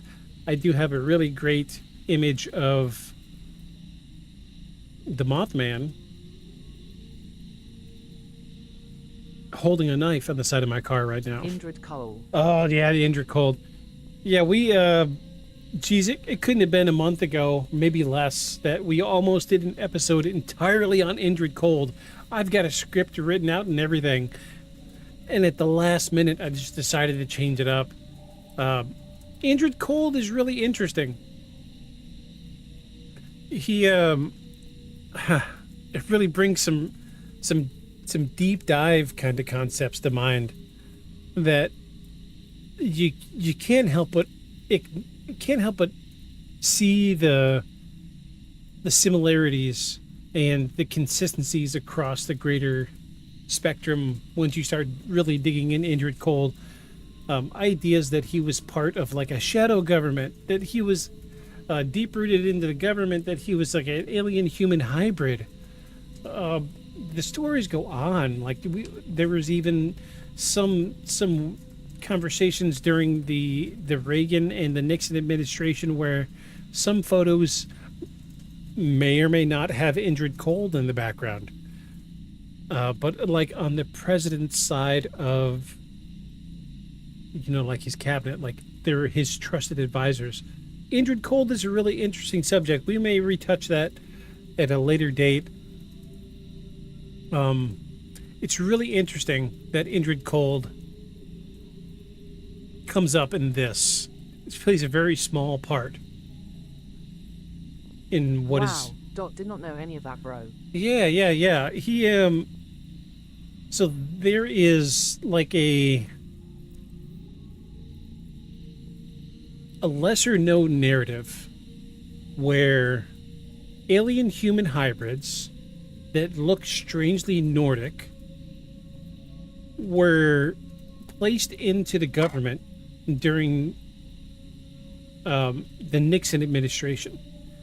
I do have a really great image of the Mothman holding a knife on the side of my car right now. Indrid Cole. Oh, yeah, the Indrid Cold. Yeah, geez, it couldn't have been a month ago, maybe less, that we almost did an episode entirely on Indrid Cold. I've got a script written out and everything. And at the last minute, I just decided to change it up. Indrid Cold is really interesting. He, it really brings some deep dive kind of concepts to mind that you can't help but see the similarities and the consistencies across the greater spectrum once you start really digging in Indrid Cold. Ideas that he was part of like a shadow government, that he was deep rooted into the government, that he was like an alien human hybrid. The stories go on. Like there was even some conversations during the Reagan and the Nixon administration where some photos may or may not have Indrid Cold in the background. But like on the president's side of, like his cabinet, like they're his trusted advisors. Indrid Cold is a really interesting subject. We may retouch that at a later date. It's really interesting that Indrid Cold comes up in this. It plays a very small part in what is... Wow, did not know any of that, bro. Yeah. He, so there is like a lesser known narrative where alien human hybrids that look strangely Nordic were placed into the government during the Nixon administration,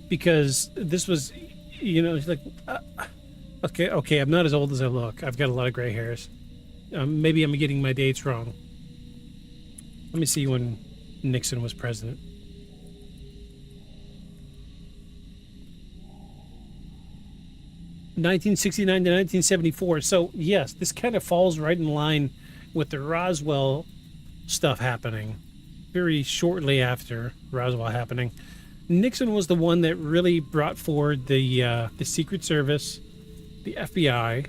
because this was, it's like, okay, I'm not as old as I look. I've got a lot of gray hairs. Maybe I'm getting my dates wrong. Let me see when Nixon was president. (1969 to 1974). So yes, this kind of falls right in line with the Roswell stuff happening very shortly after Roswell happening. Nixon was the one that really brought forward the Secret Service, the FBI,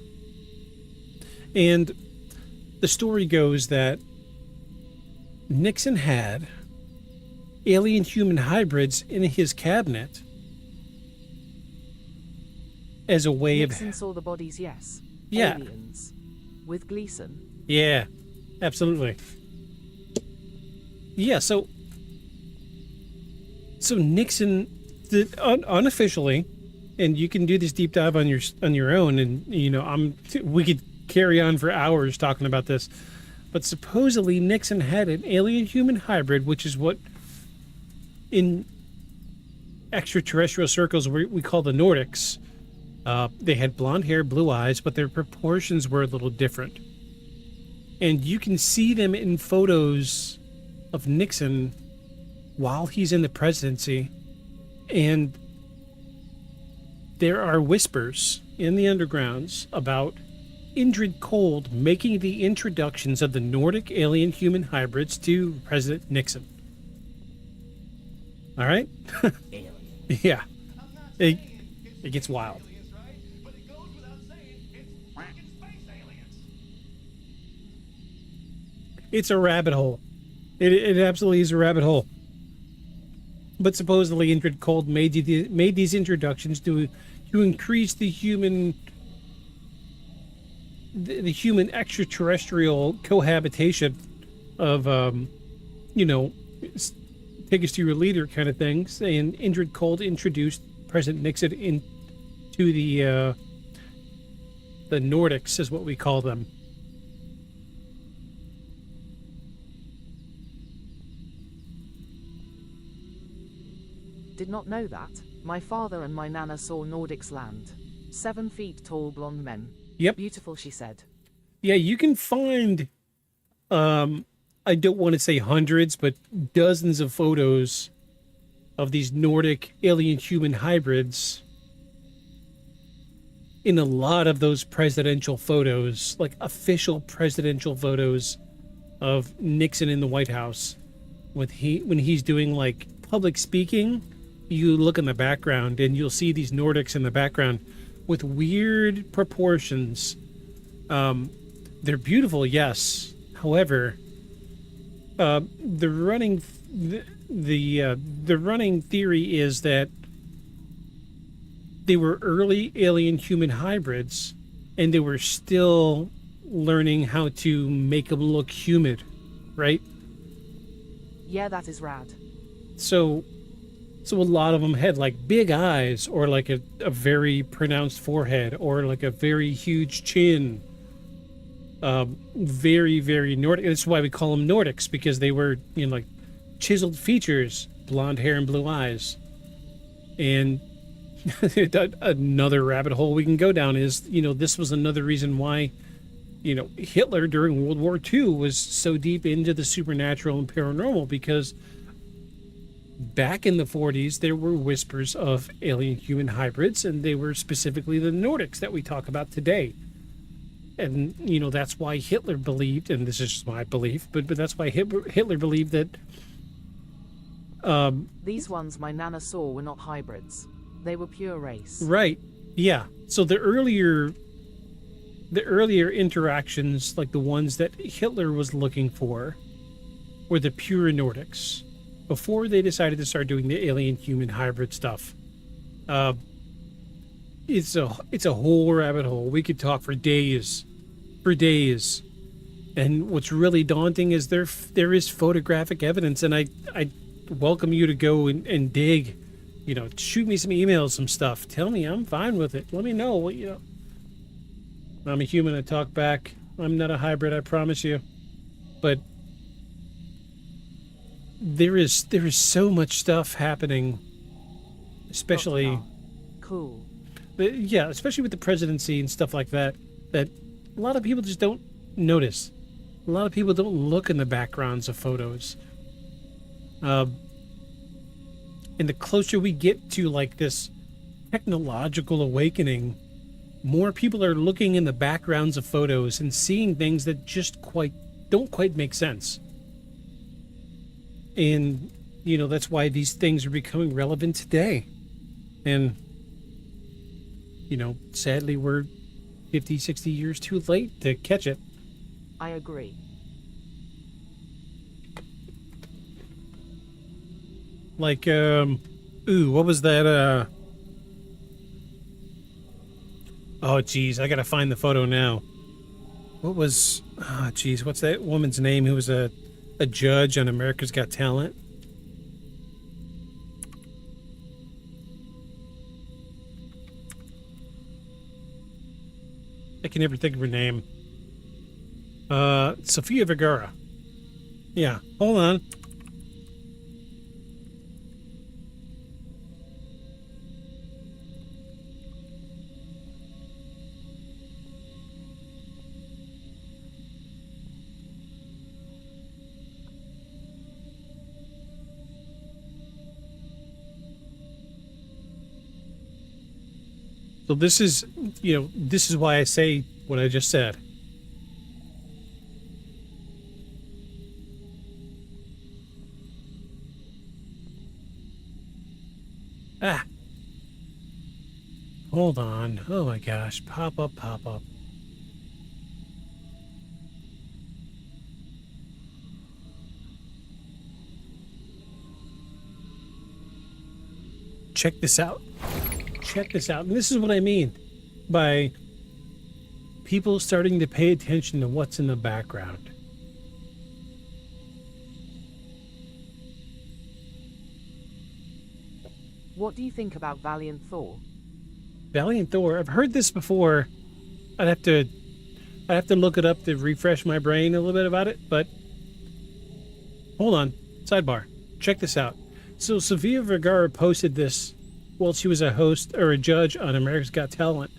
and the story goes that Nixon had alien human hybrids in his cabinet as a way Nixon saw the bodies, yes. Yeah. Aliens. With Gleason. Yeah, absolutely. Yeah, so Nixon did unofficially, and you can do this deep dive on your own, and we could carry on for hours talking about this. But supposedly Nixon had an alien-human hybrid, which is what in extraterrestrial circles we call the Nordics. They had blonde hair, blue eyes, but their proportions were a little different. And you can see them in photos of Nixon while he's in the presidency. And there are whispers in the undergrounds about Indrid Cold making the introductions of the Nordic alien-human hybrids to President Nixon. All right? Yeah. It gets wild. Aliens, right? But it goes without saying it's fucking space aliens. It's a rabbit hole. It absolutely is a rabbit hole. But supposedly Indrid Cold made these introductions to increase the human extraterrestrial cohabitation of take us to your leader kind of things. And Indrid Cold introduced President Nixon into the Nordics, is what we call them. Did not know that. My father and my nana saw Nordics land. 7 feet tall blonde men. Yep. Beautiful, she said. Yeah, you can find, I don't want to say hundreds, but dozens of photos of these Nordic alien-human hybrids in a lot of those presidential photos, like official presidential photos of Nixon in the White House. When he's doing like public speaking, you look in the background and you'll see these Nordics in the background with weird proportions. They're beautiful, yes. However, the running theory is that they were early alien-human hybrids, and they were still learning how to make them look humid, right? Yeah, that is rad. So a lot of them had like big eyes, or like a very pronounced forehead, or like a very huge chin. Very, very Nordic. That's why we call them Nordics, because they were, like chiseled features, blonde hair and blue eyes. And another rabbit hole we can go down is, this was another reason why, Hitler during World War II was so deep into the supernatural and paranormal, because back in the 40s, there were whispers of alien-human hybrids, and they were specifically the Nordics that we talk about today. And, that's why Hitler believed, and this is just my belief, but that's why Hitler believed that... These ones my nana saw were not hybrids. They were pure race. Right, yeah. So the earlier interactions, like the ones that Hitler was looking for, were the pure Nordics, before they decided to start doing the alien-human hybrid stuff. It's a whole rabbit hole. We could talk for days. And what's really daunting is there is photographic evidence, and I welcome you to go and dig. Shoot me some emails, some stuff. Tell me, I'm fine with it. Let me know what I'm a human, I talk back. I'm not a hybrid, I promise you. But there is so much stuff happening, especially cool. Yeah, especially with the presidency and stuff like that, that a lot of people just don't notice. A lot of people don't look in the backgrounds of photos. And the closer we get to like this technological awakening, more people are looking in the backgrounds of photos and seeing things that just don't quite make sense. And, that's why these things are becoming relevant today. And, sadly, we're 50, 60 years too late to catch it. I agree. Like, what was that, oh, geez, I gotta find the photo now. What's that woman's name who was a judge on America's Got Talent? I can never think of her name. Sofia Vergara. Yeah, hold on. So this is, this is why I say what I just said. Ah. Hold on. Oh my gosh. Pop up, pop up. Check this out. Check this out. And this is what I mean by people starting to pay attention to what's in the background. What do you think about Valiant Thor? Valiant Thor. I've heard this before. I'd have to look it up to refresh my brain a little bit about it, but hold on. Sidebar. Check this out. So Sofia Vergara posted this while she was a host or a judge on America's Got Talent.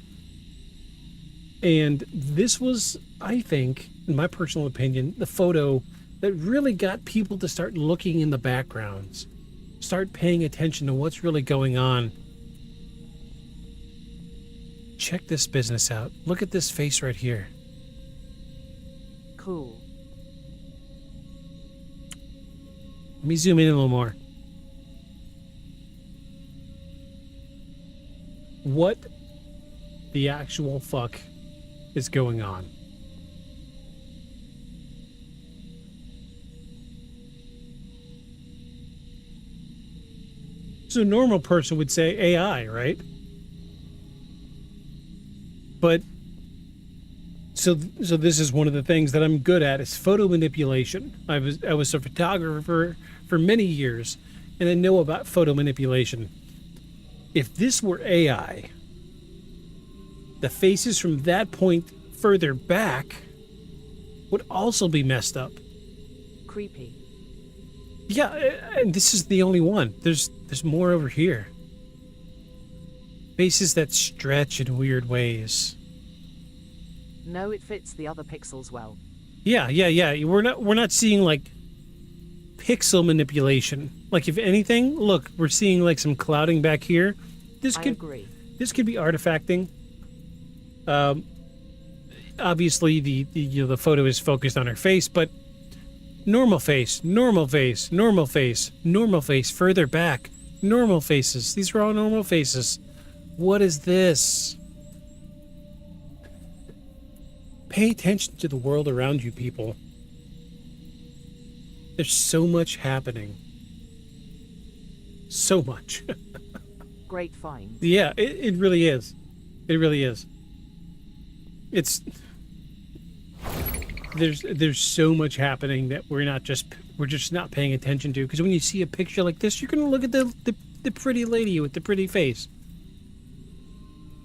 And this was, I think, in my personal opinion, the photo that really got people to start looking in the backgrounds, start paying attention to what's really going on. Check this business out. Look at this face right here. Cool. Let me zoom in a little more. What the actual fuck is going on? So a normal person would say AI, right? But so this is one of the things that I'm good at is photo manipulation. I was a photographer for many years, and I know about photo manipulation. If this were AI, the faces from that point further back would also be messed up. Creepy. Yeah, and this is the only one. There's more over here. Faces that stretch in weird ways. No, it fits the other pixels well. Yeah. We're not seeing like pixel manipulation. Like if anything, look, we're seeing like some clouding back here. I agree. This could be artifacting. Obviously the photo is focused on her face, but normal face, normal face, normal face, normal face, further back, normal faces. These are all normal faces. What is this? Pay attention to the world around you, people. There's so much happening. So much. Great find. Yeah, it really is. It really is. It's there's so much happening that we're just not paying attention to, because when you see a picture like this, you're gonna look at the pretty lady with the pretty face.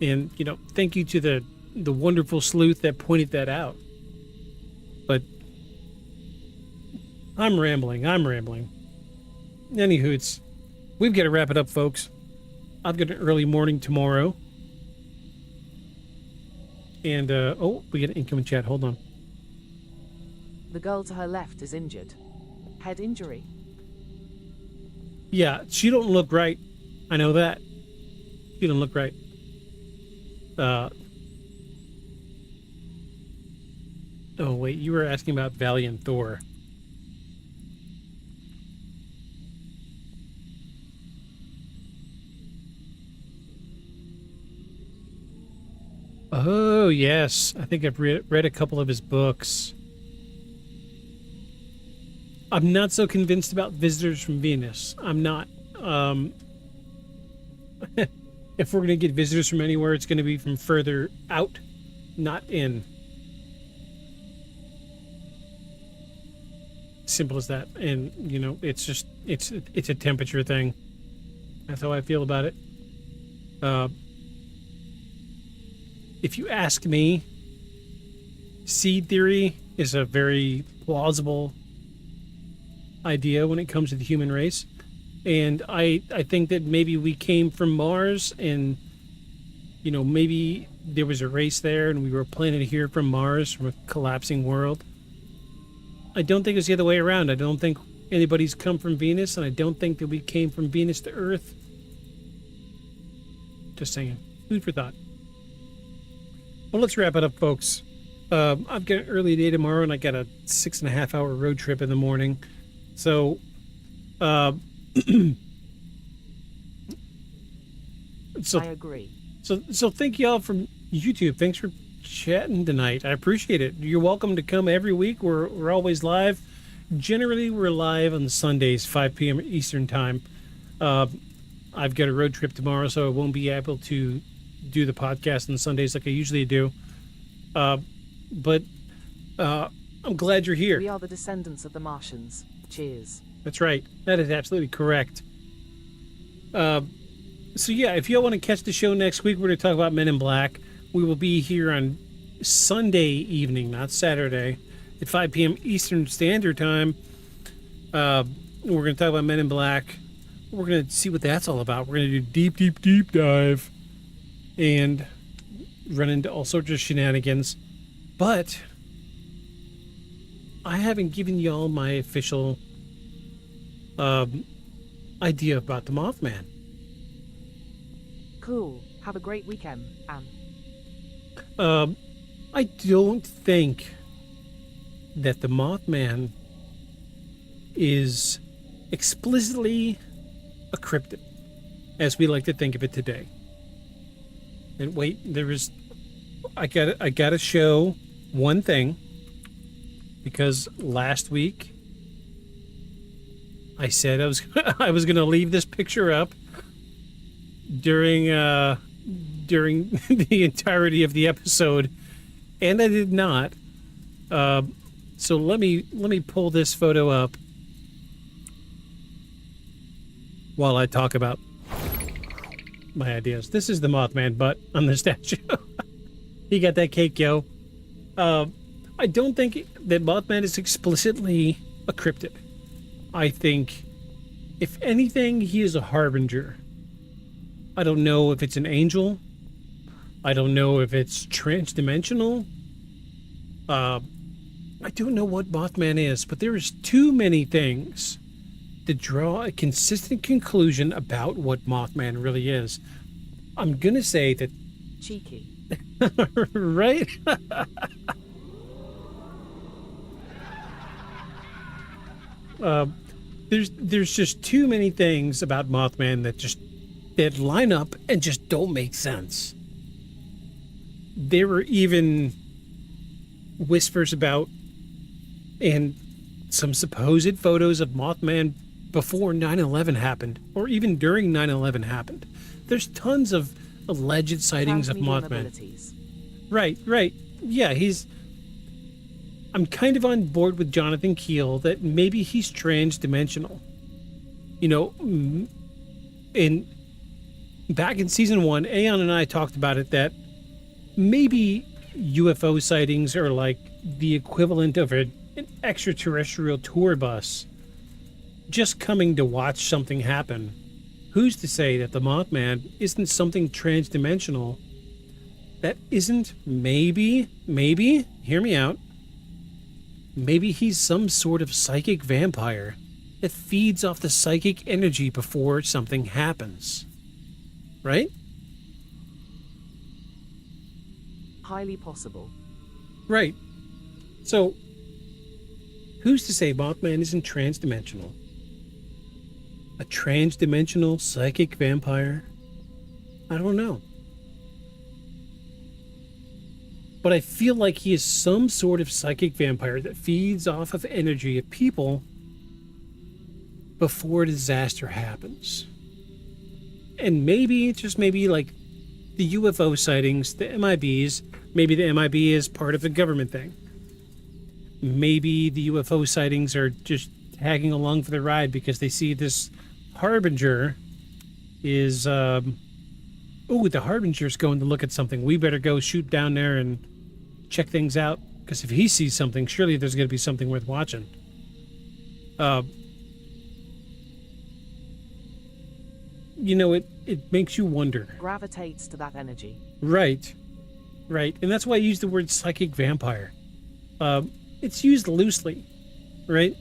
And thank you to the wonderful sleuth that pointed that out. But I'm rambling. Anywho, we've got to wrap it up, folks. I've got an early morning tomorrow. And, we get an incoming chat. Hold on. The girl to her left is injured. Head injury. Yeah, she don't look right. I know that. She don't look right. Oh, wait, you were asking about Valiant Thor. Oh, yes. I think I've read a couple of his books. I'm not so convinced about Visitors from Venus. I'm not. If we're going to get visitors from anywhere, it's going to be from further out, not in. Simple as that. And, it's just, it's a temperature thing. That's how I feel about it. If you ask me, seed theory is a very plausible idea when it comes to the human race. And I think that maybe we came from Mars, and maybe there was a race there and we were planted here from Mars, from a collapsing world. I don't think it's the other way around. I don't think anybody's come from Venus, and I don't think that we came from Venus to Earth. Just saying. Food for thought. Well, let's wrap it up, folks. I've got an early day tomorrow, and I got a 6.5-hour road trip in the morning. So, I agree. So thank y'all from YouTube. Thanks for chatting tonight. I appreciate it. You're welcome to come every week. We're always live. Generally, we're live on Sundays, 5 p.m. Eastern time. I've got a road trip tomorrow, so I won't be able to do the podcast on Sundays like I usually do. But I'm glad you're here. We are the descendants of the Martians. Cheers. That's right. That is absolutely correct. So yeah, if y'all want to catch the show next week, we're going to talk about Men in Black. We will be here on Sunday evening, not Saturday, at 5 p.m. Eastern Standard Time. We're going to talk about Men in Black. We're going to see what that's all about. We're going to do deep dive and run into all sorts of shenanigans. But I haven't given y'all my official idea about the Mothman. Cool. Have a great weekend, Anne. I don't think that the Mothman is explicitly a cryptid, as we like to think of it today. And wait, I gotta show one thing, because last week I said I was gonna leave this picture up during the entirety of the episode, and I did not. So let me pull this photo up while I talk about my ideas. This is the Mothman butt on the statue. He got that cake, yo. I don't think that Mothman is explicitly a cryptid. I think, if anything, he is a harbinger. I don't know if it's an angel. I don't know if it's transdimensional. I don't know what Mothman is, but there is too many things to draw a consistent conclusion about what Mothman really is. I'm gonna say that... Cheeky. Right? There's just too many things about Mothman that line up and just don't make sense. There were even whispers about, and some supposed photos of Mothman before 9/11 happened, or even during 9/11 happened. There's tons of alleged sightings of Mothman. Right. Yeah, I'm kind of on board with Jonathan Keel that maybe he's transdimensional. Back in season 1, Aeon and I talked about it, that maybe UFO sightings are like the equivalent of an extraterrestrial tour bus just coming to watch something happen. Who's to say that the Mothman isn't something transdimensional that isn't maybe, hear me out, maybe he's some sort of psychic vampire that feeds off the psychic energy before something happens. Right? Highly possible. Right. So, who's to say Mothman isn't transdimensional? A transdimensional psychic vampire? I don't know. But I feel like he is some sort of psychic vampire that feeds off of energy of people before a disaster happens. And maybe, just maybe, like the UFO sightings, the MIBs, maybe the MIB is part of a government thing. Maybe the UFO sightings are just tagging along for the ride because they see this harbinger is, the harbinger's going to look at something. We better go shoot down there and check things out. Because if he sees something, surely there's going to be something worth watching. You know, it makes you wonder. Gravitates to that energy. Right. Right. And that's why I use the word psychic vampire. It's used loosely, right?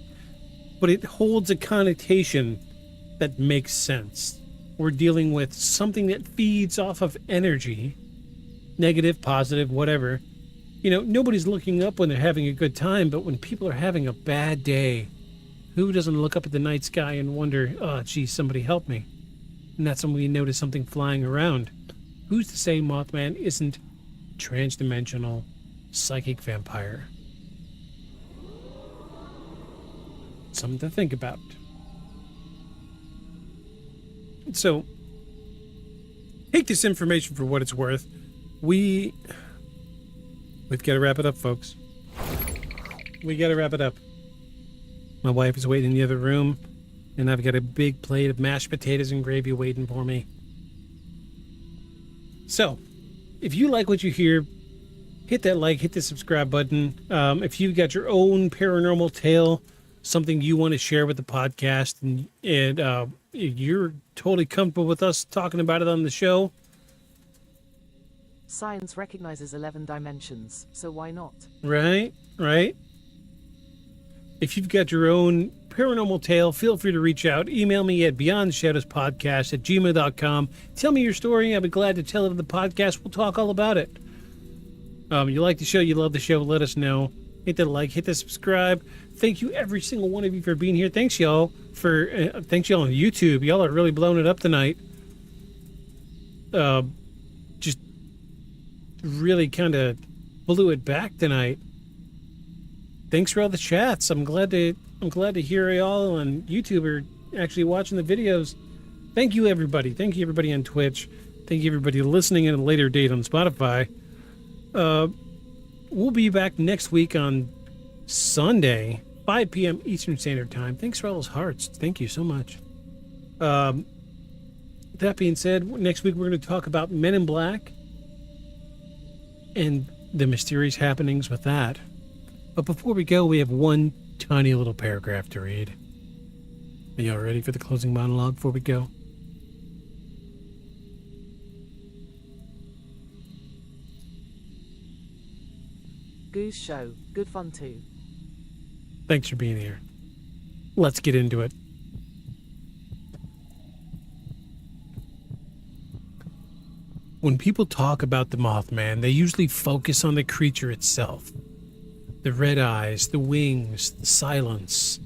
But it holds a connotation that makes sense. We're dealing with something that feeds off of energy, negative, positive, whatever. You know, nobody's looking up when they're having a good time, but when people are having a bad day, who doesn't look up at the night sky and wonder, oh, geez, somebody help me? And that's when we notice something flying around. Who's to say Mothman isn't a transdimensional psychic vampire? Something to think about. So, take this information for what it's worth. We've got to wrap it up, folks. We got to wrap it up. My wife is waiting in the other room, and I've got a big plate of mashed potatoes and gravy waiting for me. So, if you like what you hear, hit that like, hit the subscribe button. If you've got your own paranormal tale, something you want to share with the podcast, and you're totally comfortable with us talking about it on the show, Science recognizes 11 dimensions, so why not? right? If you've got your own paranormal tale, feel free to reach out. Email me at beyondshadowspodcast@gmail.com. Tell me your story. I'll be glad to tell it on the podcast. We'll talk all about it. You like the show, you love the show, let us know. Hit the like, hit the subscribe. Thank you, every single one of you, for being here. Thanks y'all thanks y'all on YouTube. Y'all are really blowing it up tonight. Just really kind of blew it back tonight. Thanks for all the chats. I'm glad to hear y'all on YouTube are actually watching the videos. Thank you, everybody. Thank you, everybody on Twitch. Thank you, everybody listening at a later date on Spotify. We'll be back next week on Sunday, 5 p.m. Eastern Standard Time. Thanks for all those hearts. Thank you so much. That being said, next week we're going to talk about Men in Black and the mysterious happenings with that. But before we go, we have one tiny little paragraph to read. Are y'all ready for the closing monologue before we go? Goose show. Good fun too. Thanks for being here. Let's get into it. When people talk about the Mothman, they usually focus on the creature itself. The red eyes, the wings, the silence,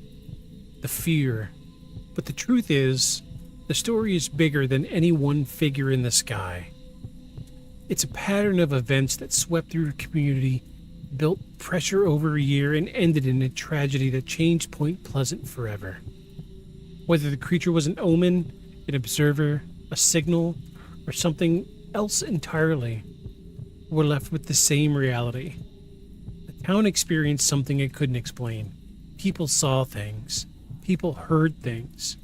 the fear. But the truth is, the story is bigger than any one figure in the sky. It's a pattern of events that swept through a community, built pressure over a year, and ended in a tragedy that changed Point Pleasant forever. Whether the creature was an omen, an observer, a signal, or something else entirely, we're left with the same reality. The town experienced something it couldn't explain. People saw things. People heard things.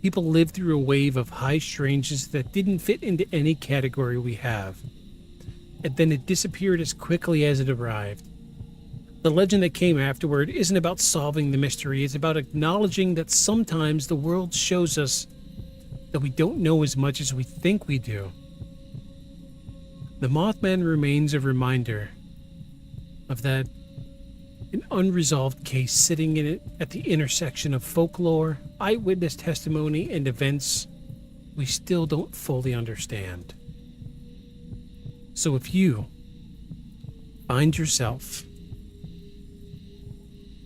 People lived through a wave of high strangeness that didn't fit into any category we have. And then it disappeared as quickly as it arrived. The legend that came afterward isn't about solving the mystery, it's about acknowledging that sometimes the world shows us that we don't know as much as we think we do. The Mothman remains a reminder of that, an unresolved case sitting in it at the intersection of folklore, eyewitness testimony, and events we still don't fully understand. So if you find yourself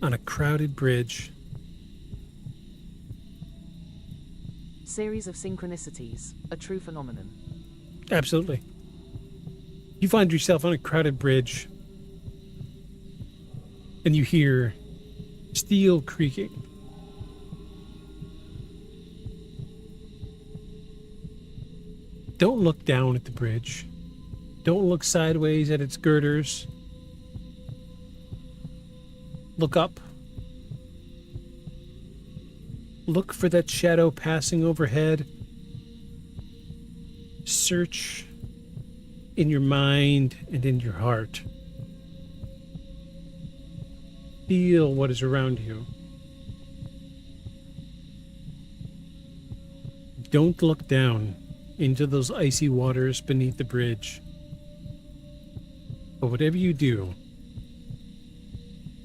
on a crowded bridge, Series of synchronicities, a true phenomenon. absolutely. You find yourself on a crowded bridge and you hear steel creaking. Don't look down at the bridge. Don't look sideways at its girders. Look up. Look for that shadow passing overhead. Search in your mind and in your heart. Feel what is around you. Don't look down into those icy waters beneath the bridge. But whatever you do,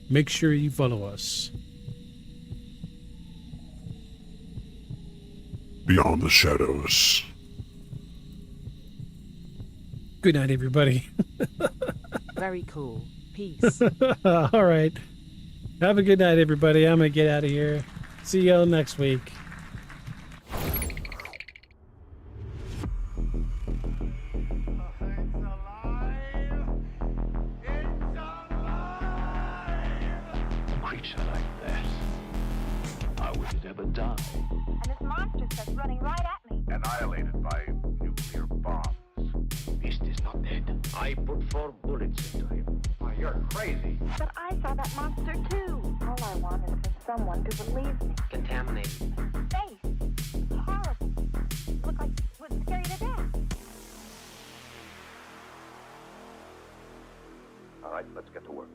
make sure you follow us. Beyond the shadows. Good night, everybody. Very cool. Peace. All right. Have a good night, everybody. I'm going to get out of here. See y'all next week. A creature like that, how would it ever die? And this monster starts running right at me. Annihilated by nuclear bombs. Beast is not dead. I put 4 bullets into him. Oh, you're crazy. But I saw that monster too. All I want is for someone to believe me. Contaminated. Space. Horrible. Look like it would scare you to death. All right, let's get to work.